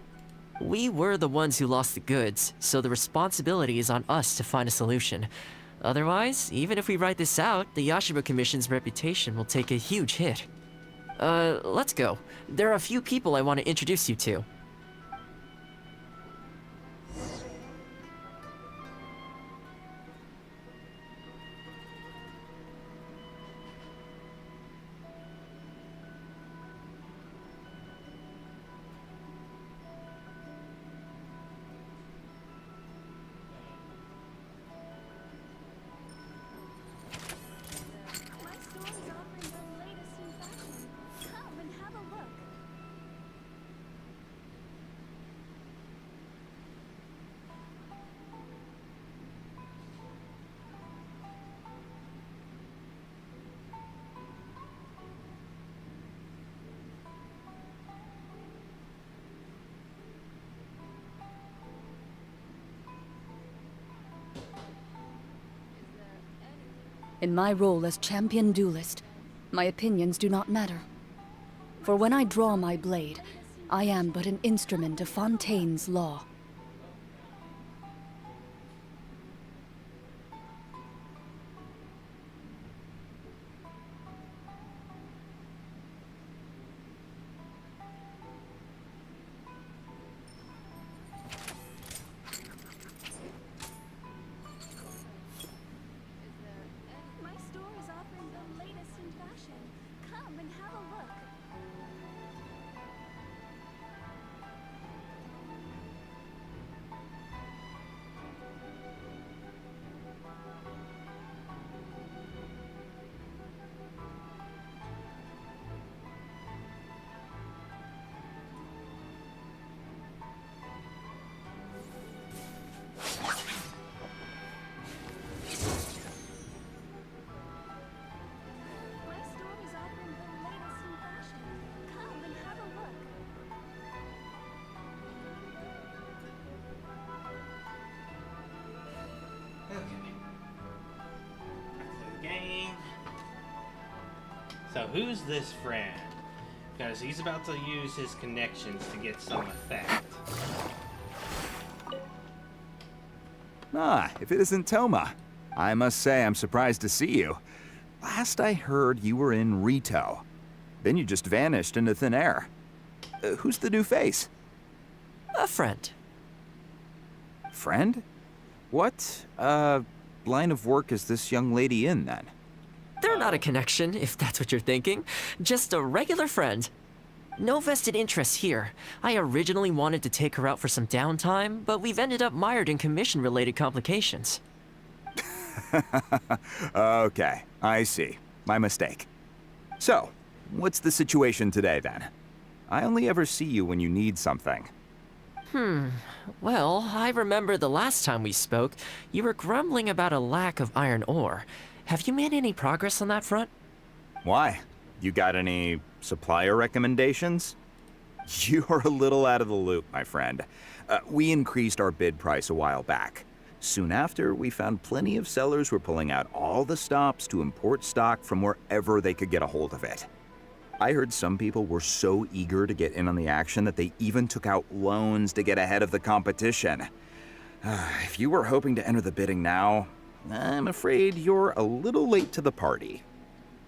We were the ones who lost the goods, so the responsibility is on us to find a solution. Otherwise, even if we write this out, the Yashiro Commission's reputation will take a huge hit. Let's go. There are a few people I want to introduce you to. In my role as champion duelist, my opinions do not matter. For when I draw my blade, I am but an instrument of Fontaine's law. So who's this friend? Because he's about to use his connections to get some effect. If it isn't Toma. I must say I'm surprised to see you. Last I heard, you were in Rito. Then you just vanished into thin air. Who's the new face? A friend. Friend? What, line of work is this young lady in, then? They're not a connection, if that's what you're thinking. Just a regular friend. No vested interest here. I originally wanted to take her out for some downtime, but we've ended up mired in commission-related complications. Okay, I see. My mistake. So, what's the situation today, then? I only ever see you when you need something. Well, I remember the last time we spoke, you were grumbling about a lack of iron ore. Have you made any progress on that front? Why? You got any supplier recommendations? You're a little out of the loop, my friend. We increased our bid price a while back. Soon after, we found plenty of sellers were pulling out all the stops to import stock from wherever they could get a hold of it. I heard some people were so eager to get in on the action that they even took out loans to get ahead of the competition. If you were hoping to enter the bidding now, I'm afraid you're a little late to the party.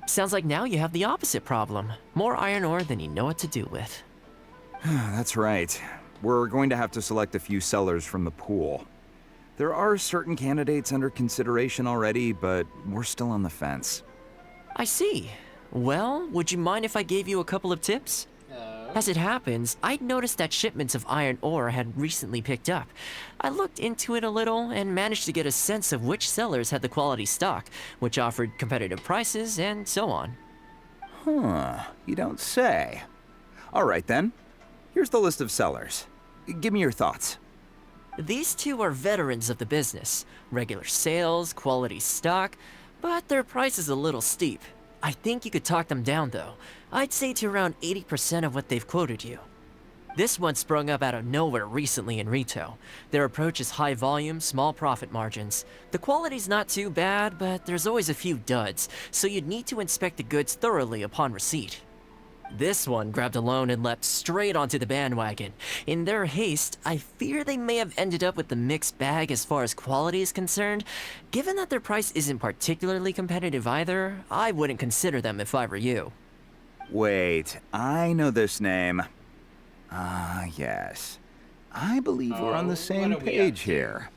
Sounds like now you have the opposite problem. More iron ore than you know what to do with. That's right. We're going to have to select a few sellers from the pool. There are certain candidates under consideration already, but we're still on the fence. I see. Well, would you mind if I gave you a couple of tips? As it happens, I'd noticed that shipments of iron ore had recently picked up. I looked into it a little and managed to get a sense of which sellers had the quality stock, which offered competitive prices, and so on. You don't say. All right then. Here's the list of sellers. Give me your thoughts. These two are veterans of the business. Regular sales, quality stock, but their price is a little steep. I think you could talk them down, though. I'd say to around 80% of what they've quoted you. This one sprung up out of nowhere recently in Rito. Their approach is high volume, small profit margins. The quality's not too bad, but there's always a few duds, so you'd need to inspect the goods thoroughly upon receipt. This one grabbed a loan and leapt straight onto the bandwagon. In their haste, I fear they may have ended up with the mixed bag as far as quality is concerned. Given that their price isn't particularly competitive either, I wouldn't consider them if I were you. Wait, I know this name. Yes. I believe we're on the same page here.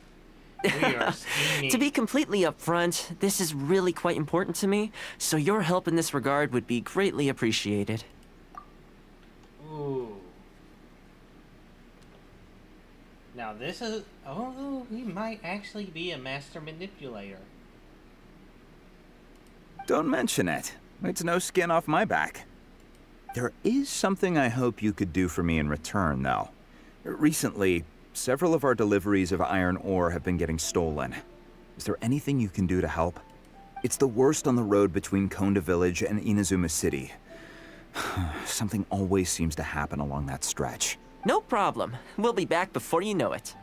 To be completely upfront, this is really quite important to me, so your help in this regard would be greatly appreciated. Ooh. Now this is... Oh, he might actually be a master manipulator. Don't mention it. It's no skin off my back. There is something I hope you could do for me in return, though. Recently, several of our deliveries of iron ore have been getting stolen. Is there anything you can do to help? It's the worst on the road between Konda Village and Inazuma City. Something always seems to happen along that stretch. No problem. We'll be back before you know it.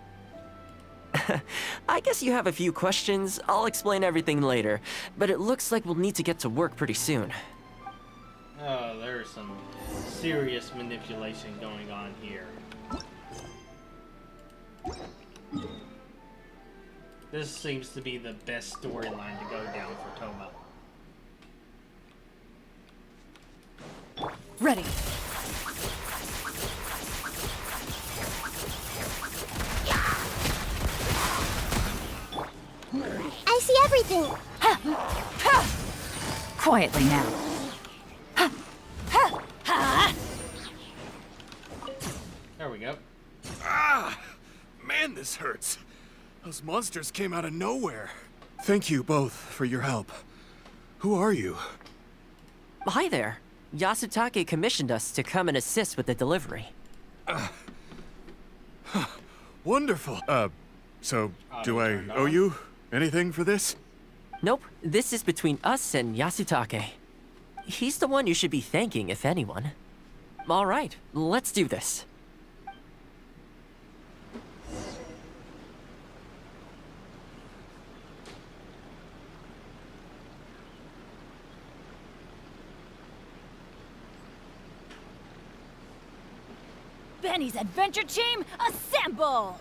I guess you have a few questions. I'll explain everything later, but it looks like we'll need to get to work pretty soon. Oh, there's some serious manipulation going on here. This seems to be the best storyline to go down for Toma. Ready. I see everything. Quietly now. There we go. Man, this hurts. Those monsters came out of nowhere. Thank you both for your help. Who are you? Hi there. Yasutake commissioned us to come and assist with the delivery. Wonderful. So do I owe you anything for this? Nope. This is between us and Yasutake. He's the one you should be thanking, if anyone. All right, let's do this. Benny's adventure team, assemble!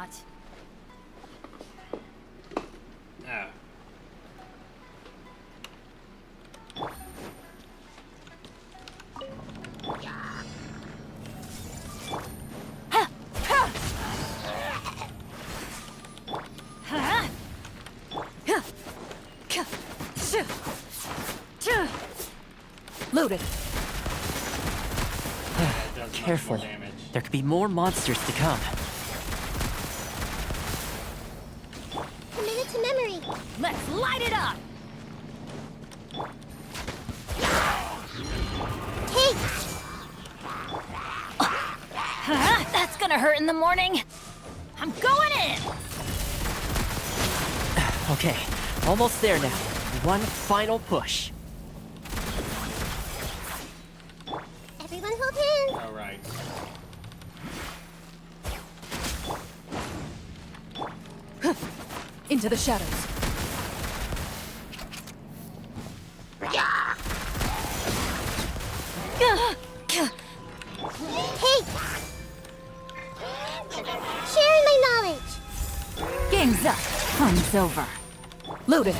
not. Oh. Loaded. Careful. There could be more monsters to come. Commit it to memory. Let's light it up! Take! That's gonna hurt in the morning. I'm going in! Okay, almost there now. One final push. Everyone hold hands. All right. Into the shadows. Take! Sharing my knowledge. Game's up. Fun's over. Loaded.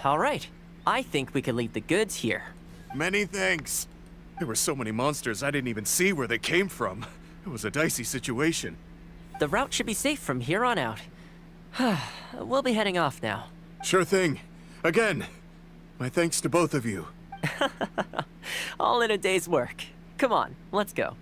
All right. I think we can leave the goods here. Many thanks. There were so many monsters I didn't even see where they came from. It was a dicey situation. The route should be safe from here on out. We'll be heading off now. Sure thing. Again, my thanks to both of you. All in a day's work. Come on, let's go.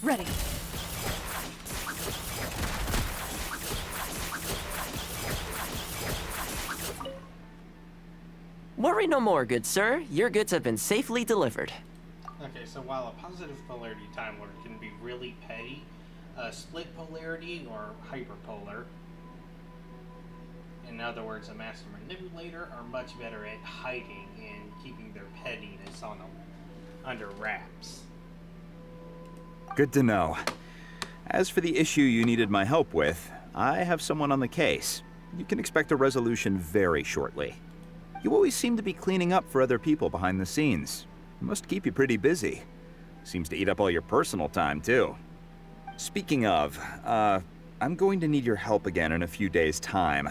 Ready. Worry no more, good sir. Your goods have been safely delivered. Okay, so while a positive polarity Time Lord can be really petty, split polarity or hyperpolar, in other words, a master manipulator, are much better at hiding and keeping their pettiness on them under wraps. Good to know. As for the issue you needed my help with, I have someone on the case. You can expect a resolution very shortly. You always seem to be cleaning up for other people behind the scenes. It must keep you pretty busy. Seems to eat up all your personal time, too. Speaking of, I'm going to need your help again in a few days' time.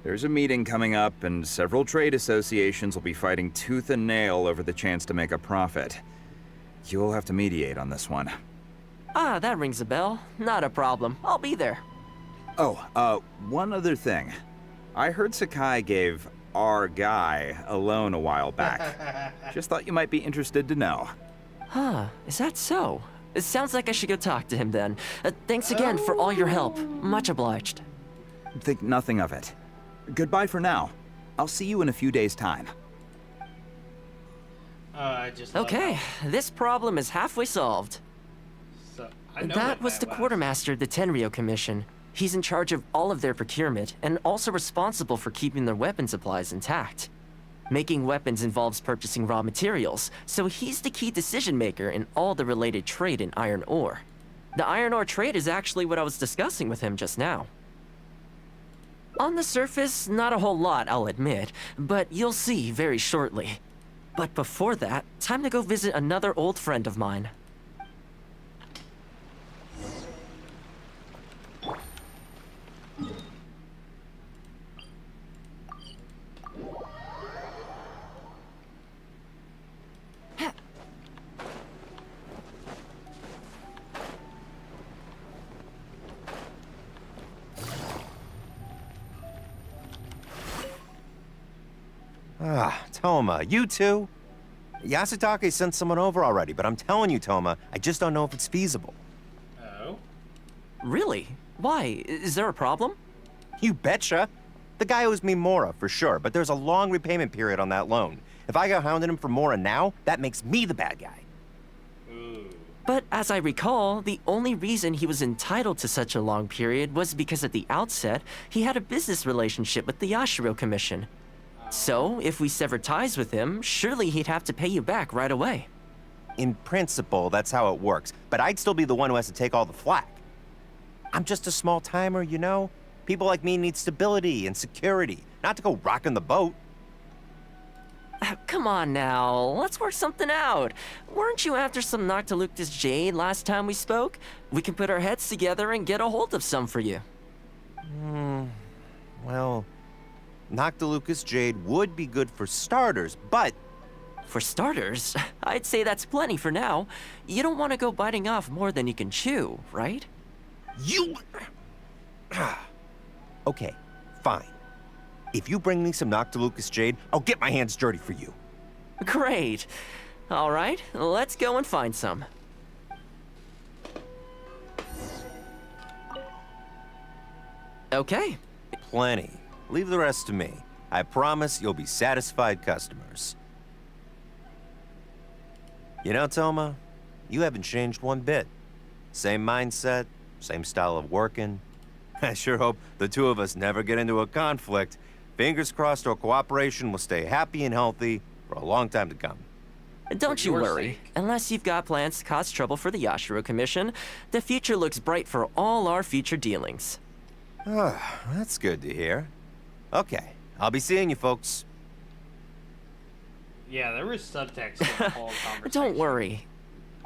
There's a meeting coming up, and several trade associations will be fighting tooth and nail over the chance to make a profit. You'll have to mediate on this one. Ah, that rings a bell. Not a problem. I'll be there. Oh, one other thing. I heard Sakai gave our guy a loan a while back. Just thought you might be interested to know. Huh, is that so? It sounds like I should go talk to him then. Thanks again for all your help. Much obliged. Think nothing of it. Goodbye for now. I'll see you in a few days' time. Okay, this problem is halfway solved. So, I know that was the quartermaster of the Tenryo Commission. He's in charge of all of their procurement, and also responsible for keeping their weapon supplies intact. Making weapons involves purchasing raw materials, so he's the key decision maker in all the related trade in iron ore. The iron ore trade is actually what I was discussing with him just now. On the surface, not a whole lot, I'll admit, but you'll see very shortly. But before that, time to go visit another old friend of mine. Ah, Toma, you two? Yasutake sent someone over already, but I'm telling you, Toma, I just don't know if it's feasible. Oh? Really? Why? Is there a problem? You betcha. The guy owes me Mora, for sure, but there's a long repayment period on that loan. If I go hounding him for Mora now, that makes me the bad guy. But as I recall, the only reason he was entitled to such a long period was because at the outset, he had a business relationship with the Yashiro Commission. So, if we sever ties with him, surely he'd have to pay you back right away. In principle, that's how it works, but I'd still be the one who has to take all the flack. I'm just a small timer, you know? People like me need stability and security, not to go rocking the boat. Come on now, let's work something out. Weren't you after some Noctilucous Jade last time we spoke? We can put our heads together and get a hold of some for you. Well, Noctilucous Jade would be good for starters, but... For starters, I'd say that's plenty for now. You don't want to go biting off more than you can chew, right? You... Okay, fine. If you bring me some Noctilucous Jade, I'll get my hands dirty for you. Great. All right, let's go and find some. Okay. Plenty. Leave the rest to me. I promise you'll be satisfied customers. You know, Toma, you haven't changed one bit. Same mindset, same style of working. I sure hope the two of us never get into a conflict. Fingers crossed our cooperation will stay happy and healthy for a long time to come. Don't you worry. Unless you've got plans to cause trouble for the Yashiro Commission, the future looks bright for all our future dealings. That's good to hear. Okay, I'll be seeing you folks. Yeah, there was subtext in the whole conversation. Don't worry.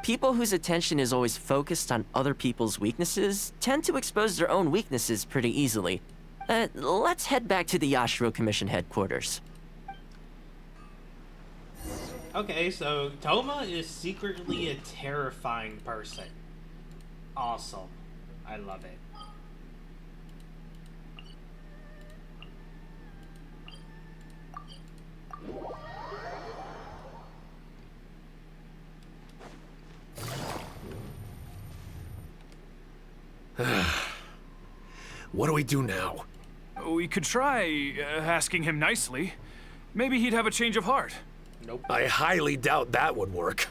People whose attention is always focused on other people's weaknesses tend to expose their own weaknesses pretty easily. Let's head back to the Yashiro Commission headquarters. Okay, so Toma is secretly a terrifying person. Awesome. I love it. What do we do now? We could try asking him nicely. Maybe he'd have a change of heart. Nope. I highly doubt that would work.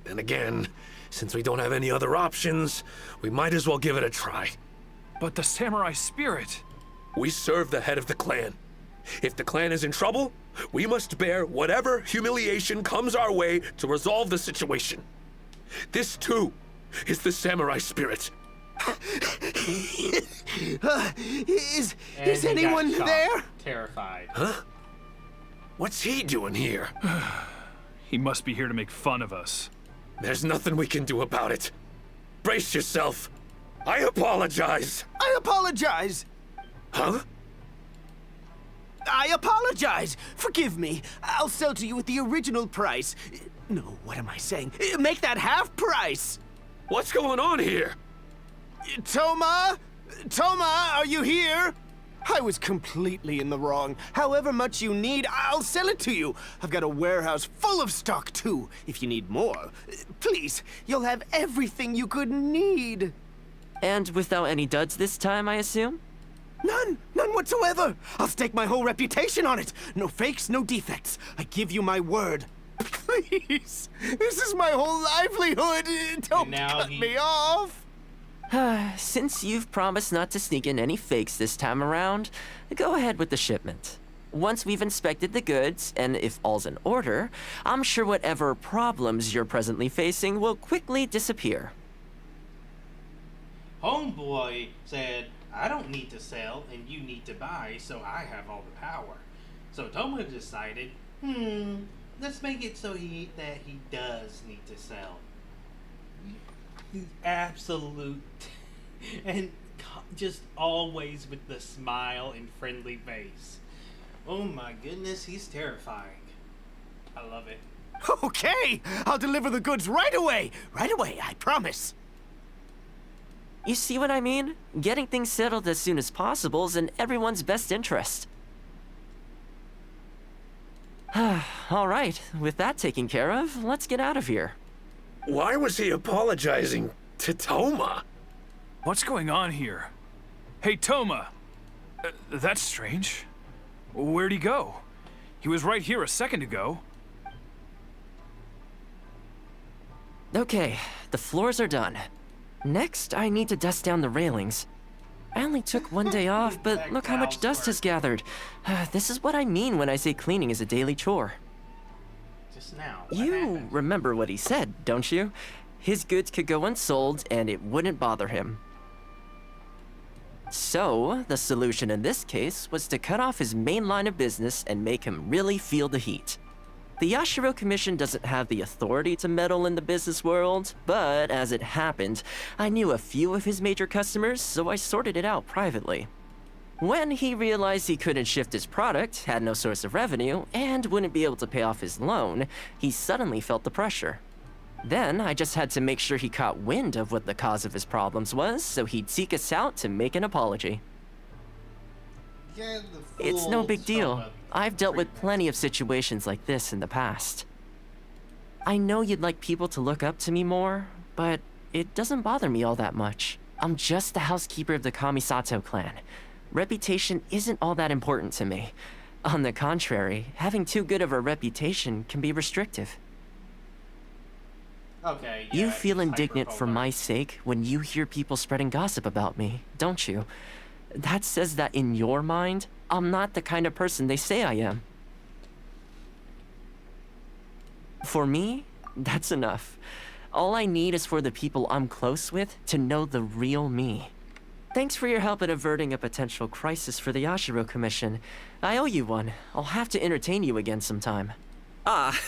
Then again, since we don't have any other options, we might as well give it a try. But the samurai spirit... We serve the head of the clan. If the clan is in trouble, we must bear whatever humiliation comes our way to resolve the situation. This, too, is the samurai spirit. Is anyone there? Terrified. Huh? What's he doing here? He must be here to make fun of us. There's nothing we can do about it. Brace yourself. I apologize. I apologize. Huh? I apologize. Forgive me. I'll sell to you at the original price. No, what am I saying? Make that half price. What's going on here? Toma? Toma, are you here? I was completely in the wrong. However much you need, I'll sell it to you. I've got a warehouse full of stock, too, if you need more. Please, you'll have everything you could need. And without any duds this time, I assume? None whatsoever. I'll stake my whole reputation on it. No fakes, no defects. I give you my word. Please, this is my whole livelihood. Don't cut me off. Since you've promised not to sneak in any fakes this time around, go ahead with the shipment. Once we've inspected the goods, and if all's in order, I'm sure whatever problems you're presently facing will quickly disappear. Homeboy said, I don't need to sell and you need to buy, so I have all the power. So Toma decided, let's make it so that he does need to sell. Absolute and just always with the smile and friendly face. Oh my goodness, he's terrifying. I love it. Okay, I'll deliver the goods right away. Right away, I promise. You see what I mean? Getting things settled as soon as possible is in everyone's best interest. All right, with that taken care of, let's get out of here. Why was he apologizing to Toma? What's going on here? Hey, Toma! That's strange. Where'd he go? He was right here a second ago. Okay, the floors are done. Next, I need to dust down the railings. I only took one day off, but look how much dust has gathered. This is what I mean when I say cleaning is a daily chore. Just now. You remember what he said, don't you? His goods could go unsold and it wouldn't bother him. So, the solution in this case was to cut off his main line of business and make him really feel the heat. The Yashiro Commission doesn't have the authority to meddle in the business world, but as it happened, I knew a few of his major customers, so I sorted it out privately. When he realized he couldn't shift his product, had no source of revenue, and wouldn't be able to pay off his loan, he suddenly felt the pressure. Then, I just had to make sure he caught wind of what the cause of his problems was, so he'd seek us out to make an apology. Yeah, It's no big deal. I've dealt with plenty of situations like this in the past. I know you'd like people to look up to me more, but it doesn't bother me all that much. I'm just the housekeeper of the Kamisato clan. Reputation isn't all that important to me. On the contrary, having too good of a reputation can be restrictive. Okay. You feel indignant for my sake when you hear people spreading gossip about me, don't you? That says that in your mind, I'm not the kind of person they say I am. For me, that's enough. All I need is for the people I'm close with to know the real me. Thanks for your help in averting a potential crisis for the Yashiro Commission. I owe you one. I'll have to entertain you again sometime. Ah,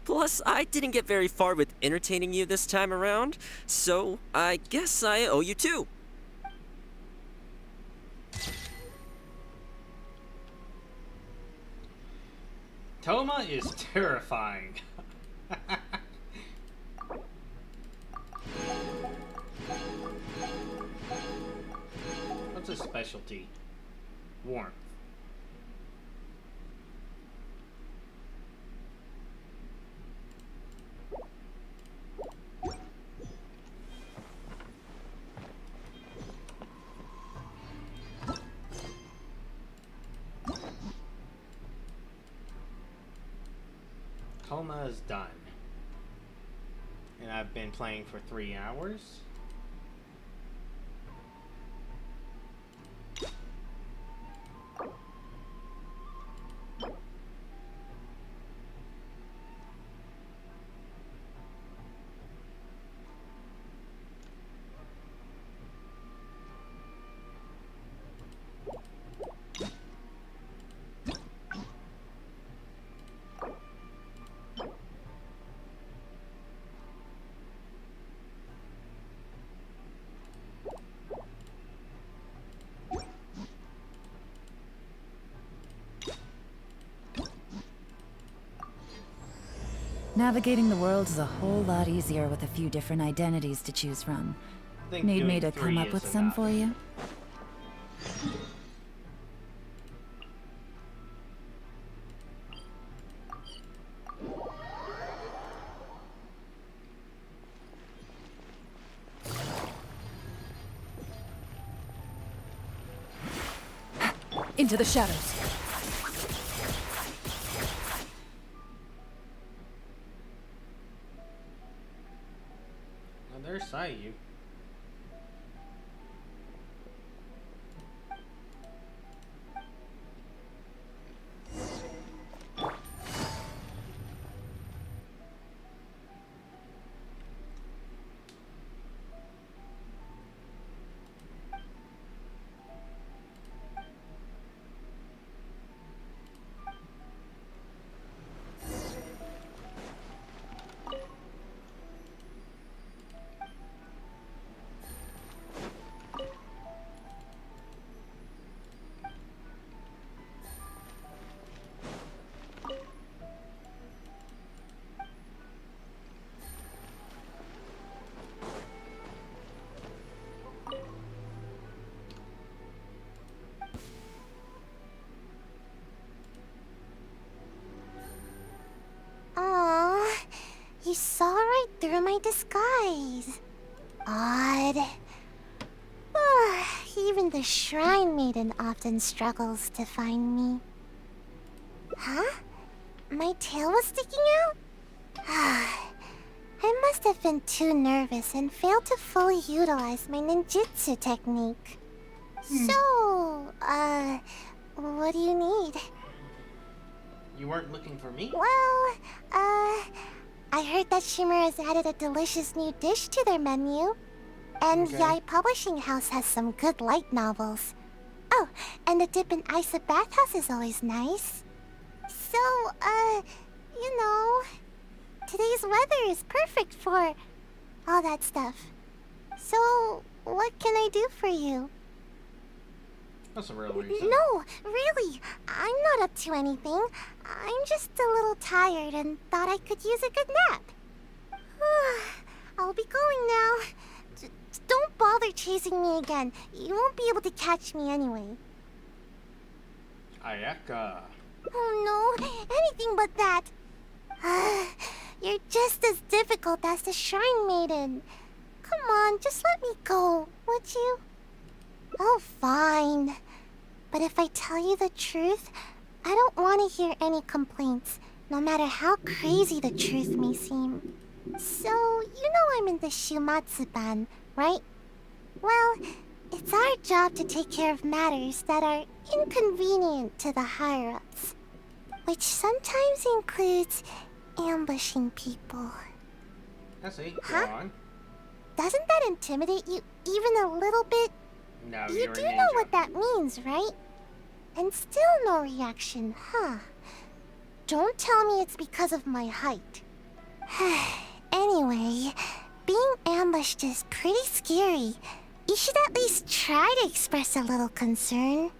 plus I didn't get very far with entertaining you this time around, so I guess I owe you two. Toma is terrifying. What's his specialty? Warmth. Toma is done. And I've been playing for 3 hours. Navigating the world is a whole lot easier with a few different identities to choose from. Need me to come up with some for you? Into the shadows. Well, there's Sayu. Aw, you saw right through my disguise. Odd. Even the Shrine Maiden often struggles to find me. Huh? My tail was sticking out? I must have been too nervous and failed to fully utilize my ninjutsu technique. So, what do you need? You weren't looking for me? Well, I heard that Shimmer has added a delicious new dish to their menu. And Okay. Yai Publishing House has some good light novels. Oh, and the Dip and Isa bathhouse is always nice. So, you know, today's weather is perfect for all that stuff. So, what can I do for you? That's a real reason. No, really, I'm not up to anything. I'm just a little tired and thought I could use a good nap. I'll be going now. Don't bother chasing me again. You won't be able to catch me anyway. Ayaka. Oh no, anything but that. You're just as difficult as the Shrine Maiden. Come on, just let me go, would you? Oh, fine. But if I tell you the truth, I don't want to hear any complaints, no matter how crazy the truth may seem. So, you know I'm in the Shumatsuban, right? Well, it's our job to take care of matters that are inconvenient to the higher-ups, which sometimes includes ambushing people. I see. Go Huh? on. Doesn't that intimidate you even a little bit? No, You you're do a ninja. know what that means, right? And still no reaction, huh? Don't tell me it's because of my height. Anyway, being ambushed is pretty scary. You should at least try to express a little concern.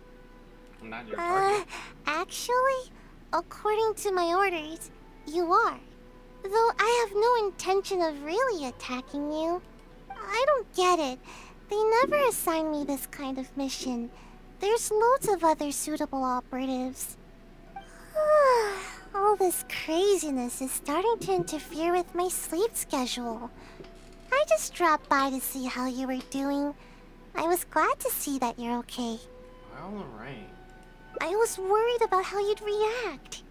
I'm not your target. Actually, according to my orders, you are. Though I have no intention of really attacking you. I don't get it. They never assign me this kind of mission. There's loads of other suitable operatives. All this craziness is starting to interfere with my sleep schedule. I just dropped by to see how you were doing. I was glad to see that you're okay. Alright. I was worried about how you'd react.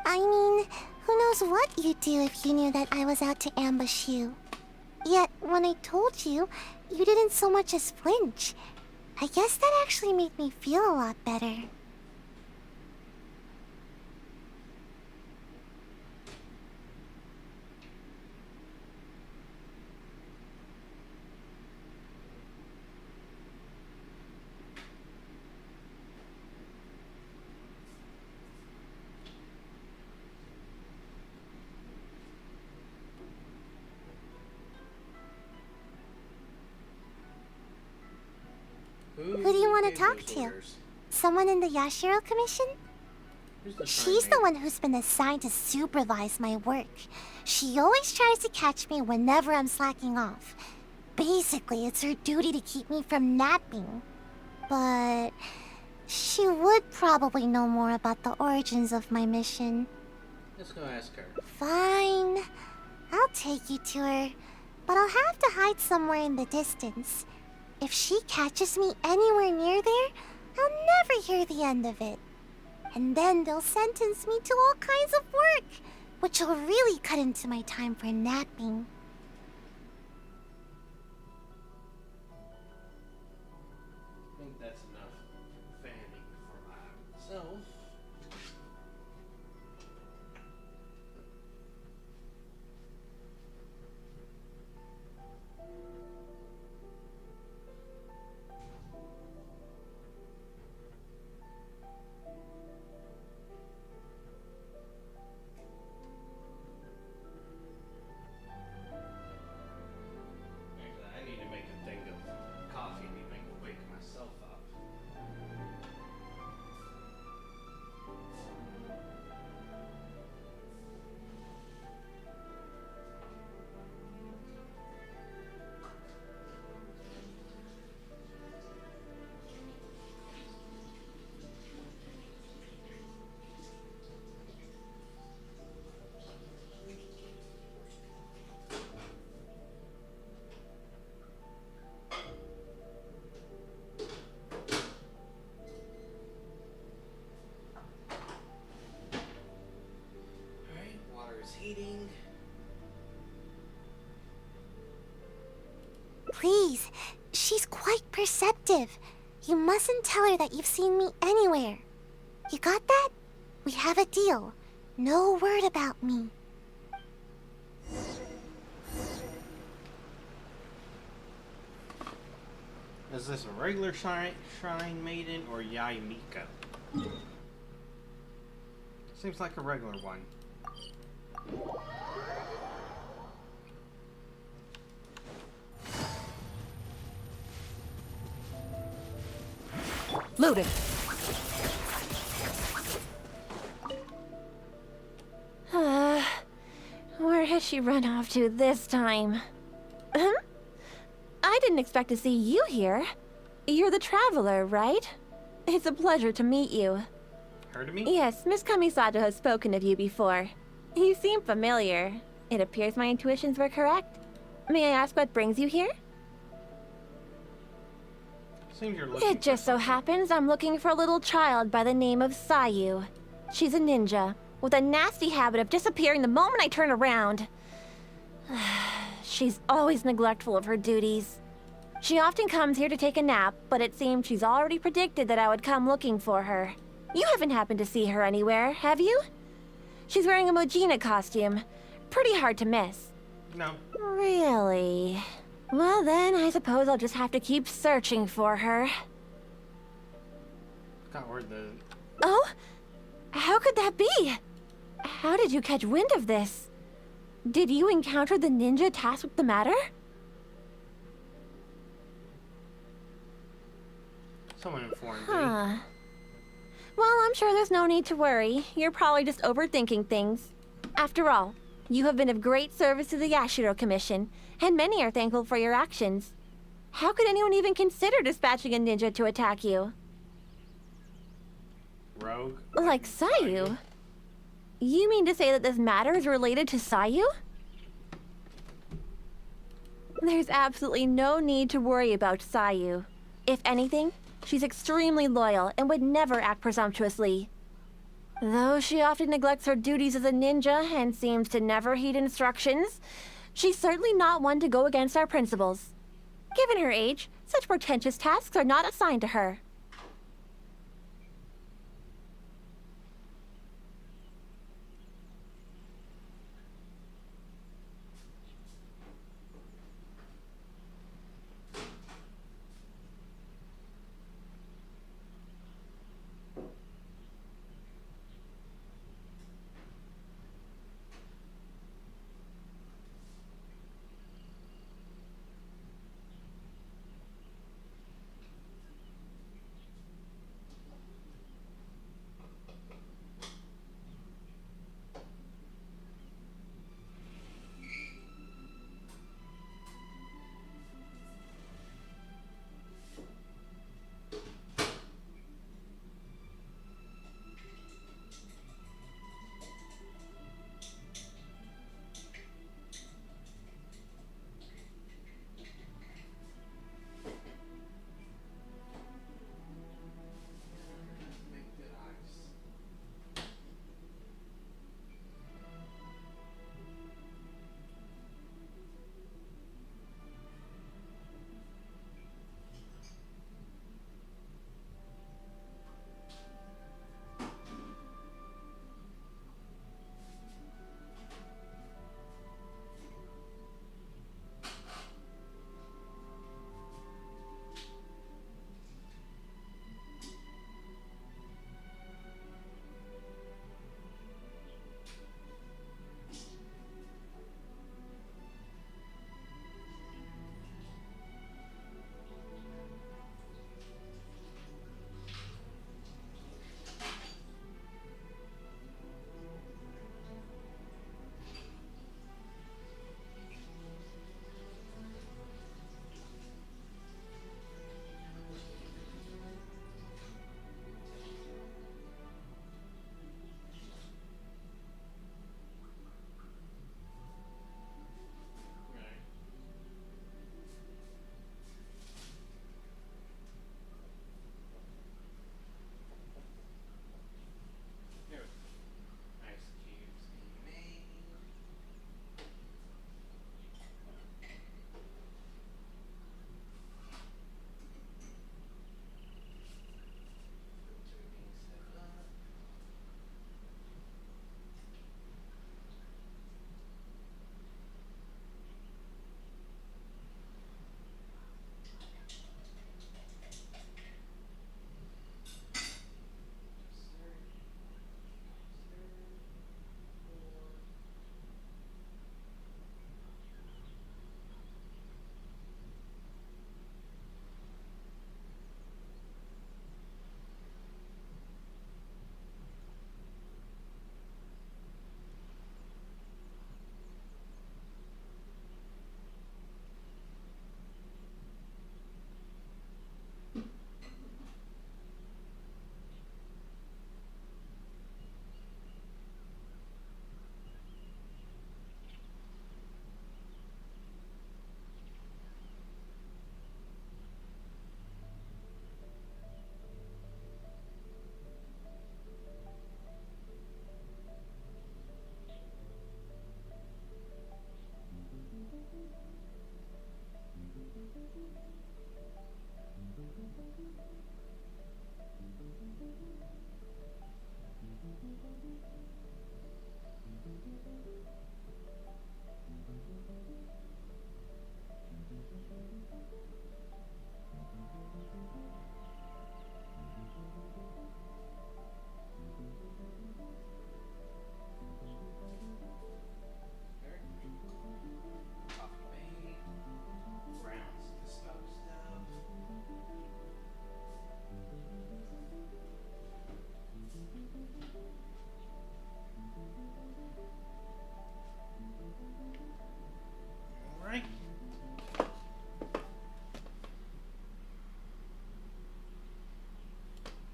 I mean, who knows what you'd do if you knew that I was out to ambush you. Yet, when I told you, you didn't so much as flinch. I guess that actually made me feel a lot better. Who do you want to talk to? Someone in the Yashiro Commission? She's the one who's been assigned to supervise my work. She always tries to catch me whenever I'm slacking off. Basically, it's her duty to keep me from napping. But she would probably know more about the origins of my mission. Let's go ask her. Fine. I'll take you to her. But I'll have to hide somewhere in the distance. If she catches me anywhere near there, I'll never hear the end of it. And then they'll sentence me to all kinds of work, which will really cut into my time for napping. I think that's enough fanning for myself. I need to make a thing of coffee to make wake myself up. Alright, water is heating. Please, she's quite perceptive. You mustn't tell her that you've seen me anywhere. You got that? We have a deal. No word about me. Is this a regular shrine maiden or Yae Miko? Seems like a regular one. Loaded. Where has she run off to this time? Huh? I didn't expect to see you here. You're the traveler, right? It's a pleasure to meet you. Heard of me? Yes, Miss Kamisato has spoken of you before. You seem familiar. It appears my intuitions were correct. May I ask what brings you here? Seems you're looking It just so happens I'm looking for a little child by the name of Sayu. She's a ninja, with a nasty habit of disappearing the moment I turn around. She's always neglectful of her duties. She often comes here to take a nap, but it seems she's already predicted that I would come looking for her. You haven't happened to see her anywhere, have you? She's wearing a Mojina costume. Pretty hard to miss. No. Really? Well then, I suppose I'll just have to keep searching for her. Forgot where the... Oh? How could that be? How did you catch wind of this? Did you encounter the ninja tasked with the matter? Someone informed me. Huh. Well, I'm sure there's no need to worry. You're probably just overthinking things. After all, you have been of great service to the Yashiro Commission, and many are thankful for your actions. How could anyone even consider dispatching a ninja to attack you? Rogue? Like Sayu? You mean to say that this matter is related to Sayu? There's absolutely no need to worry about Sayu. If anything, she's extremely loyal and would never act presumptuously. Though she often neglects her duties as a ninja and seems to never heed instructions, she's certainly not one to go against our principles. Given her age, such portentous tasks are not assigned to her.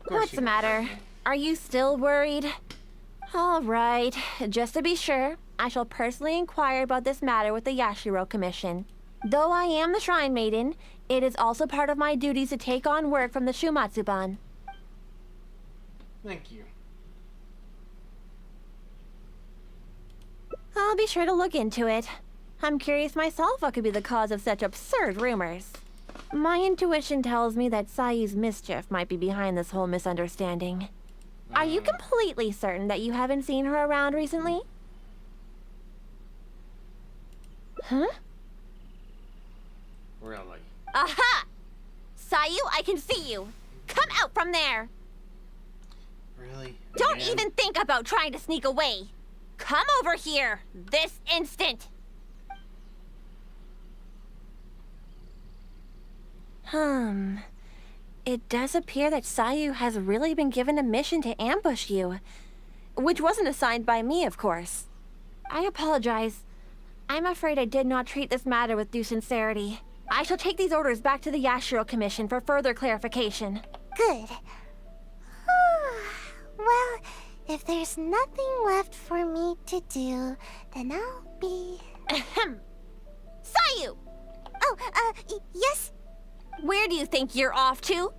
What's the matter? Are you still worried? All right. Just to be sure, I shall personally inquire about this matter with the Yashiro Commission. Though I am the Shrine Maiden, it is also part of my duties to take on work from the Shumatsuban. Thank you. I'll be sure to look into it. I'm curious myself what could be the cause of such absurd rumors. My intuition tells me that Sayu's mischief might be behind this whole misunderstanding. Are you completely certain that you haven't seen her around recently? Huh? Really? Aha! Sayu, I can see you! Come out from there! Really? Don't Again? even think about trying to sneak away! Come over here! This instant! It does appear that Sayu has really been given a mission to ambush you. Which wasn't assigned by me, of course. I apologize. I'm afraid I did not treat this matter with due sincerity. I shall take these orders back to the Yashiro Commission for further clarification. Good. Well, if there's nothing left for me to do, then I'll be... Ahem. Sayu! Oh, yes? Where do you think you're off to?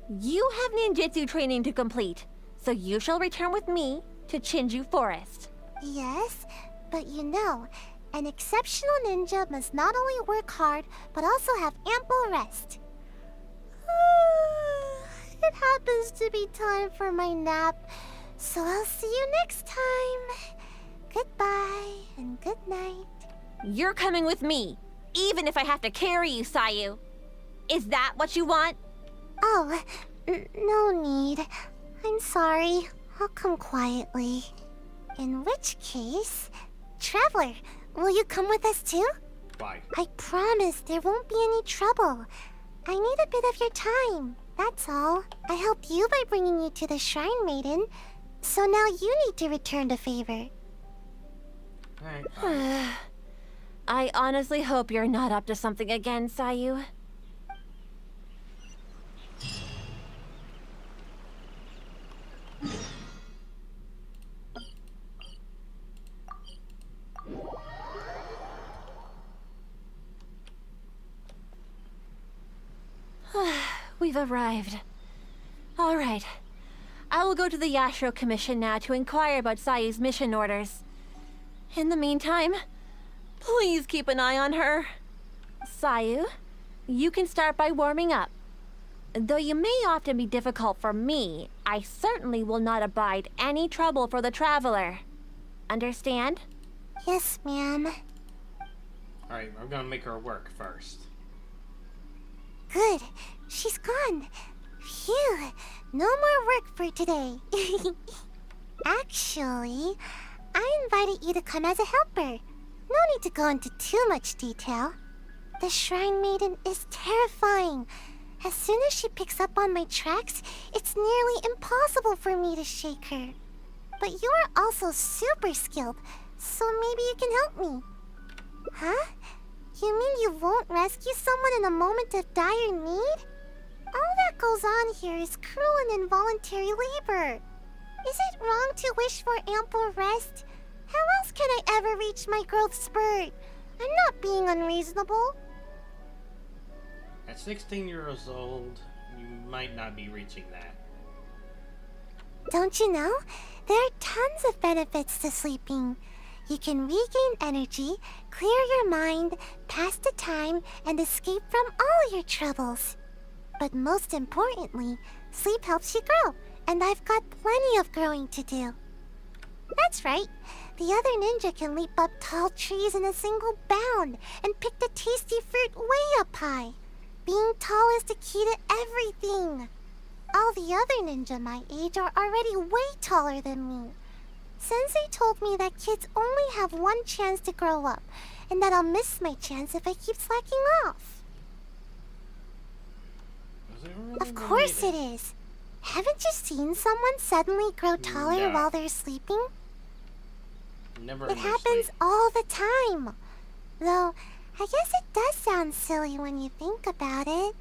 You have ninjutsu training to complete, so you shall return with me to Chinju Forest. Yes, but you know, an exceptional ninja must not only work hard, but also have ample rest. It happens to be time for my nap, so I'll see you next time. Goodbye and good night. You're coming with me, even if I have to carry you, Sayu. Is that what you want? Oh, no need. I'm sorry. I'll come quietly. In which case, Traveler, will you come with us too? Why? I promise there won't be any trouble. I need a bit of your time, that's all. I helped you by bringing you to the Shrine Maiden, so now you need to return the favor. Alright. I honestly hope you're not up to something again, Sayu. We've arrived. All right. I will go to the Yashiro Commission now to inquire about Sayu's mission orders. In the meantime, please keep an eye on her. Sayu, you can start by warming up. Though you may often be difficult for me, I certainly will not abide any trouble for the traveler. Understand? Yes, ma'am. Alright, I'm gonna make her work first. Good. She's gone. Phew. No more work for today. Actually, I invited you to come as a helper. No need to go into too much detail. The Shrine Maiden is terrifying. As soon as she picks up on my tracks, it's nearly impossible for me to shake her. But you are also super skilled, so maybe you can help me. Huh? You mean you won't rescue someone in a moment of dire need? All that goes on here is cruel and involuntary labor. Is it wrong to wish for ample rest? How else can I ever reach my growth spurt? I'm not being unreasonable. At 16 years old, you might not be reaching that. Don't you know? There are tons of benefits to sleeping. You can regain energy, clear your mind, pass the time, and escape from all your troubles. But most importantly, sleep helps you grow, and I've got plenty of growing to do. That's right. The other ninja can leap up tall trees in a single bound and pick the tasty fruit way up high. Being tall is the key to everything. All the other ninja my age are already way taller than me. Sensei told me that kids only have one chance to grow up, and that I'll miss my chance if I keep slacking off. Of course it is. Haven't you seen someone suddenly grow taller No. while they're sleeping? Never It happens all the time. Though, I guess it does sound silly when you think about it.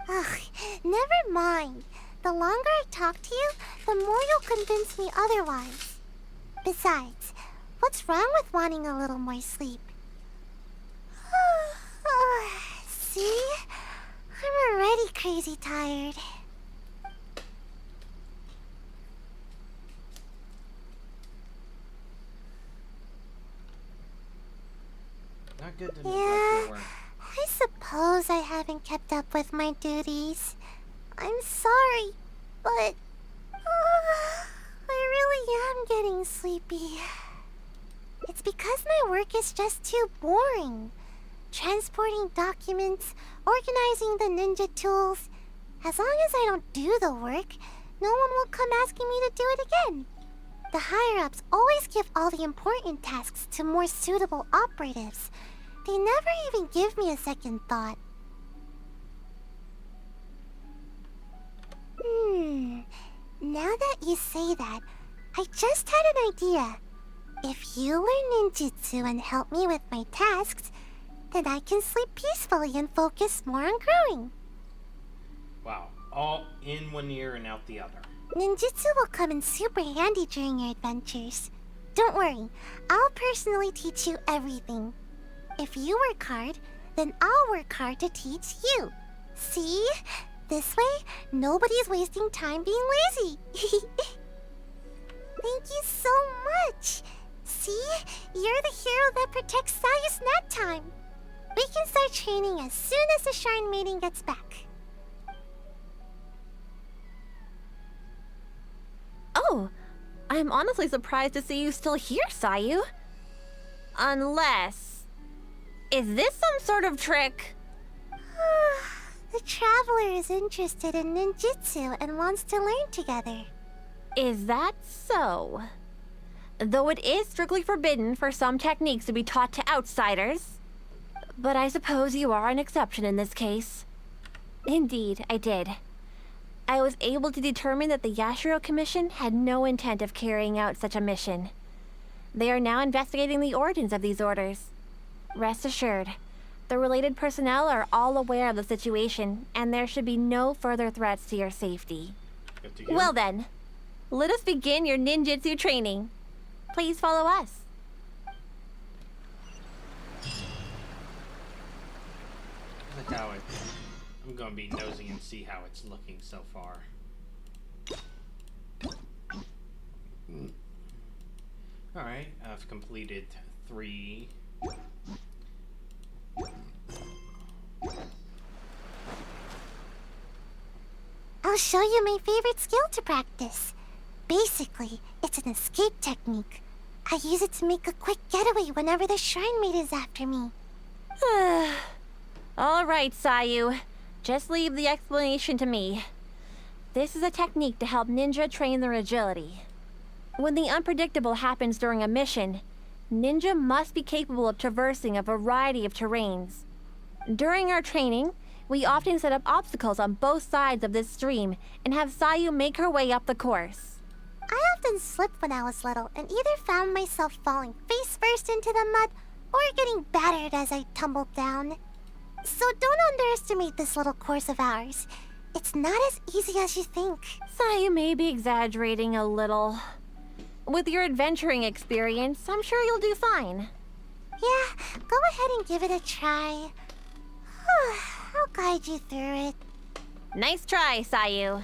Ugh, never mind. The longer I talk to you, the more you'll convince me otherwise. Besides, what's wrong with wanting a little more sleep? See? I'm already crazy tired. Not good to neglect Yeah, your work. I suppose I haven't kept up with my duties. I'm sorry, but I really am getting sleepy. It's because my work is just too boring. Transporting documents, organizing the ninja tools. As long as I don't do the work, no one will come asking me to do it again. The higher-ups always give all the important tasks to more suitable operatives. They never even give me a second thought. Now that you say that, I just had an idea. If you learn ninjutsu and help me with my tasks, then I can sleep peacefully and focus more on growing. Wow. All in one ear and out the other. Ninjutsu will come in super handy during your adventures. Don't worry, I'll personally teach you everything. If you work hard, then I'll work hard to teach you. See? This way, nobody's wasting time being lazy. Thank you so much. See? You're the hero that protects Sayu's nap time. We can start training as soon as the Shrine Maiden gets back. Oh, I'm honestly surprised to see you still here, Sayu. Unless... Is this some sort of trick? The traveler is interested in ninjutsu and wants to learn together. Is that so? Though it is strictly forbidden for some techniques to be taught to outsiders. But I suppose you are an exception in this case. Indeed, I did. I was able to determine that the Yashiro Commission had no intent of carrying out such a mission. They are now investigating the origins of these orders. Rest assured, the related personnel are all aware of the situation, and there should be no further threats to your safety. Well then, let us begin your ninjutsu training. Please follow us. Look how I'm gonna be nosy and see how it's looking so far. Alright, I've completed 3. I'll show you my favorite skill to practice. Basically, it's an escape technique. I use it to make a quick getaway whenever the Shrine Maid is after me. All right, Sayu. Just leave the explanation to me. This is a technique to help ninja train their agility. When the unpredictable happens during a mission, ninja must be capable of traversing a variety of terrains. During our training, we often set up obstacles on both sides of this stream and have Sayu make her way up the course. I often slipped when I was little and either found myself falling face first into the mud or getting battered as I tumbled down. So don't underestimate this little course of ours. It's not as easy as you think. Sayu may be exaggerating a little. With your adventuring experience, I'm sure you'll do fine. Yeah, go ahead and give it a try. I'll guide you through it. Nice try, Sayu.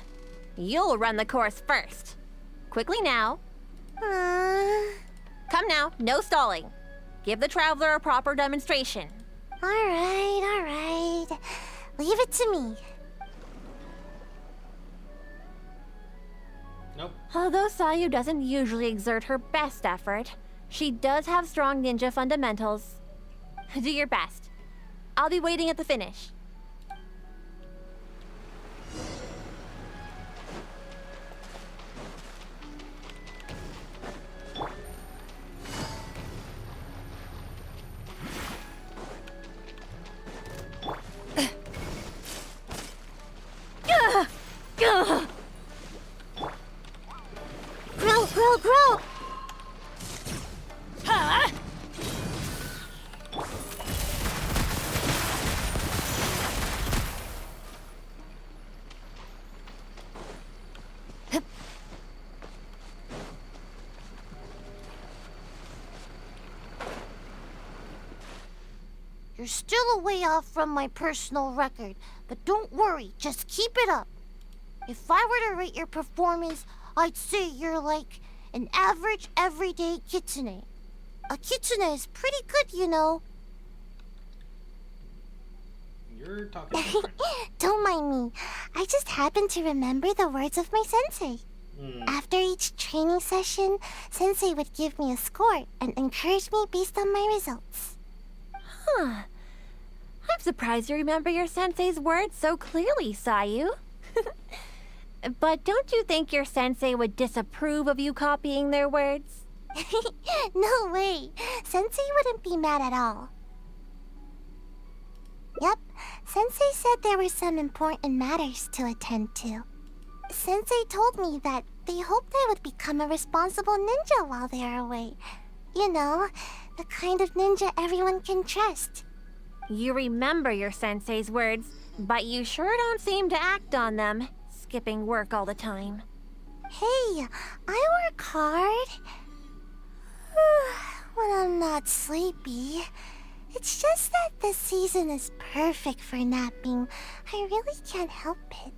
You'll run the course first. Quickly now. Come now, no stalling. Give the traveler a proper demonstration. All right. Leave it to me. Nope. Although Sayu doesn't usually exert her best effort, she does have strong ninja fundamentals. Do your best. I'll be waiting at the finish. Grow! Huh? You're still a way off from my personal record, but don't worry, just keep it up. If I were to rate your performance, I'd say you're like an average, everyday kitsune. A kitsune is pretty good, you know. You're talking different. Don't mind me. I just happened to remember the words of my sensei. After each training session, Sensei would give me a score and encourage me based on my results. Huh. I'm surprised you remember your sensei's words so clearly, Sayu. But don't you think your sensei would disapprove of you copying their words? No way. Sensei wouldn't be mad at all. Yep, Sensei said there were some important matters to attend to. Sensei told me that they hoped I would become a responsible ninja while they are away. You know, the kind of ninja everyone can trust. You remember your sensei's words, but you sure don't seem to act on them, skipping work all the time. Hey, I work hard. When I'm not sleepy. It's just that this season is perfect for napping. I really can't help it.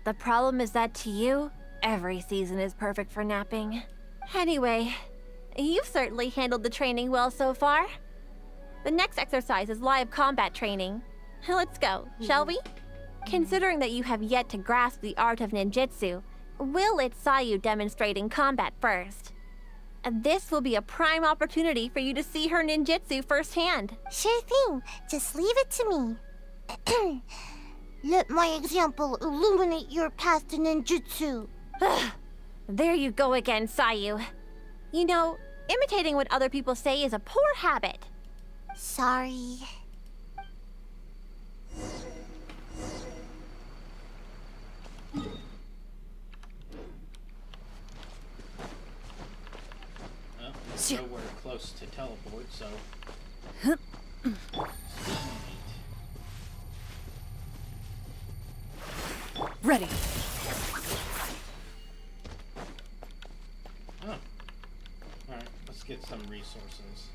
The problem is that to you, every season is perfect for napping. Anyway, you've certainly handled the training well so far. The next exercise is live combat training. Let's go, shall we? Considering that you have yet to grasp the art of ninjutsu, we'll let Sayu demonstrate in combat first. This will be a prime opportunity for you to see her ninjutsu firsthand. Sure thing. Just leave it to me. Let my example illuminate your path to ninjutsu. There you go again, Sayu. You know, imitating what other people say is a poor habit. Sorry. Nowhere close to teleport, so. Ready. Oh. Alright, let's get some resources.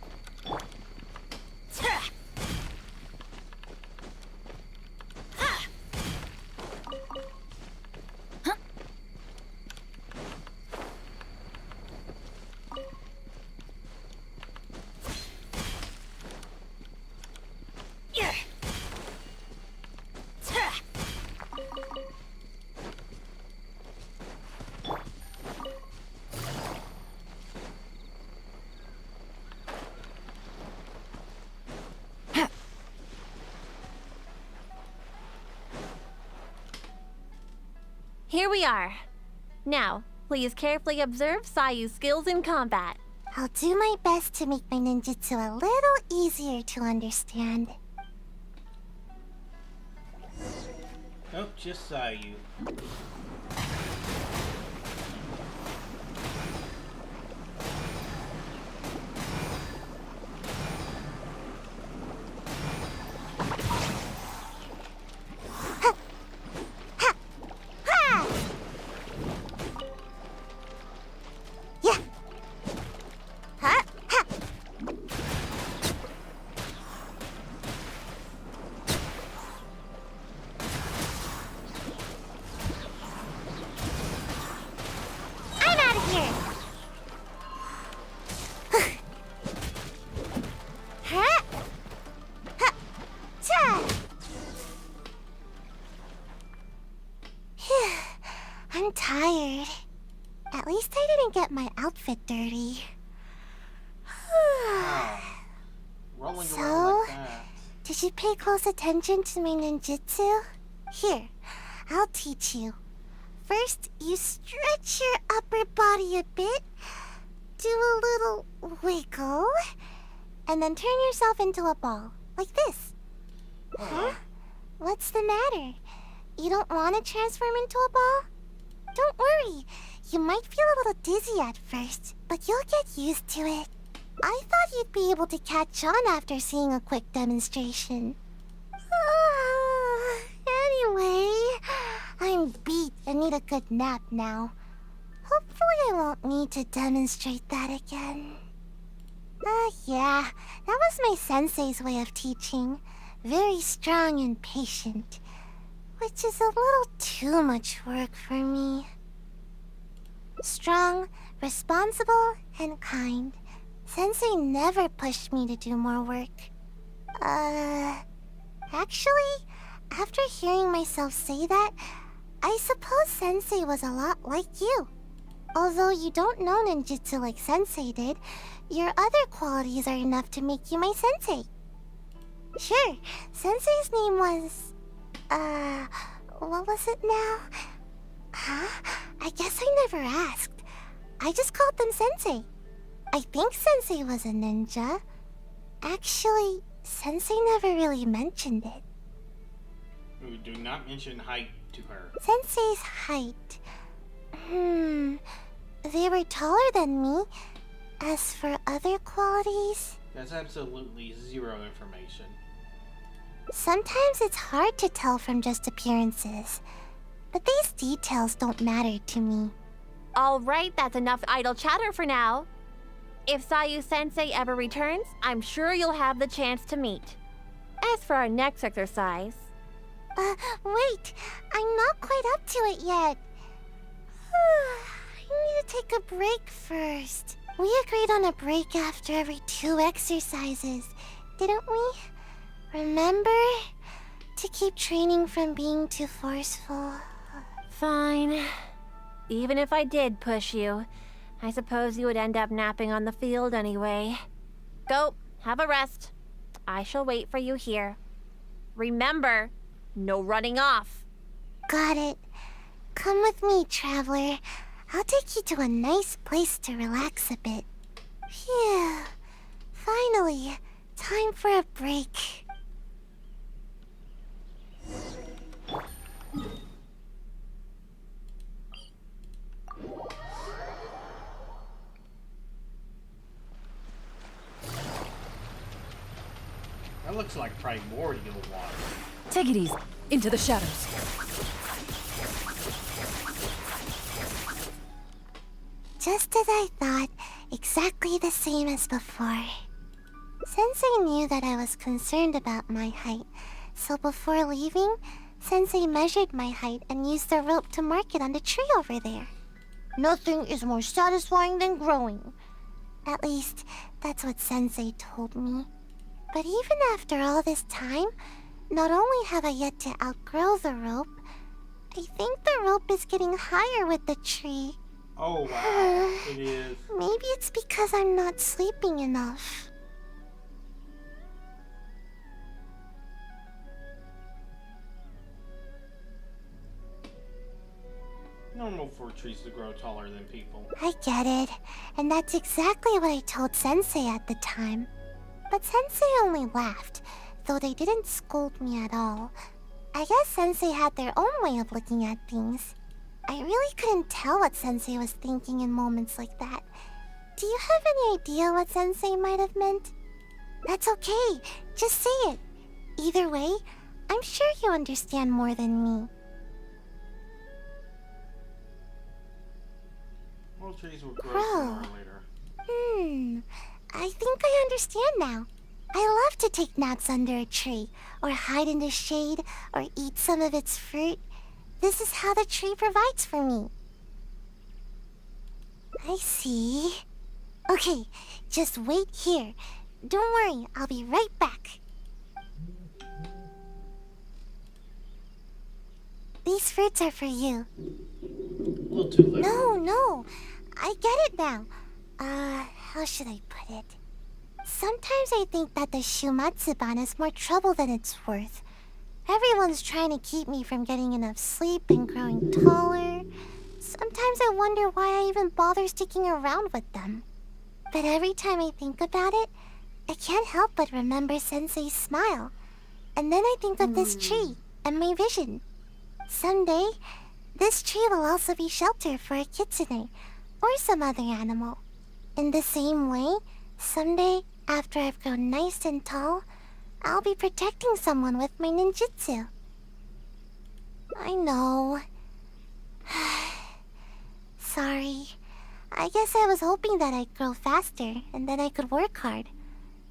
Here we are. Now, please carefully observe Sayu's skills in combat. I'll do my best to make my ninjutsu a little easier to understand. Oh, just Sayu. I'm tired. At least I didn't get my outfit dirty. Rolling So, around like that. did you pay close attention to my ninjutsu? Here, I'll teach you. First, you stretch your upper body a bit, do a little wiggle, and then turn yourself into a ball, like this. Huh? What's the matter? You don't want to transform into a ball? Don't worry. You might feel a little dizzy at first, but you'll get used to it. I thought you'd be able to catch on after seeing a quick demonstration. Anyway, I'm beat and need a good nap now. Hopefully I won't need to demonstrate that again. Yeah. That was my sensei's way of teaching. Very strong and patient. Which is a little too much work for me. Strong, responsible, and kind. Sensei never pushed me to do more work. Actually, after hearing myself say that, I suppose Sensei was a lot like you. Although you don't know ninjutsu like Sensei did, your other qualities are enough to make you my sensei. Sure, Sensei's name was... what was it now? Huh? I guess I never asked. I just called them Sensei. I think Sensei was a ninja. Actually, Sensei never really mentioned it. We do not mention height to her. Sensei's height. They were taller than me. As for other qualities... That's absolutely zero information. Sometimes it's hard to tell from just appearances. But these details don't matter to me. Alright, that's enough idle chatter for now. If Sayu-sensei ever returns, I'm sure you'll have the chance to meet. As for our next exercise... Wait! I'm not quite up to it yet. I need to take a break first. We agreed on a break after every 2 exercises, didn't we? Remember? To keep training from being too forceful. Fine. Even if I did push you, I suppose you would end up napping on the field anyway. Go, have a rest. I shall wait for you here. Remember, no running off. Got it. Come with me, traveler. I'll take you to a nice place to relax a bit. Phew. Finally, time for a break. That looks like primordial water. Take it easy. Into the shadows. Just as I thought, exactly the same as before. Sensei knew that I was concerned about my height, so before leaving, Sensei measured my height and used the rope to mark it on the tree over there. Nothing is more satisfying than growing. At least, that's what Sensei told me. But even after all this time, not only have I yet to outgrow the rope, I think the rope is getting higher with the tree. Oh wow, it is. Maybe it's because I'm not sleeping enough. Normal for trees to grow taller than people. I get it, and that's exactly what I told Sensei at the time. But Sensei only laughed, though they didn't scold me at all. I guess Sensei had their own way of looking at things. I really couldn't tell what Sensei was thinking in moments like that. Do you have any idea what Sensei might have meant? That's okay, just say it. Either way, I'm sure you understand more than me. All trees will grow sooner or later. I think I understand now. I love to take naps under a tree, or hide in the shade, or eat some of its fruit. This is how the tree provides for me. I see. Okay, just wait here. Don't worry, I'll be right back. These fruits are for you. A little too late. No, I get it now. How should I put it? Sometimes I think that the Shumatsuban is more trouble than it's worth. Everyone's trying to keep me from getting enough sleep and growing taller. Sometimes I wonder why I even bother sticking around with them. But every time I think about it, I can't help but remember Sensei's smile. And then I think of this tree and my vision. Someday, this tree will also be shelter for a kitsune or some other animal. In the same way, someday, after I've grown nice and tall, I'll be protecting someone with my ninjutsu. I know. Sorry. I I guess I was hoping that I'd grow faster and then I could work hard.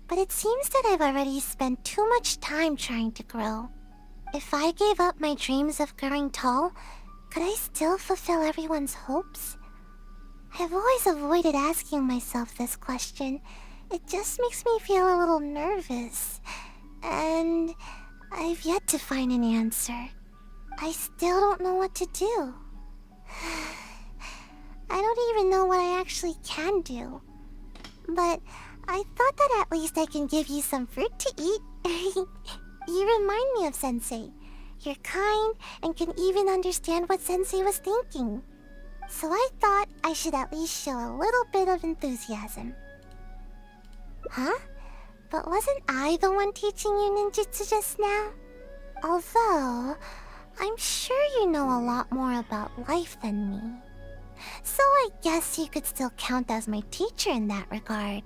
But it seems that I've already spent too much time trying to grow. If I gave up my dreams of growing tall, could I still fulfill everyone's hopes? I've always avoided asking myself this question. It just makes me feel a little nervous. And I've yet to find an answer. I still don't know what to do. I don't even know what I actually can do. But I thought that at least I can give you some fruit to eat. You remind me of Sensei. You're kind and can even understand what Sensei was thinking. So I thought I should at least show a little bit of enthusiasm. Huh? But wasn't I the one teaching you ninjutsu just now? Although, I'm sure you know a lot more about life than me. So I guess you could still count as my teacher in that regard.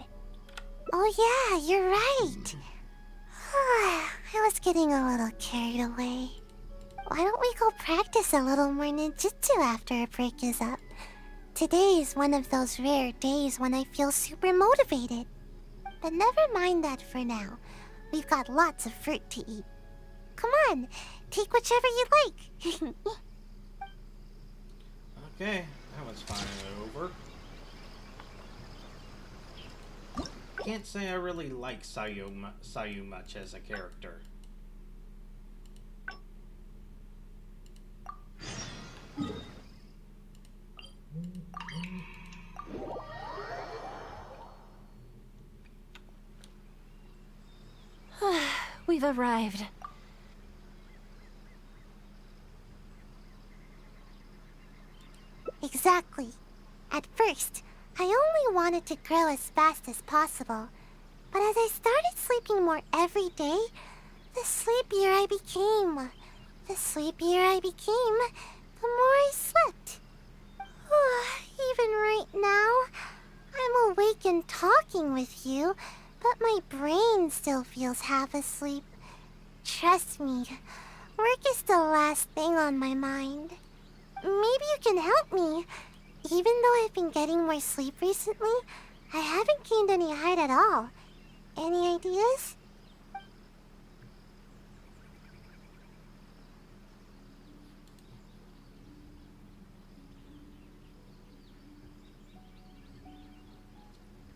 Oh yeah, you're right. I was getting a little carried away. Why don't we go practice a little more ninjutsu after our break is up? Today is one of those rare days when I feel super motivated. But never mind that for now. We've got lots of fruit to eat. Come on, take whichever you like. Okay, that was finally over. Can't say I really like Sayu much as a character. We've arrived. Exactly. At first, I only wanted to grow as fast as possible. But as I started sleeping more every day, the sleepier I became. The sleepier I became, the more I slept. Even right now, I'm awake and talking with you, but my brain still feels half asleep. Trust me, work is the last thing on my mind. Maybe you can help me. Even though I've been getting more sleep recently, I haven't gained any height at all. Any ideas?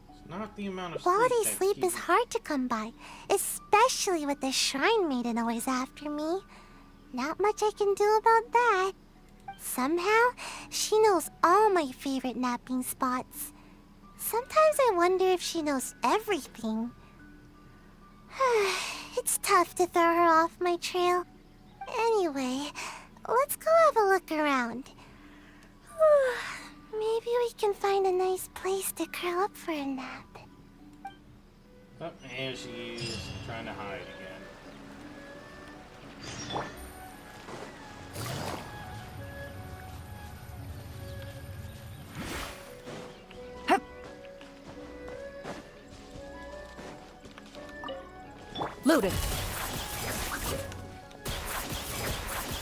It's not the amount of Quality sleep sleep is hard to come by, especially with the Shrine Maiden always after me. Not much I can do about that. Somehow, she knows all my favorite napping spots. Sometimes I wonder if she knows everything. It's tough to throw her off my trail. Anyway, let's go have a look around. Maybe we can find a nice place to curl up for a nap. Oh, and she's trying to hide again. Loaded.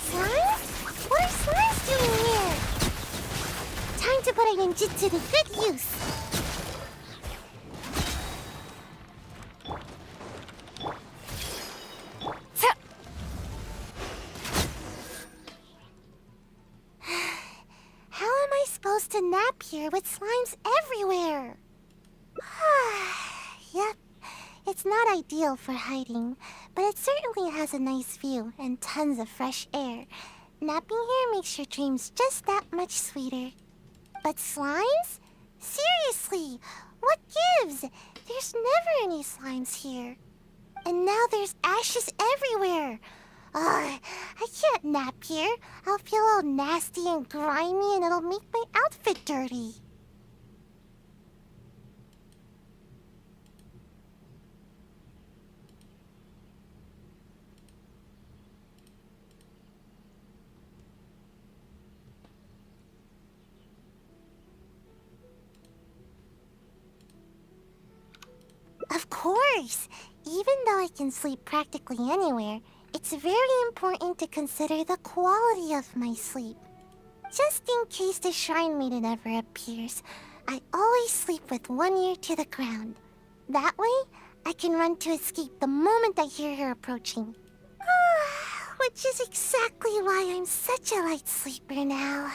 Slimes? What are slimes doing here? Time to put our ninjutsu to good use. How am I supposed to nap here with slimes everywhere? Yep. It's not ideal for hiding, but it certainly has a nice view and tons of fresh air. Napping here makes your dreams just that much sweeter. But slimes? Seriously, what gives? There's never any slimes here. And now there's ashes everywhere. I can't nap here. I'll feel all nasty and grimy and it'll make my outfit dirty. Of course! Even though I can sleep practically anywhere, it's very important to consider the quality of my sleep. Just in case the Shrine Maiden ever appears, I always sleep with one ear to the ground. That way, I can run to escape the moment I hear her approaching. Which is exactly why I'm such a light sleeper now.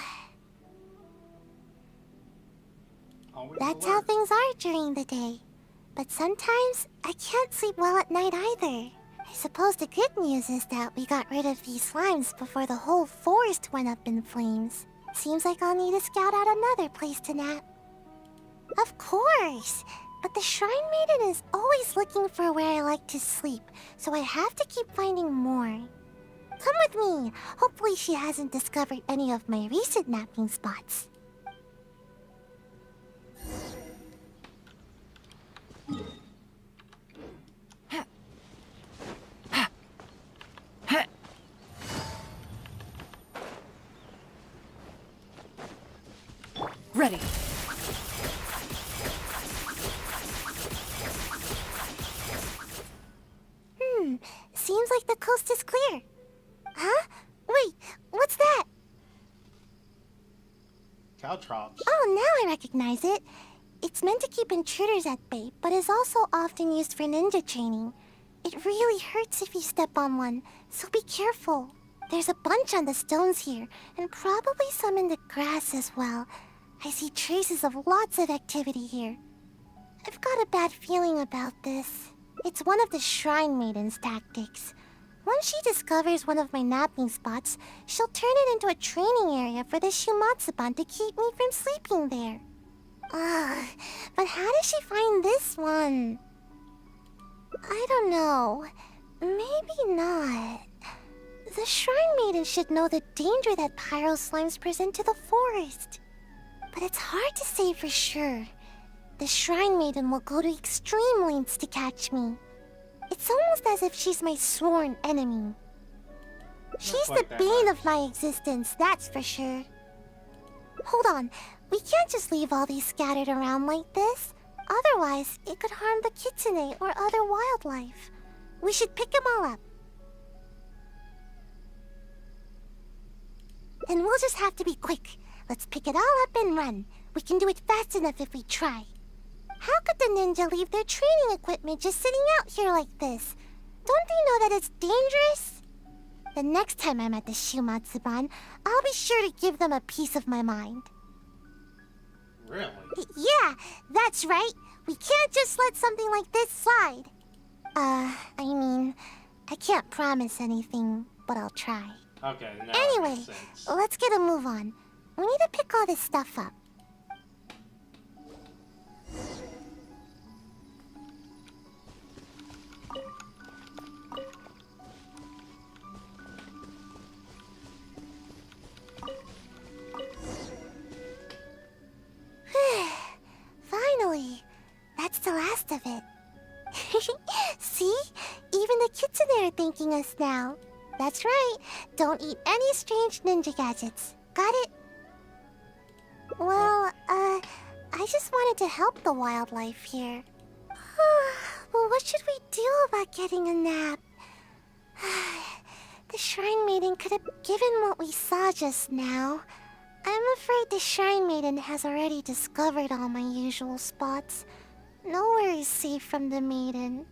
That's how things are during the day. But sometimes, I can't sleep well at night either. I suppose the good news is that we got rid of these slimes before the whole forest went up in flames. Seems like I'll need to scout out another place to nap. Of course! But the Shrine Maiden is always looking for where I like to sleep, so I have to keep finding more. Come with me! Hopefully she hasn't discovered any of my recent napping spots. Ready. Seems like the coast is clear. Huh? Wait, what's that? Caltrops. Oh, now I recognize it. It's meant to keep intruders at bay, but is also often used for ninja training. It really hurts if you step on one, so be careful. There's a bunch on the stones here, and probably some in the grass as well. I see traces of lots of activity here. I've got a bad feeling about this. It's one of the Shrine Maiden's tactics. Once she discovers one of my napping spots, she'll turn it into a training area for the Shumatsuban to keep me from sleeping there. But how does she find this one? I don't know. Maybe not. The Shrine Maiden should know the danger that pyro slimes present to the forest. But it's hard to say for sure. The Shrine Maiden will go to extreme lengths to catch me. It's almost as if she's my sworn enemy. She's the bane of my existence, that's for sure. Hold on, we can't just leave all these scattered around like this. Otherwise, it could harm the kitsune or other wildlife. We should pick them all up. Then we'll just have to be quick. Let's pick it all up and run. We can do it fast enough if we try. How could the ninja leave their training equipment just sitting out here like this? Don't they know that it's dangerous? The next time I'm at the Shumatsuban, I'll be sure to give them a piece of my mind. Really? Yeah, that's right. We can't just let something like this slide. I mean, I can't promise anything, but I'll try. Okay, now Anyway, it makes sense. let's get a move on. We need to pick all this stuff up. Finally! That's the last of it. See? Even the kitsune are thanking us now. That's right. Don't eat any strange ninja gadgets. Got it? Well, I just wanted to help the wildlife here. Well, what should we do about getting a nap? The Shrine Maiden could have given what we saw just now. I'm afraid the Shrine Maiden has already discovered all my usual spots. Nowhere is safe from the Maiden.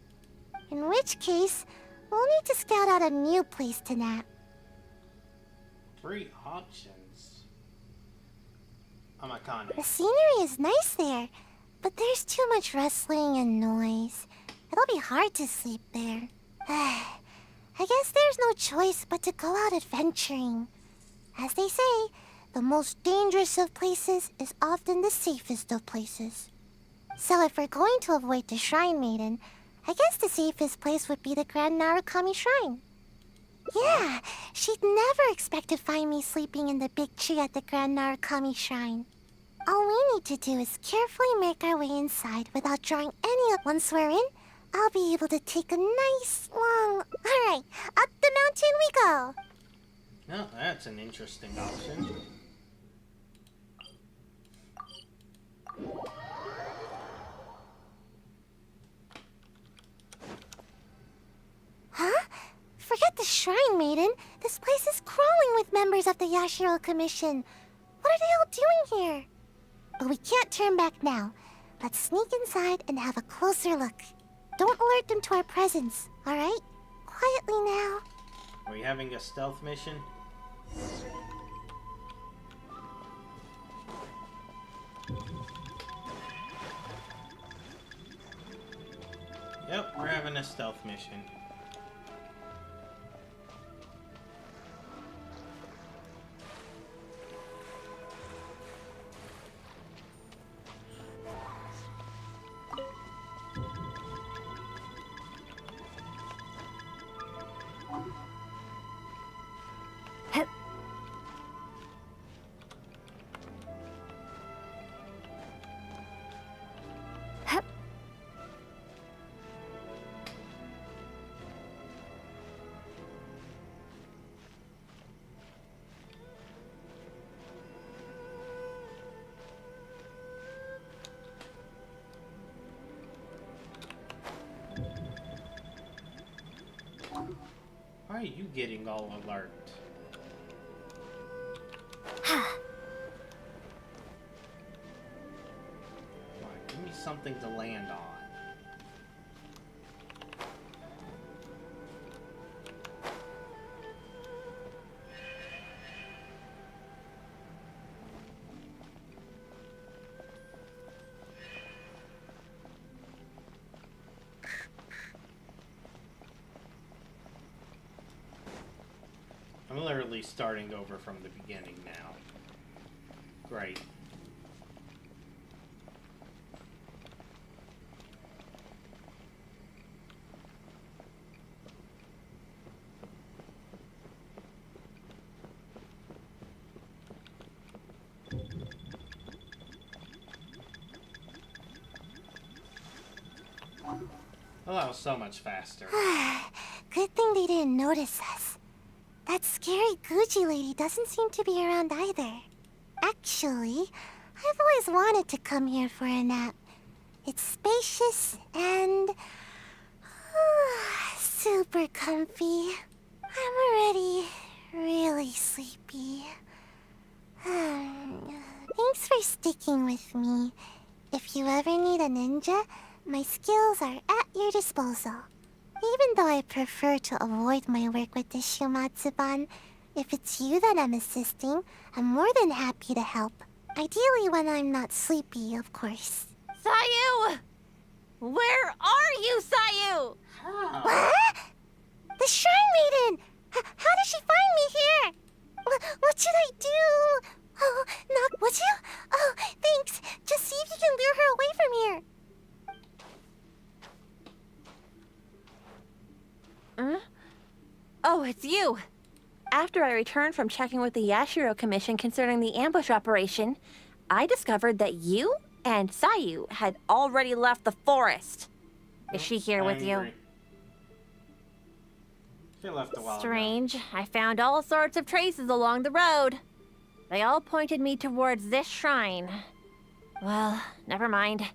In which case, we'll need to scout out a new place to nap. 3 options. The scenery is nice there, but there's too much rustling and noise. It'll be hard to sleep there. I guess there's no choice but to go out adventuring. As they say, the most dangerous of places is often the safest of places. So if we're going to avoid the Shrine Maiden, I guess the safest place would be the Grand Narukami Shrine. Yeah, she'd never expect to find me sleeping in the big tree at the Grand Narukami Shrine. All we need to do is carefully make our way inside without drawing any. Once we're in, I'll be able to take a nice long... Alright, up the mountain we go! No, that's an interesting option. Huh? Forget the Shrine Maiden. This place is crawling with members of the Yashiro Commission. What are they all doing here? But we can't turn back now. Let's sneak inside and have a closer look. Don't alert them to our presence, alright? Quietly now. Are we having a stealth mission? Yep, we're having a stealth mission. Why are you getting all alert? Come on, give me something to land on. I'm literally starting over from the beginning now. Great. Oh, that was so much faster. Good thing they didn't notice us. That scary Gucci lady doesn't seem to be around either. Actually, I've always wanted to come here for a nap. It's spacious and super comfy. I'm already really sleepy. Thanks for sticking with me. If you ever need a ninja, my skills are at your disposal. Even though I prefer to avoid my work with the Shumatsuban, if it's you that I'm assisting, I'm more than happy to help. Ideally when I'm not sleepy, of course. Sayu! Where are you, Sayu? What? The Shrine Maiden! How did she find me here? What should I do? Oh, knock, would you? Oh, thanks. Just see if you can lure her away from here. Oh, it's you! After I returned from checking with the Yashiro Commission concerning the ambush operation, I discovered that you and Sayu had already left the forest. Is she here with you? She left a while ago. Strange. I found all sorts of traces along the road. They all pointed me towards this shrine. Well, never mind.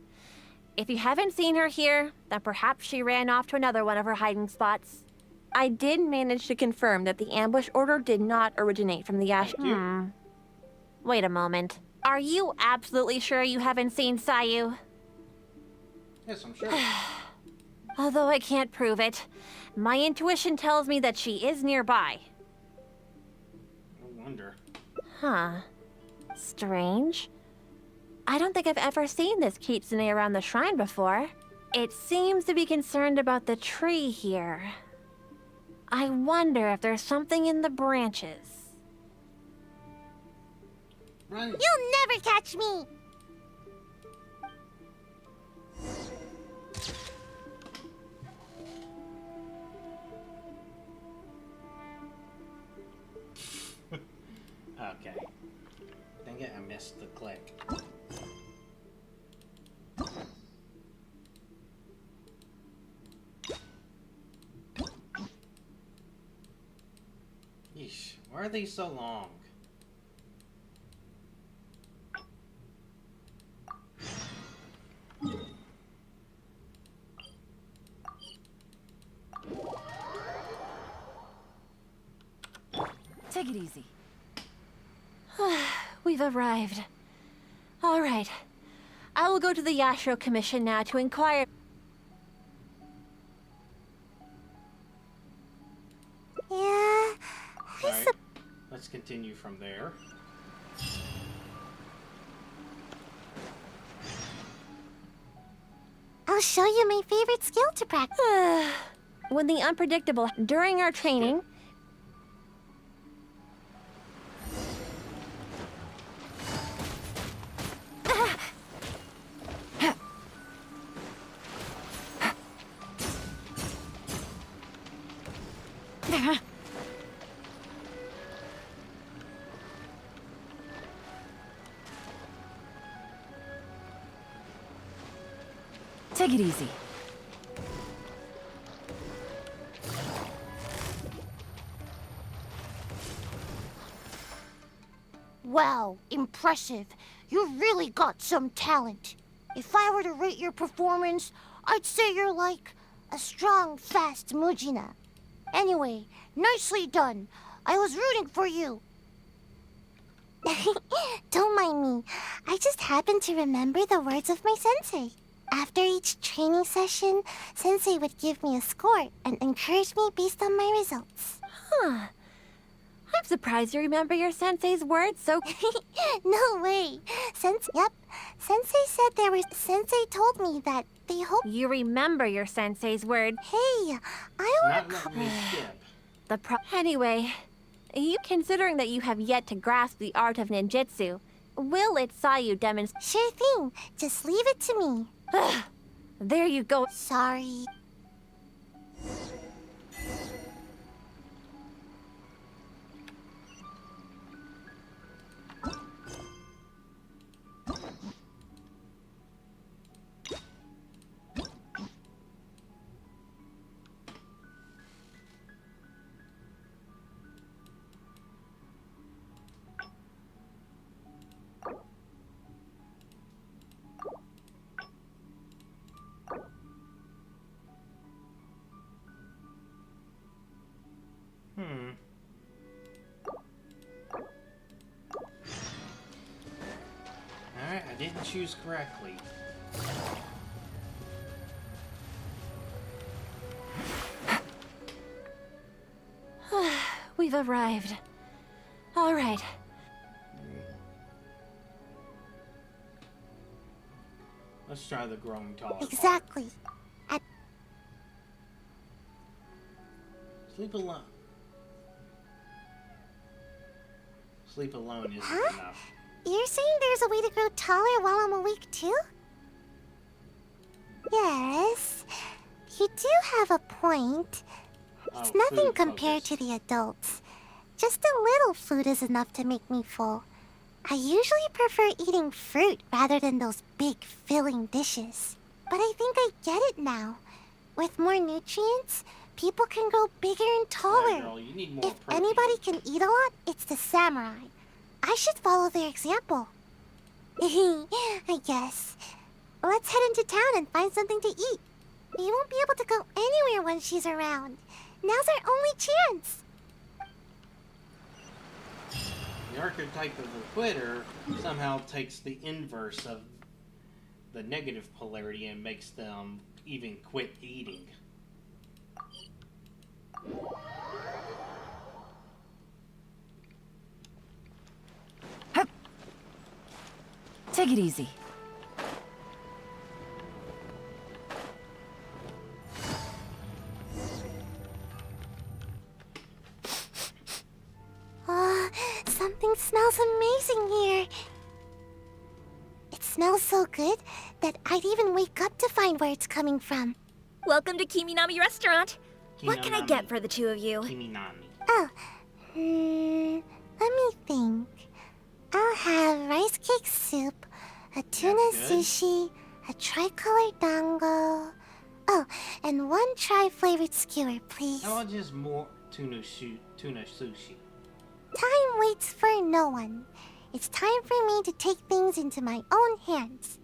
If you haven't seen her here, then perhaps she ran off to another one of her hiding spots. I did manage to confirm that the ambush order did not originate from the Wait a moment. Are you absolutely sure you haven't seen Sayu? Yes, I'm sure. Although I can't prove it, my intuition tells me that she is nearby. No wonder. Huh. Strange. I don't think I've ever seen this kitsune around the shrine before. It seems to be concerned about the tree here. I wonder if there's something in the branches. Run. You'll never catch me! Okay. Dang it, I missed the click. Yeesh, why are they so long? Take it easy. We've arrived. All right. I will go to the Yashiro Commission now to inquire. Yeah. Alright, let's continue from there. I'll show you my favorite skill to practice. When the unpredictable during our training. Take it easy. Wow, impressive. You really got some talent. If I were to rate your performance, I'd say you're like a strong, fast Mujina. Anyway, nicely done. I was rooting for you. Don't mind me. I just happened to remember the words of my sensei. After each training session, sensei would give me a score and encourage me based on my results. Huh. I'm surprised you remember your sensei's words so... No way. Yep. Sensei said there was... Sensei told me that they hope... You remember your sensei's word. Hey, I Not letting me skip. Anyway, considering that you have yet to grasp the art of ninjutsu, will it Sayu demonstrate? Sure thing. Just leave it to me. There you go. Sorry. Alright, I didn't choose correctly. We've arrived. All right. Let's try the growing taller. Exactly. Sleep alone. Sleep alone isn't Huh? enough. You're saying there's a way to grow taller while I'm awake too? Yes. You do have a point. It's nothing food compared to the adults. Just a little food is enough to make me full. I usually prefer eating fruit rather than those big filling dishes. But I think I get it now. With more nutrients, people can grow bigger and taller. Yeah, girl, you need more If protein. anybody can eat a lot, it's the samurai. I should follow their example. I guess. Let's head into town and find something to eat. We won't be able to go anywhere when she's around. Now's our only chance. The archetype of the quitter somehow takes the inverse of the negative polarity and makes them even quit eating. Take it easy. Something smells amazing here. It smells so good that I'd even wake up to find where it's coming from. Welcome to Kiminami Restaurant. What can I Kiminami. get for the two of you? Kiminami. Oh, let me think. I'll have rice cake soup, a tuna That's good. sushi, a tricolor dango. Oh, and one tri-flavored skewer, please. How about just more tuna sushi? Time waits for no one. It's time for me to take things into my own hands.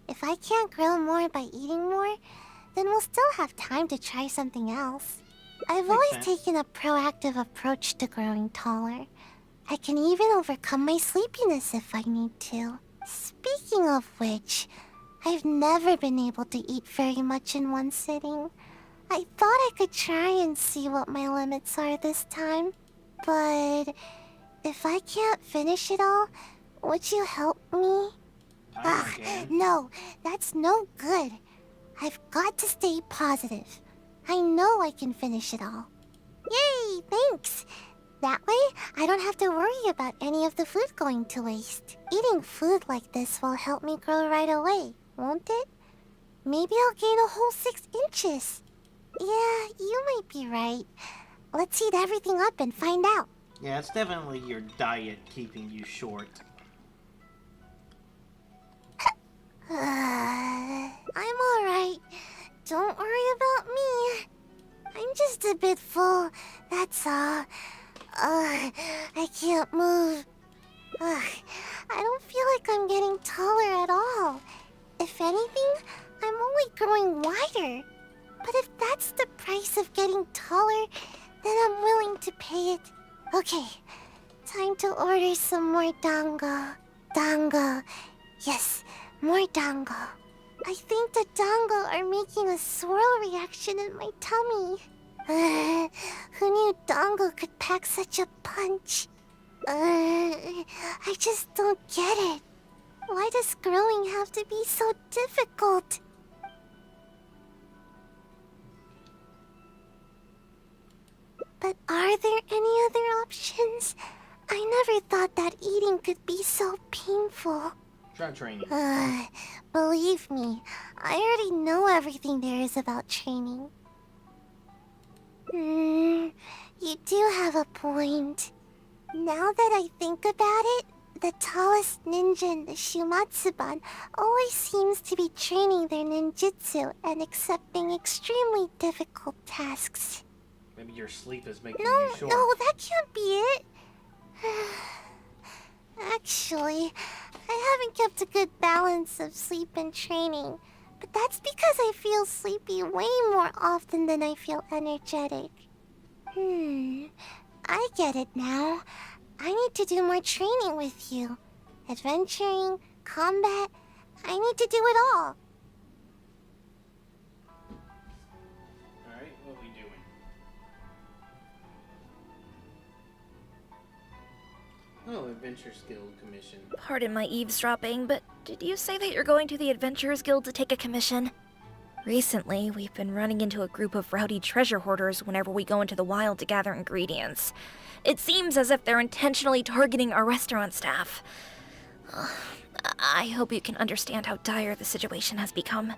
If I can't grow more by eating more, then we'll still have time to try something else. I've Makes always sense. taken a proactive approach to growing taller. I can even overcome my sleepiness if I need to. Speaking of which, I've never been able to eat very much in one sitting. I thought I could try and see what my limits are this time, but if I can't finish it all, would you help me? No, that's no good. I've got to stay positive. I know I can finish it all. Yay, thanks! That way, I don't have to worry about any of the food going to waste. Eating food like this will help me grow right away, won't it? Maybe I'll gain a whole 6 inches. Yeah, you might be right. Let's heat everything up and find out. Yeah, it's definitely your diet keeping you short. I'm alright. Don't worry about me. I'm just a bit full, that's all. I can't move. I don't feel like I'm getting taller at all. If anything, I'm only growing wider. But if that's the price of getting taller, then I'm willing to pay it. Okay, time to order some more dango. Dango. Yes, more dango. I think the dango are making a swirl reaction in my tummy. Who knew dango could pack such a punch? I just don't get it. Why does growing have to be so difficult? But are there any other options? I never thought that eating could be so painful. Try training. Believe me, I already know everything there is about training. You do have a point. Now that I think about it, the tallest ninja in the Shumatsuban always seems to be training their ninjutsu and accepting extremely difficult tasks. Maybe your sleep is making you short. No, that can't be it. Actually, I haven't kept a good balance of sleep and training. But that's because I feel sleepy way more often than I feel energetic. I get it now. I need to do more training with you. Adventuring, combat, I need to do it all. Alright, what are we doing? Oh, Adventurers Guild commission. Pardon my eavesdropping, but did you say that you're going to the Adventurers Guild to take a commission? Recently, we've been running into a group of rowdy treasure hoarders whenever we go into the wild to gather ingredients. It seems as if they're intentionally targeting our restaurant staff. I hope you can understand how dire the situation has become.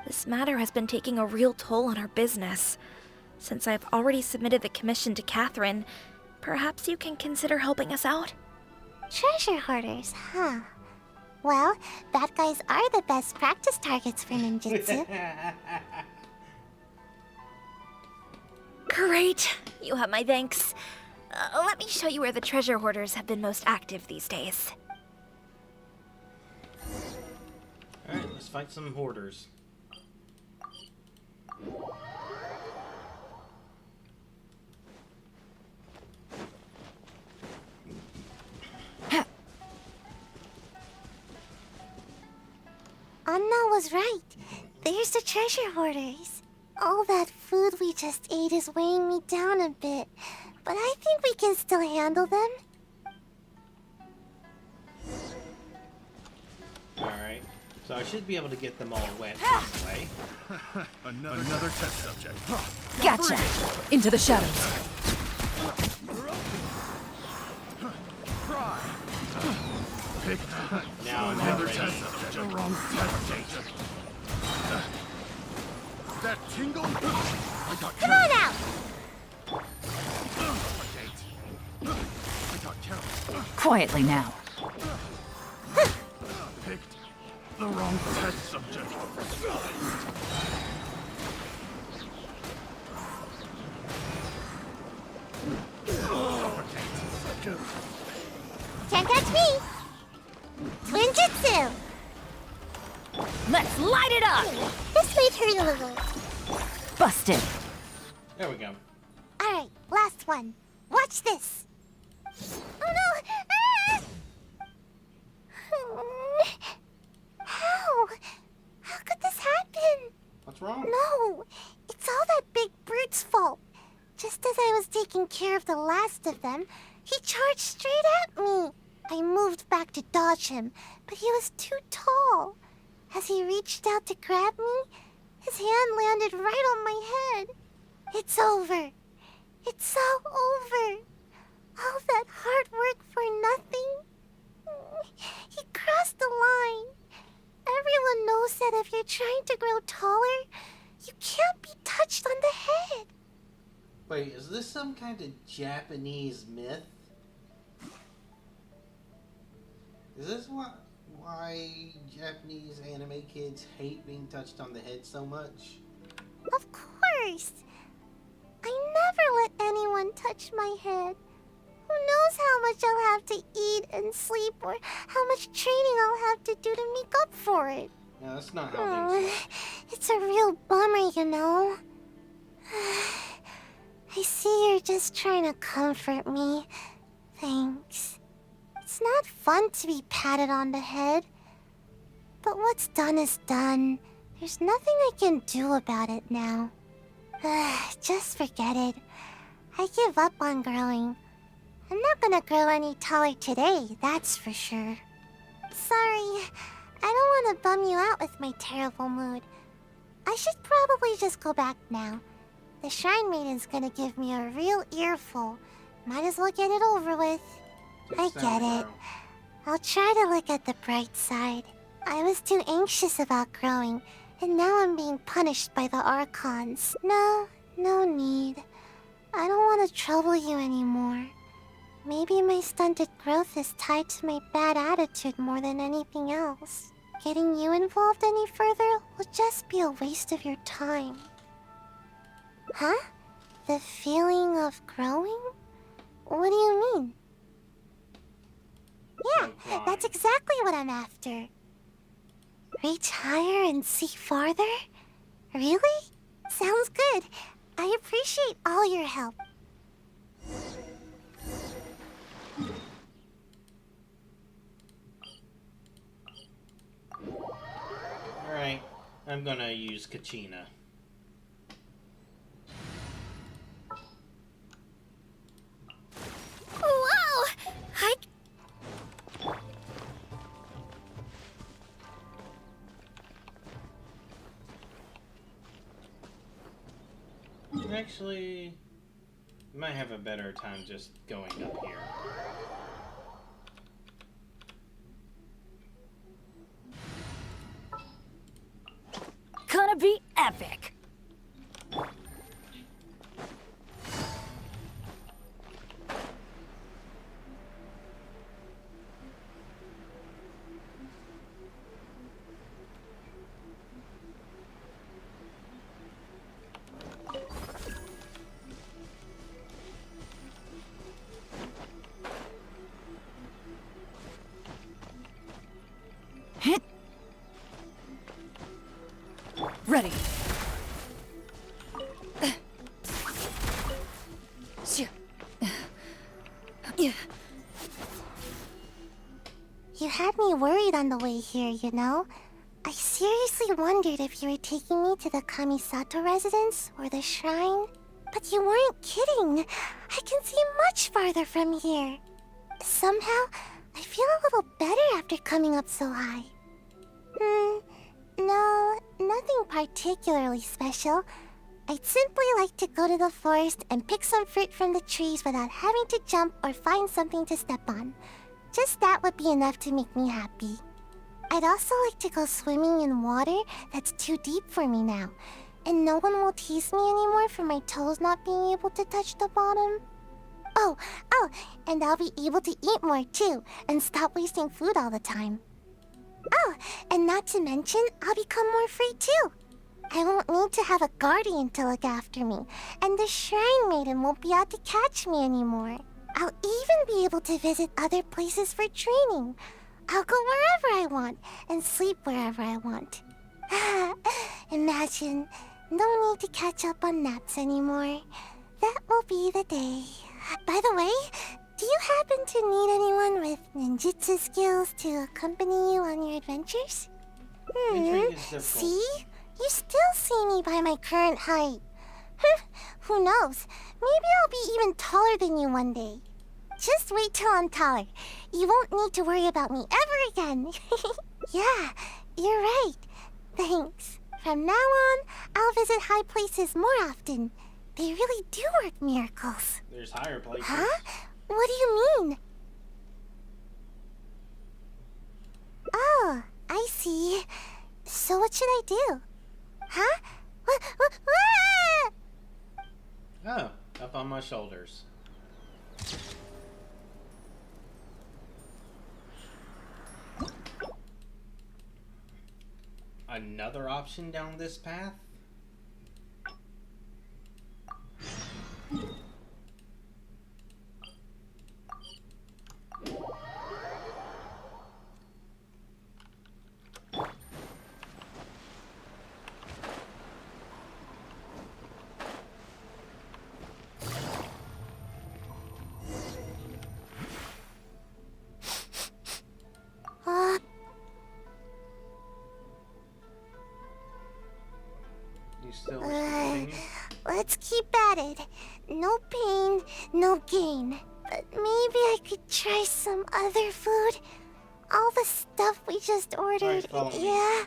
This matter has been taking a real toll on our business. Since I've already submitted the commission to Catherine, perhaps you can consider helping us out? Treasure hoarders, huh? Well, bad guys are the best practice targets for ninjutsu. Great! You have my thanks. Let me show you where the treasure hoarders have been most active these days. Alright, let's fight some hoarders. Anna was right. There's the treasure hoarders. All that food we just ate is weighing me down a bit, but I think we can still handle them. Alright, so I should be able to get them all wet this way. Another test subject. Gotcha! Into the shadows. Now I'm not ready. The wrong test subject. That tingle? I got Come on out! Quietly now. Picked the wrong test subject. Can't catch me! Twinjutsu! Let's light it up! This might hurt a little. Busted. There we go. Alright, last one. Watch this! Oh no! Ah! care of the last of them, he charged straight at me. I moved back to dodge him, but he was too tall. As he reached out to grab me, his hand landed right on my head. It's over. It's all over. All that hard work for nothing. He crossed the line. Everyone knows that if you're trying to grow taller, you can't be touched on the head. Wait, is this some kind of Japanese myth? Is this why Japanese anime kids hate being touched on the head so much? Of course. I never let anyone touch my head. Who knows how much I'll have to eat and sleep, or how much training I'll have to do to make up for it. No, that's not how things work. It's a real bummer, you know. I see you're just trying to comfort me. Thanks. It's not fun to be patted on the head. But what's done is done. There's nothing I can do about it now. Just forget it. I give up on growing. I'm not gonna grow any taller today, that's for sure. Sorry, I don't want to bum you out with my terrible mood. I should probably just go back now. The Shrine Maiden's gonna give me a real earful. Might as well get it over with. I get it. I'll try to look at the bright side. I was too anxious about growing, and now I'm being punished by the Archons. No need. I don't want to trouble you anymore. Maybe my stunted growth is tied to my bad attitude more than anything else. Getting you involved any further will just be a waste of your time. Huh? The feeling of growing? What do you mean? Yeah, that's exactly what I'm after. Reach higher and see farther? Really? Sounds good. I appreciate all your help. Alright, I'm gonna use Kachina. Whoa! Actually, might have a better time just going up here. Gonna be epic. Ready. You had me worried on the way here, you know? I seriously wondered if you were taking me to the Kamisato residence or the shrine. But you weren't kidding. I can see much farther from here. Somehow, I feel a little better after coming up so high. No, nothing particularly special. I'd simply like to go to the forest and pick some fruit from the trees without having to jump or find something to step on. Just that would be enough to make me happy. I'd also like to go swimming in water that's too deep for me now, and no one will tease me anymore for my toes not being able to touch the bottom. Oh, and I'll be able to eat more too, and stop wasting food all the time. Oh, and not to mention, I'll become more free too. I won't need to have a guardian to look after me, and the Shrine Maiden won't be out to catch me anymore. I'll even be able to visit other places for training. I'll go wherever I want, and sleep wherever I want. Imagine, no need to catch up on naps anymore. That will be the day. By the way, do you happen to need anyone with ninjutsu skills to accompany you on your adventures? See? You still see me by my current height. Who knows? Maybe I'll be even taller than you one day. Just wait till I'm taller. You won't need to worry about me ever again. Yeah, you're right. Thanks. From now on, I'll visit high places more often. They really do work miracles. There's higher places. Huh? What do you mean? Oh, I see. So what should I do? Huh? Oh, up on my shoulders. Another option down this path? You still wish to continue? Let's keep at it. No pain, no gain. But maybe I could try some other food. All the stuff we just ordered. follow me. Yeah,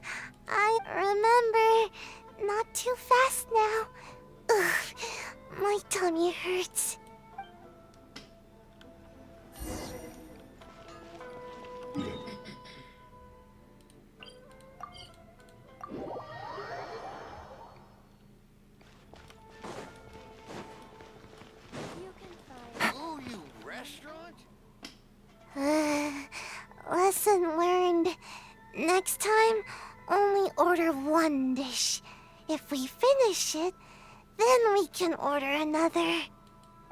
I remember. Not too fast now. Ugh, my tummy hurts. Ooh, you restaurant? Lesson learned. Next time, only order one dish. If we finish it, then we can order another.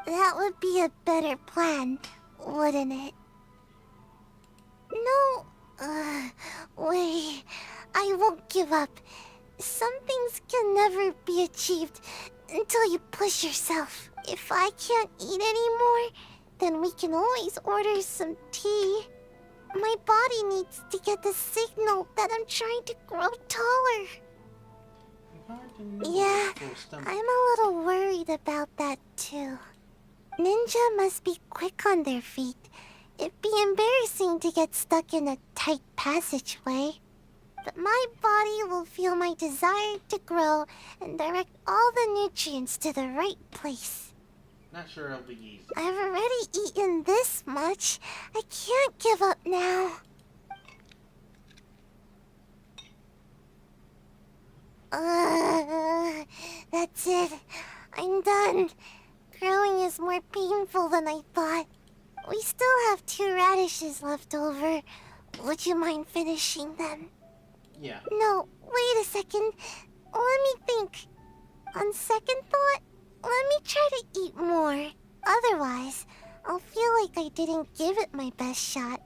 That would be a better plan, wouldn't it? No, wait. I won't give up. Some things can never be achieved until you push yourself. If I can't eat anymore, then we can always order some tea. My body needs to get the signal that I'm trying to grow taller. Yeah, I'm a little worried about that too. Ninja must be quick on their feet. It'd be embarrassing to get stuck in a tight passageway. But my body will feel my desire to grow and direct all the nutrients to the right place. Not sure it'll be easy. I've already eaten this much. I can't give up now. That's it. I'm done. Growing is more painful than I thought. We still have 2 radishes left over. Would you mind finishing them? Yeah. No, wait a second. Let me think. On second thought, let me try to eat more. Otherwise, I'll feel like I didn't give it my best shot.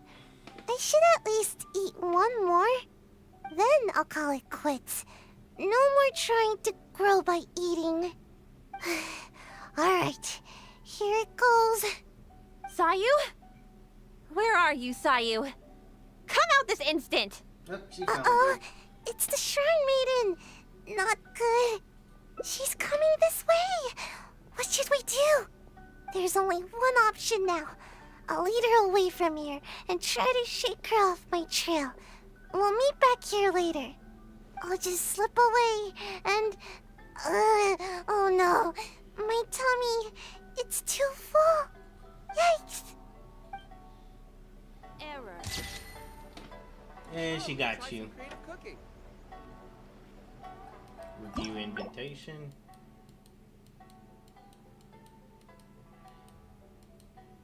I should at least eat one more. Then I'll call it quits. No more trying to grow by eating. Alright, here it goes. Sayu? Where are you, Sayu? Come out this instant! Uh-oh, it's the Shrine Maiden. Not good. She's coming this way. What should we do? There's only one option now. I'll lead her away from here and try to shake her off my trail. We'll meet back here later. I'll just slip away and... oh no. My tummy, it's too full. Yikes. Error. And she got you. Review invitation.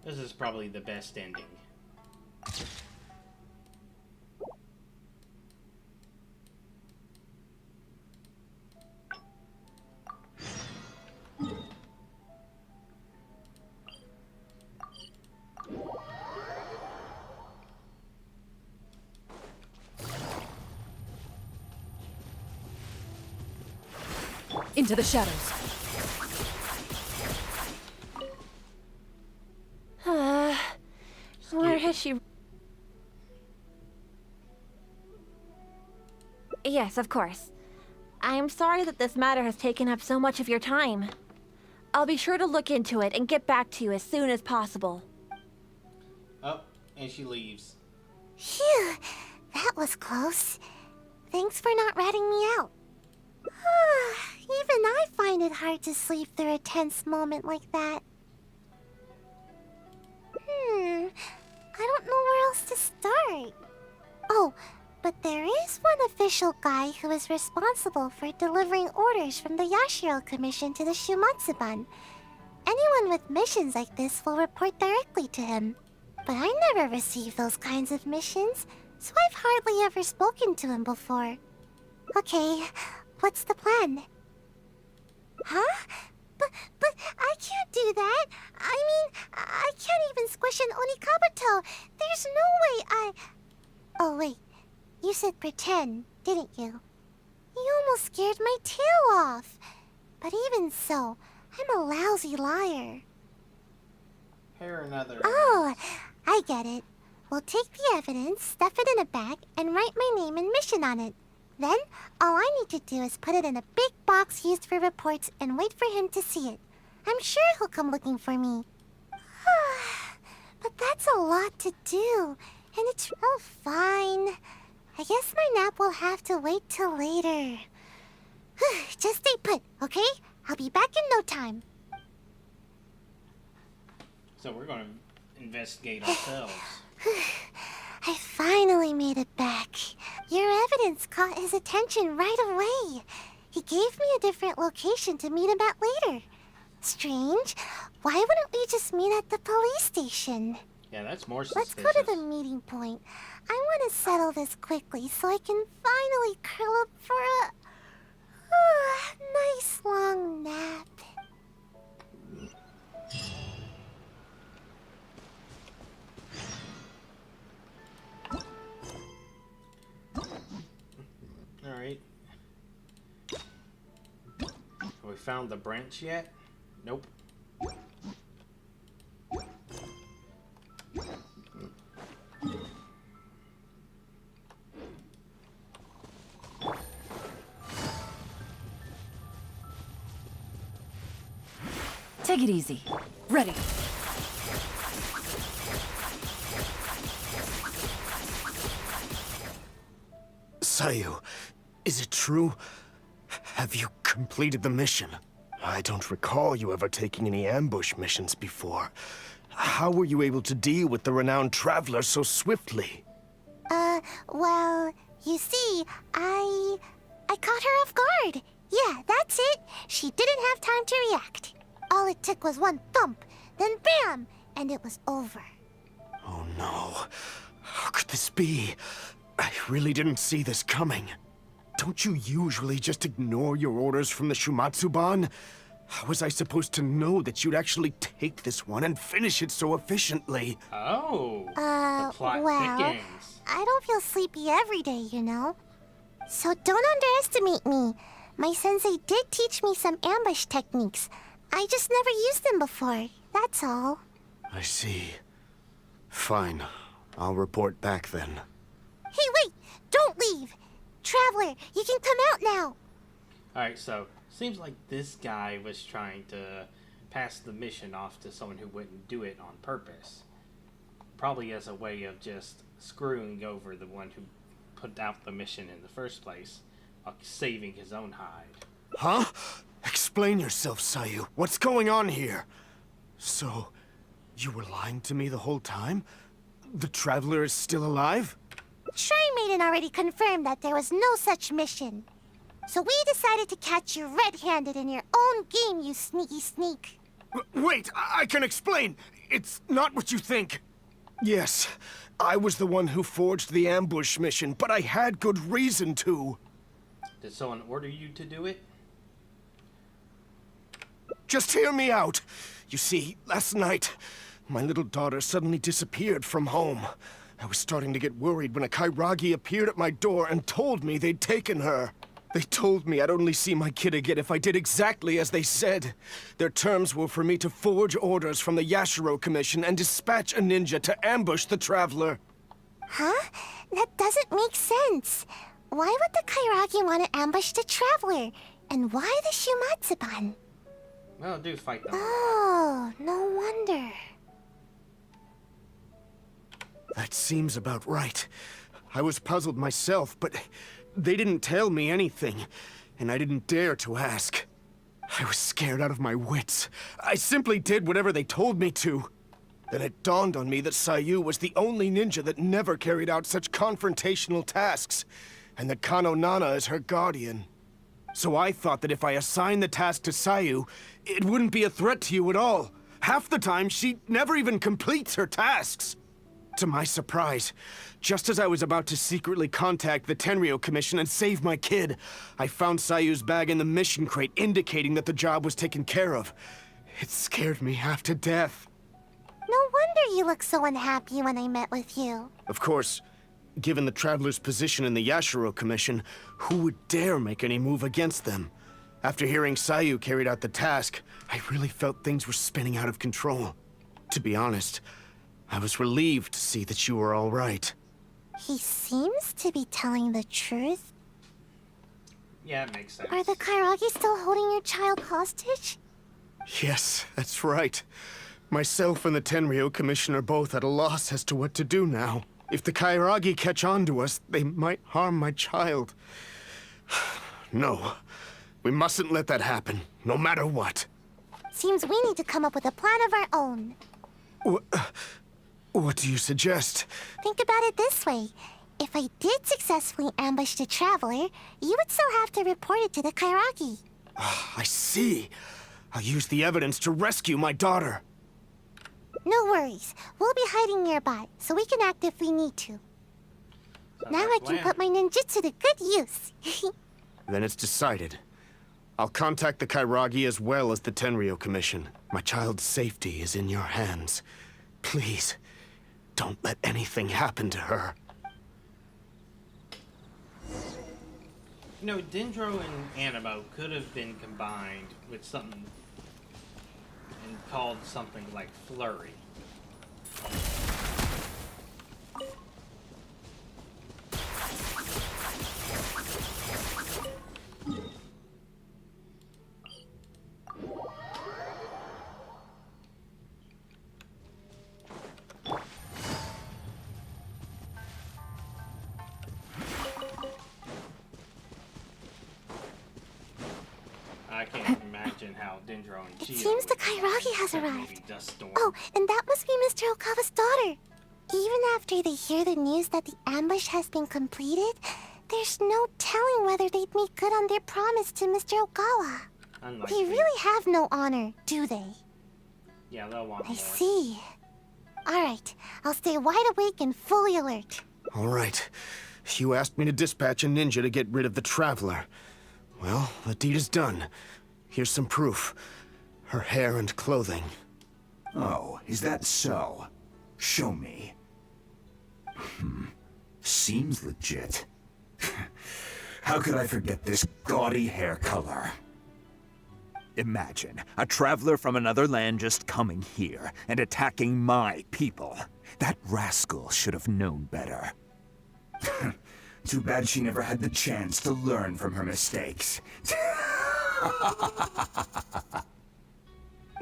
This is probably the best ending. Into the shadows. Where has she... Yes, of course. I'm sorry that this matter has taken up so much of your time. I'll be sure to look into it and get back to you as soon as possible. Oh, and she leaves. Phew, that was close. Thanks for not ratting me out. Even I find it hard to sleep through a tense moment like that. I don't know where else to start. Oh, but there is one official guy who is responsible for delivering orders from the Yashiro Commission to the Shumatsuban. Anyone with missions like this will report directly to him. But I never received those kinds of missions, so I've hardly ever spoken to him before. Okay, what's the plan? Huh? But I can't do that. I mean, I can't even squish an Onikabuto. There's no way I... Oh, wait. You said pretend, didn't you? You almost scared my tail off. But even so, I'm a lousy liar. Here another. Oh, I get it. We'll take the evidence, stuff it in a bag, and write my name and mission on it. Then, all I need to do is put it in a big box used for reports and wait for him to see it. I'm sure he'll come looking for me. But that's a lot to do, and it's... Oh, fine. I guess my nap will have to wait till later. Just stay put, okay? I'll be back in no time. So we're going to investigate ourselves. I finally made it back. Your evidence caught his attention right away. He gave me a different location to meet him at later. Strange. Why wouldn't we just meet at the police station? Yeah, that's more suspicious. Let's go to the meeting point. I want to settle this quickly so I can finally curl up for a nice long nap. Alright. Have we found the branch yet? Nope. Take it easy. Ready. Sayu, is it true? Have you completed the mission? I don't recall you ever taking any ambush missions before. How were you able to deal with the renowned traveler so swiftly? Well, you see, I caught her off guard. Yeah, that's it. She didn't have time to react. All it took was one thump, then bam, and it was over. Oh no. How could this be? I really didn't see this coming. Don't you usually just ignore your orders from the Shumatsuban? How was I supposed to know that you'd actually take this one and finish it so efficiently? Oh, the plot well, thickens. I don't feel sleepy every day, you know. So don't underestimate me. My sensei did teach me some ambush techniques. I just never used them before, that's all. I see. Fine. I'll report back then. Hey, wait! Don't leave! Traveler, you can come out now! Alright, so seems like this guy was trying to pass the mission off to someone who wouldn't do it on purpose. Probably as a way of just screwing over the one who put out the mission in the first place, while saving his own hide. Huh? Explain yourself, Sayu. What's going on here? So, you were lying to me the whole time? The Traveler is still alive? Tri-Maiden already confirmed that there was no such mission. So we decided to catch you red-handed in your own game, you sneaky sneak. Wait, I can explain. It's not what you think. Yes, I was the one who forged the ambush mission, but I had good reason to. Did someone order you to do it? Just hear me out. You see, last night, my little daughter suddenly disappeared from home. I was starting to get worried when a Kairagi appeared at my door and told me they'd taken her. They told me I'd only see my kid again if I did exactly as they said. Their terms were for me to forge orders from the Yashiro Commission and dispatch a ninja to ambush the Traveler. Huh? That doesn't make sense. Why would the Kairagi want to ambush the Traveler? And why the Shumatsuban? Well, do fight them. Oh, no wonder. That seems about right. I was puzzled myself, but they didn't tell me anything, and I didn't dare to ask. I was scared out of my wits. I simply did whatever they told me to. Then it dawned on me that Sayu was the only ninja that never carried out such confrontational tasks, and that Kano Nana is her guardian. So I thought that if I assigned the task to Sayu, it wouldn't be a threat to you at all. Half the time, she never even completes her tasks. To my surprise, just as I was about to secretly contact the Tenryo Commission and save my kid, I found Sayu's bag in the mission crate indicating that the job was taken care of. It scared me half to death. No wonder you looked so unhappy when I met with you. Of course, given the Traveler's position in the Yashiro Commission, who would dare make any move against them? After hearing Sayu carried out the task, I really felt things were spinning out of control. To be honest, I was relieved to see that you were all right. He seems to be telling the truth. Yeah, it makes sense. Are the Kairagi still holding your child hostage? Yes, that's right. Myself and the Tenryo Commission are both at a loss as to what to do now. If the Kairagi catch on to us, they might harm my child. No, we mustn't let that happen, no matter what. Seems we need to come up with a plan of our own. What do you suggest? Think about it this way. If I did successfully ambush the Traveler, you would still have to report it to the Kairagi. I see. I'll use the evidence to rescue my daughter. No worries. We'll be hiding nearby, so we can act if we need to. Now I can put my ninjutsu to good use. Then it's decided. I'll contact the Kairagi as well as the Tenryo Commission. My child's safety is in your hands. Please, don't let anything happen to her. You know, Dendro and Animo could have been combined with something and called something like Flurry. I can't imagine how Dendro and Chio. It seems the Kairagi has arrived. Duststorm. Oh, and that must be Mr. Okawa's daughter. Even after they hear the news that the ambush has been completed, there's no telling whether they'd make good on their promise to Mr. Okawa. They really have no honor, do they? Yeah, they'll want I more. see. All right, I'll stay wide awake and fully alert. All right. You asked me to dispatch a ninja to get rid of the Traveler. Well, the deed is done. Here's some proof. Her hair and clothing. Oh, is that so? Show me. Seems legit. How could I forget this gaudy hair color? Imagine a traveler from another land just coming here and attacking my people. That rascal should have known better. Too bad she never had the chance to learn from her mistakes.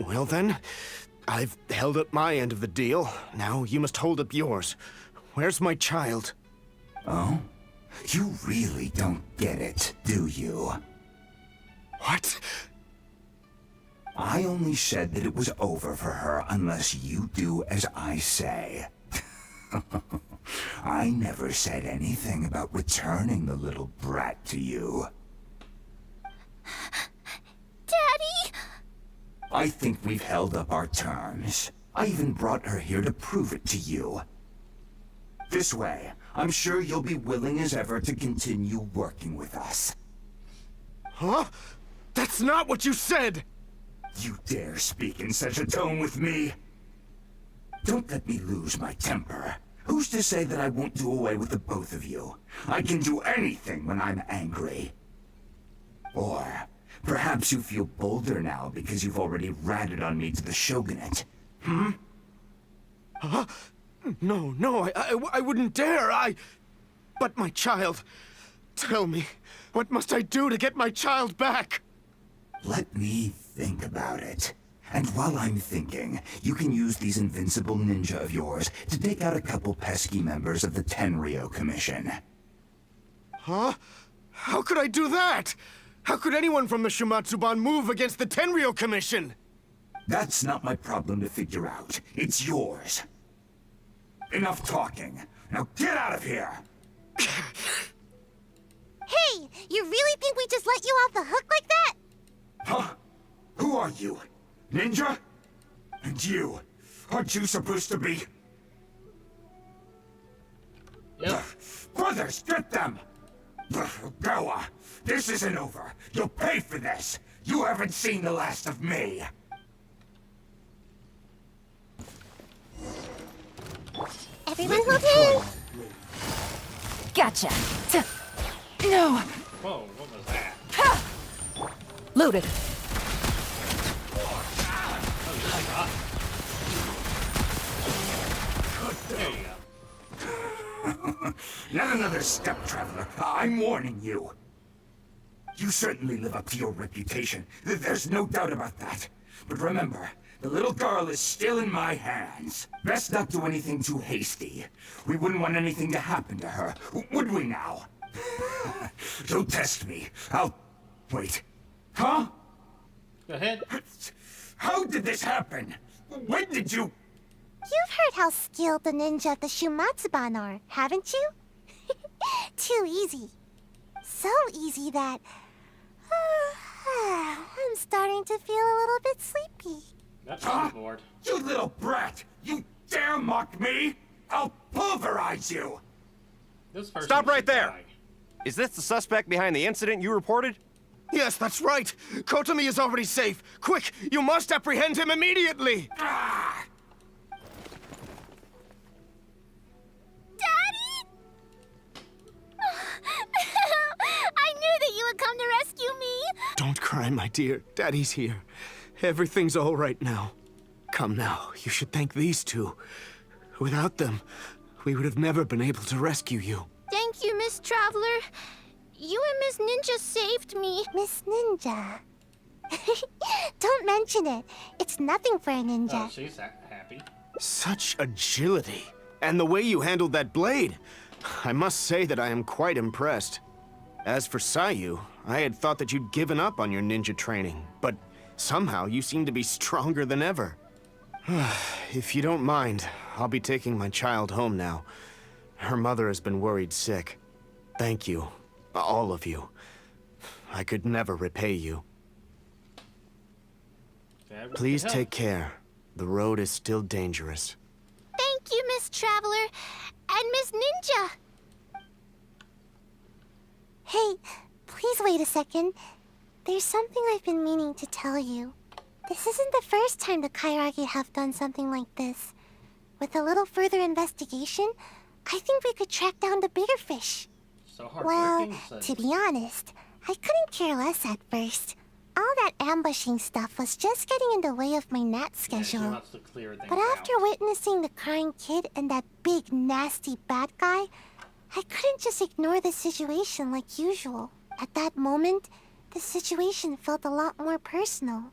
Well then, I've held up my end of the deal. Now you must hold up yours. Where's my child? Oh? You really don't get it, do you? What? I only said that it was over for her unless you do as I say. I never said anything about returning the little brat to you. Daddy! I think we've held up our terms. I even brought her here to prove it to you. This way, I'm sure you'll be willing as ever to continue working with us. Huh? That's not what you said! You dare speak in such a tone with me? Don't let me lose my temper. Who's to say that I won't do away with the both of you? I can do anything when I'm angry. Or perhaps you feel bolder now because you've already ratted on me to the Shogunate. No, I wouldn't dare, But my child... Tell me, what must I do to get my child back? Let me think about it. And while I'm thinking, you can use these invincible ninja of yours to take out a couple pesky members of the Tenryo Commission. Huh? How could I do that? How could anyone from the Shumatsuban move against the Tenryo Commission? That's not my problem to figure out. It's yours. Enough talking. Now get out of here! Hey, you really think we just let you off the hook like that? Huh? Who are you? Ninja? And you? Aren't you supposed to be... Yep. Brothers, get them! Gawa, this isn't over. You'll pay for this. You haven't seen the last of me. Everyone's okay? Gotcha. No. Whoa, what was that? Loaded. There you go. Not another step, traveler. I'm warning you. You certainly live up to your reputation. There's no doubt about that. But remember, the little girl is still in my hands. Best not do anything too hasty. We wouldn't want anything to happen to her, would we now? Don't test me. Wait. Huh? Go ahead. How did this happen? When did you... You've heard how skilled the ninja of the Shumatsuban are, haven't you? Too easy. So easy that... I'm starting to feel a little bit sleepy. That's on the board. You little brat! You dare mock me? I'll pulverize you! Stop right there! Is this the suspect behind the incident you reported? Yes, that's right. Kotomi is already safe. Quick, you must apprehend him immediately! Daddy? I knew that you would come to rescue me. Don't cry, my dear. Daddy's here. Everything's all right now. Come now, you should thank these two. Without them, we would have never been able to rescue you. Thank you, Miss Traveler. You and Miss Ninja saved me. Miss Ninja. Don't mention it. It's nothing for a ninja. Oh, she's happy. Such agility. And the way you handled that blade. I must say that I am quite impressed. As for Sayu, I had thought that you'd given up on your ninja training, but somehow you seem to be stronger than ever. If you don't mind, I'll be taking my child home now. Her mother has been worried sick. Thank you, all of you. I could never repay you. Please take care. The road is still dangerous. Thank you, Miss Traveler. And Miss Ninja. Hey, please wait a second. There's something I've been meaning to tell you. This isn't the first time the Kairagi have done something like this. With a little further investigation, I think we could track down the bigger fish. So hard Well, to be honest, I couldn't care less at first. All that ambushing stuff was just getting in the way of my gnat schedule. But after witnessing the crying kid and that big, nasty bad guy, I couldn't just ignore the situation like usual. At that moment, the situation felt a lot more personal.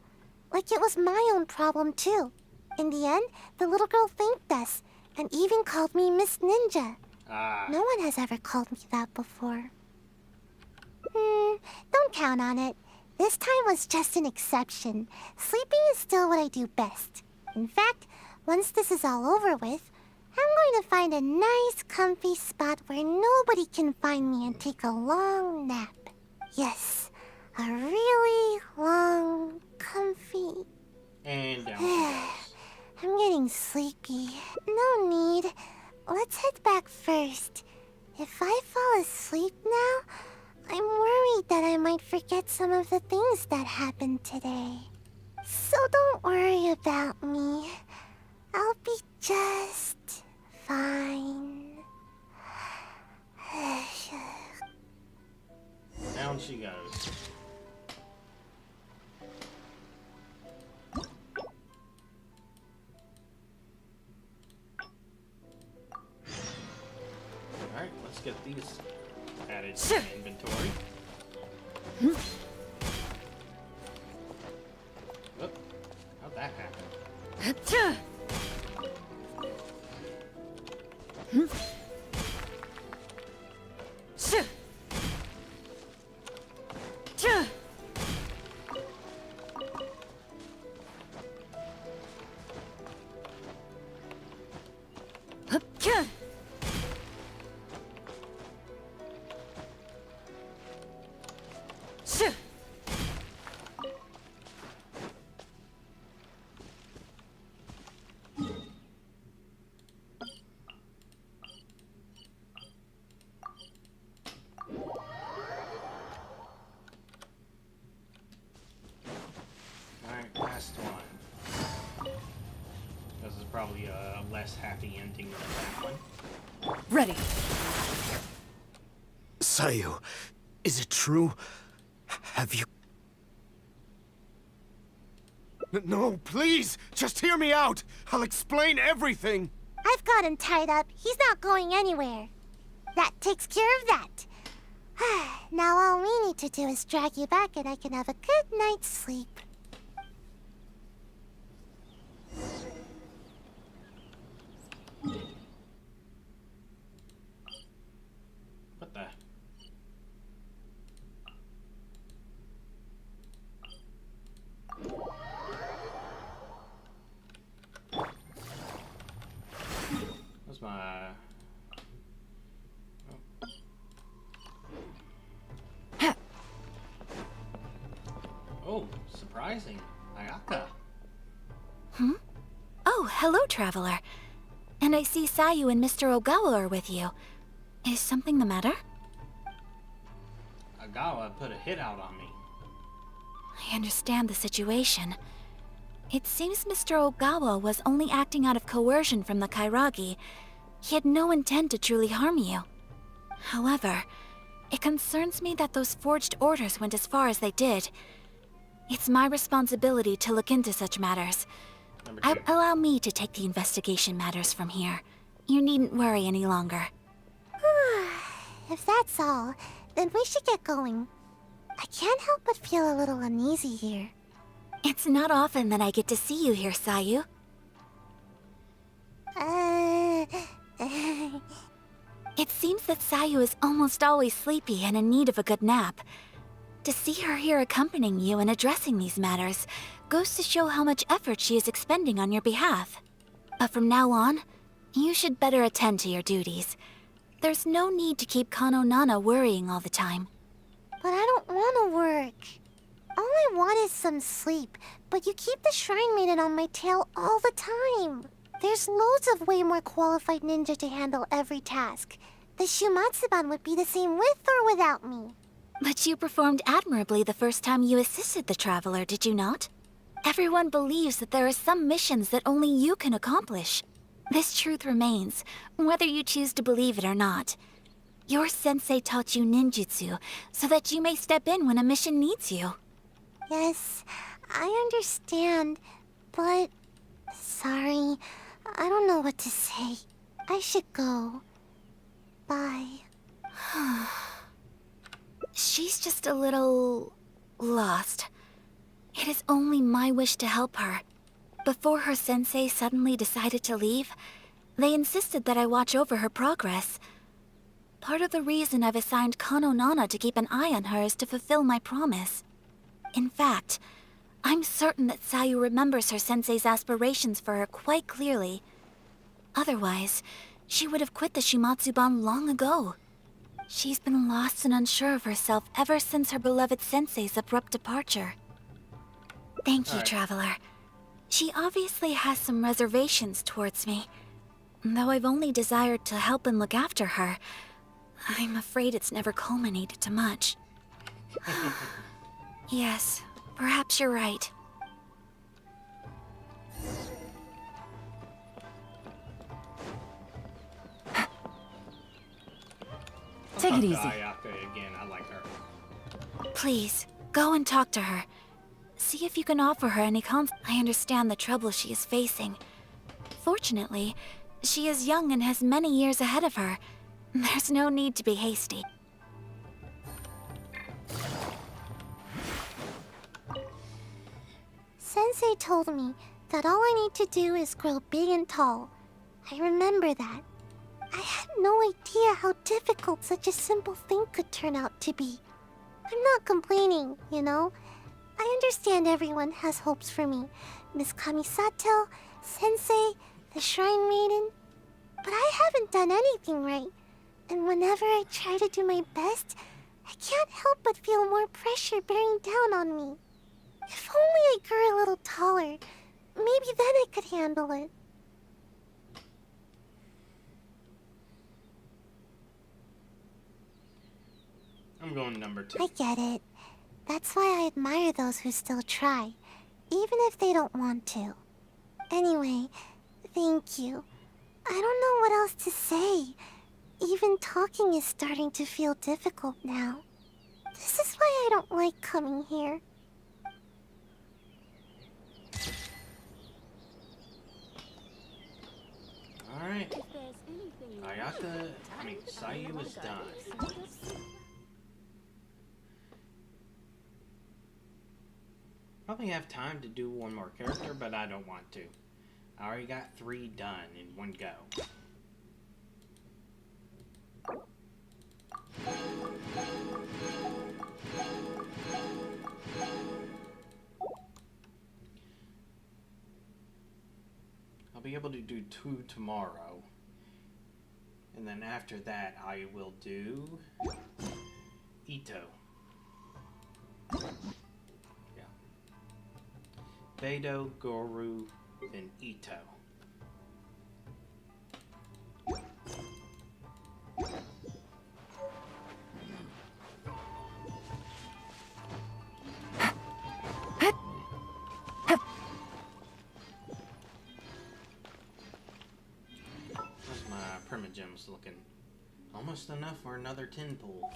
Like it was my own problem, too. In the end, the little girl thanked us, and even called me Miss Ninja. No one has ever called me that before. Don't count on it. This time was just an exception. Sleeping is still what I do best. In fact, once this is all over with, I'm going to find a nice, comfy spot where nobody can find me and take a long nap. Yes, a really long, comfy... And down she goes. I'm getting sleepy. No need. Let's head back first. If I fall asleep now, I'm worried that I might forget some of the things that happened today. So don't worry about me. I'll be just fine. Down she goes. Alright, let's get these added to my inventory. Oop, how'd that happen? Last one. This is probably a less happy ending than that one. Ready. Sayu, is it true? Have you... No, please! Just hear me out! I'll explain everything! I've got him tied up. He's not going anywhere. That takes care of that. Now all we need to do is drag you back and I can have a good night's sleep. What the? What's my... Oh, surprising. Ayaka. Oh, hello, Traveler. And I see Sayu and Mr. Ogawa are with you. Is something the matter? Ogawa put a hit out on me. I understand the situation. It seems Mr. Ogawa was only acting out of coercion from the Kairagi. He had no intent to truly harm you. However, it concerns me that those forged orders went as far as they did. It's my responsibility to look into such matters. Allow me to take the investigation matters from here. You needn't worry any longer. If that's all, then we should get going. I can't help but feel a little uneasy here. It's not often that I get to see you here, Sayu. It seems that Sayu is almost always sleepy and in need of a good nap. To see her here accompanying you and addressing these matters goes to show how much effort she is expending on your behalf. But from now on, you should better attend to your duties. There's no need to keep Kano Nana worrying all the time. But I don't want to work. All I want is some sleep, but you keep the Shrine Maiden on my tail all the time. There's loads of way more qualified ninja to handle every task. The Shumatsuban would be the same with or without me. But you performed admirably the first time you assisted the Traveler, did you not? Everyone believes that there are some missions that only you can accomplish. This truth remains, whether you choose to believe it or not. Your sensei taught you ninjutsu so that you may step in when a mission needs you. Yes, I understand, but... Sorry, I don't know what to say. I should go. Bye. She's just a little... lost. It is only my wish to help her. Before her sensei suddenly decided to leave, they insisted that I watch over her progress. Part of the reason I've assigned Kano Nana to keep an eye on her is to fulfill my promise. In fact, I'm certain that Sayu remembers her sensei's aspirations for her quite clearly. Otherwise, she would have quit the Shumatsuban long ago. She's been lost and unsure of herself ever since her beloved sensei's abrupt departure. Thank you, Traveler. She obviously has some reservations towards me. Though I've only desired to help and look after her, I'm afraid it's never culminated to much. Yes, perhaps you're right. Take it easy. Ayaka again, I like her. Please, go and talk to her. See if you can offer her any I understand the trouble she is facing. Fortunately, she is young and has many years ahead of her. There's no need to be hasty. Sensei told me that all I need to do is grow big and tall. I remember that. I had no idea how difficult such a simple thing could turn out to be. I'm not complaining, you know? I understand everyone has hopes for me. Miss Kamisato, Sensei, the Shrine Maiden. But I haven't done anything right. And whenever I try to do my best, I can't help but feel more pressure bearing down on me. If only I grew a little taller, maybe then I could handle it. I'm going number 2. I get it. That's why I admire those who still try, even if they don't want to. Anyway, thank you. I don't know what else to say. Even talking is starting to feel difficult now. This is why I don't like coming here. Alright. Sayu is done. Probably have time to do one more character, but I don't want to. I already got 3 done in one go. I'll be able to do 2 tomorrow. And then after that, I will do Ito. Yeah. Beidou, Goru, then Ito. How's my Primogems looking? Almost enough for another 10 pool.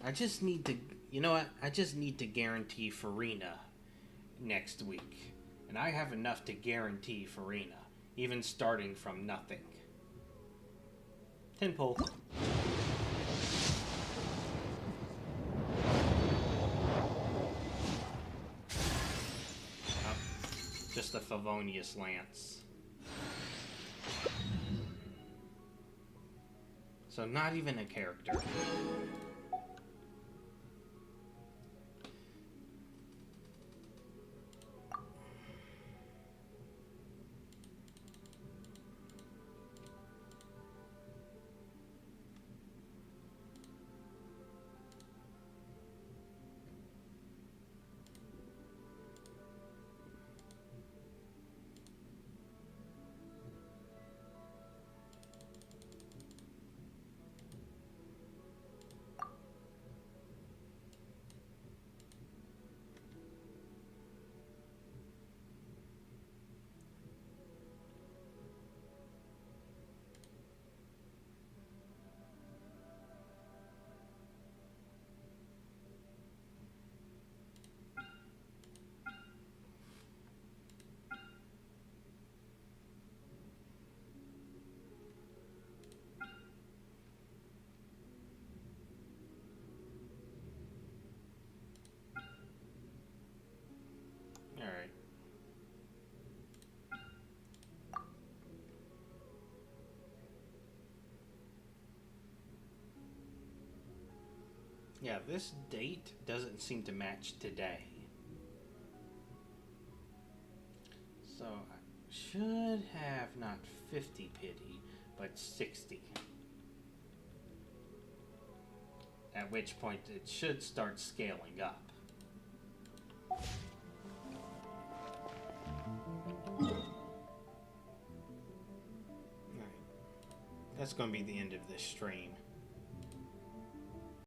I just need to, you know what? I just need to guarantee Farina next week. And I have enough to guarantee Farina, even starting from nothing. 10 pull. Oh, just a Favonius Lance. So not even a character. Alright. Yeah, this date doesn't seem to match today. So I should have not 50 pity, but 60. At which point it should start scaling up. Alright. That's going to be the end of this stream.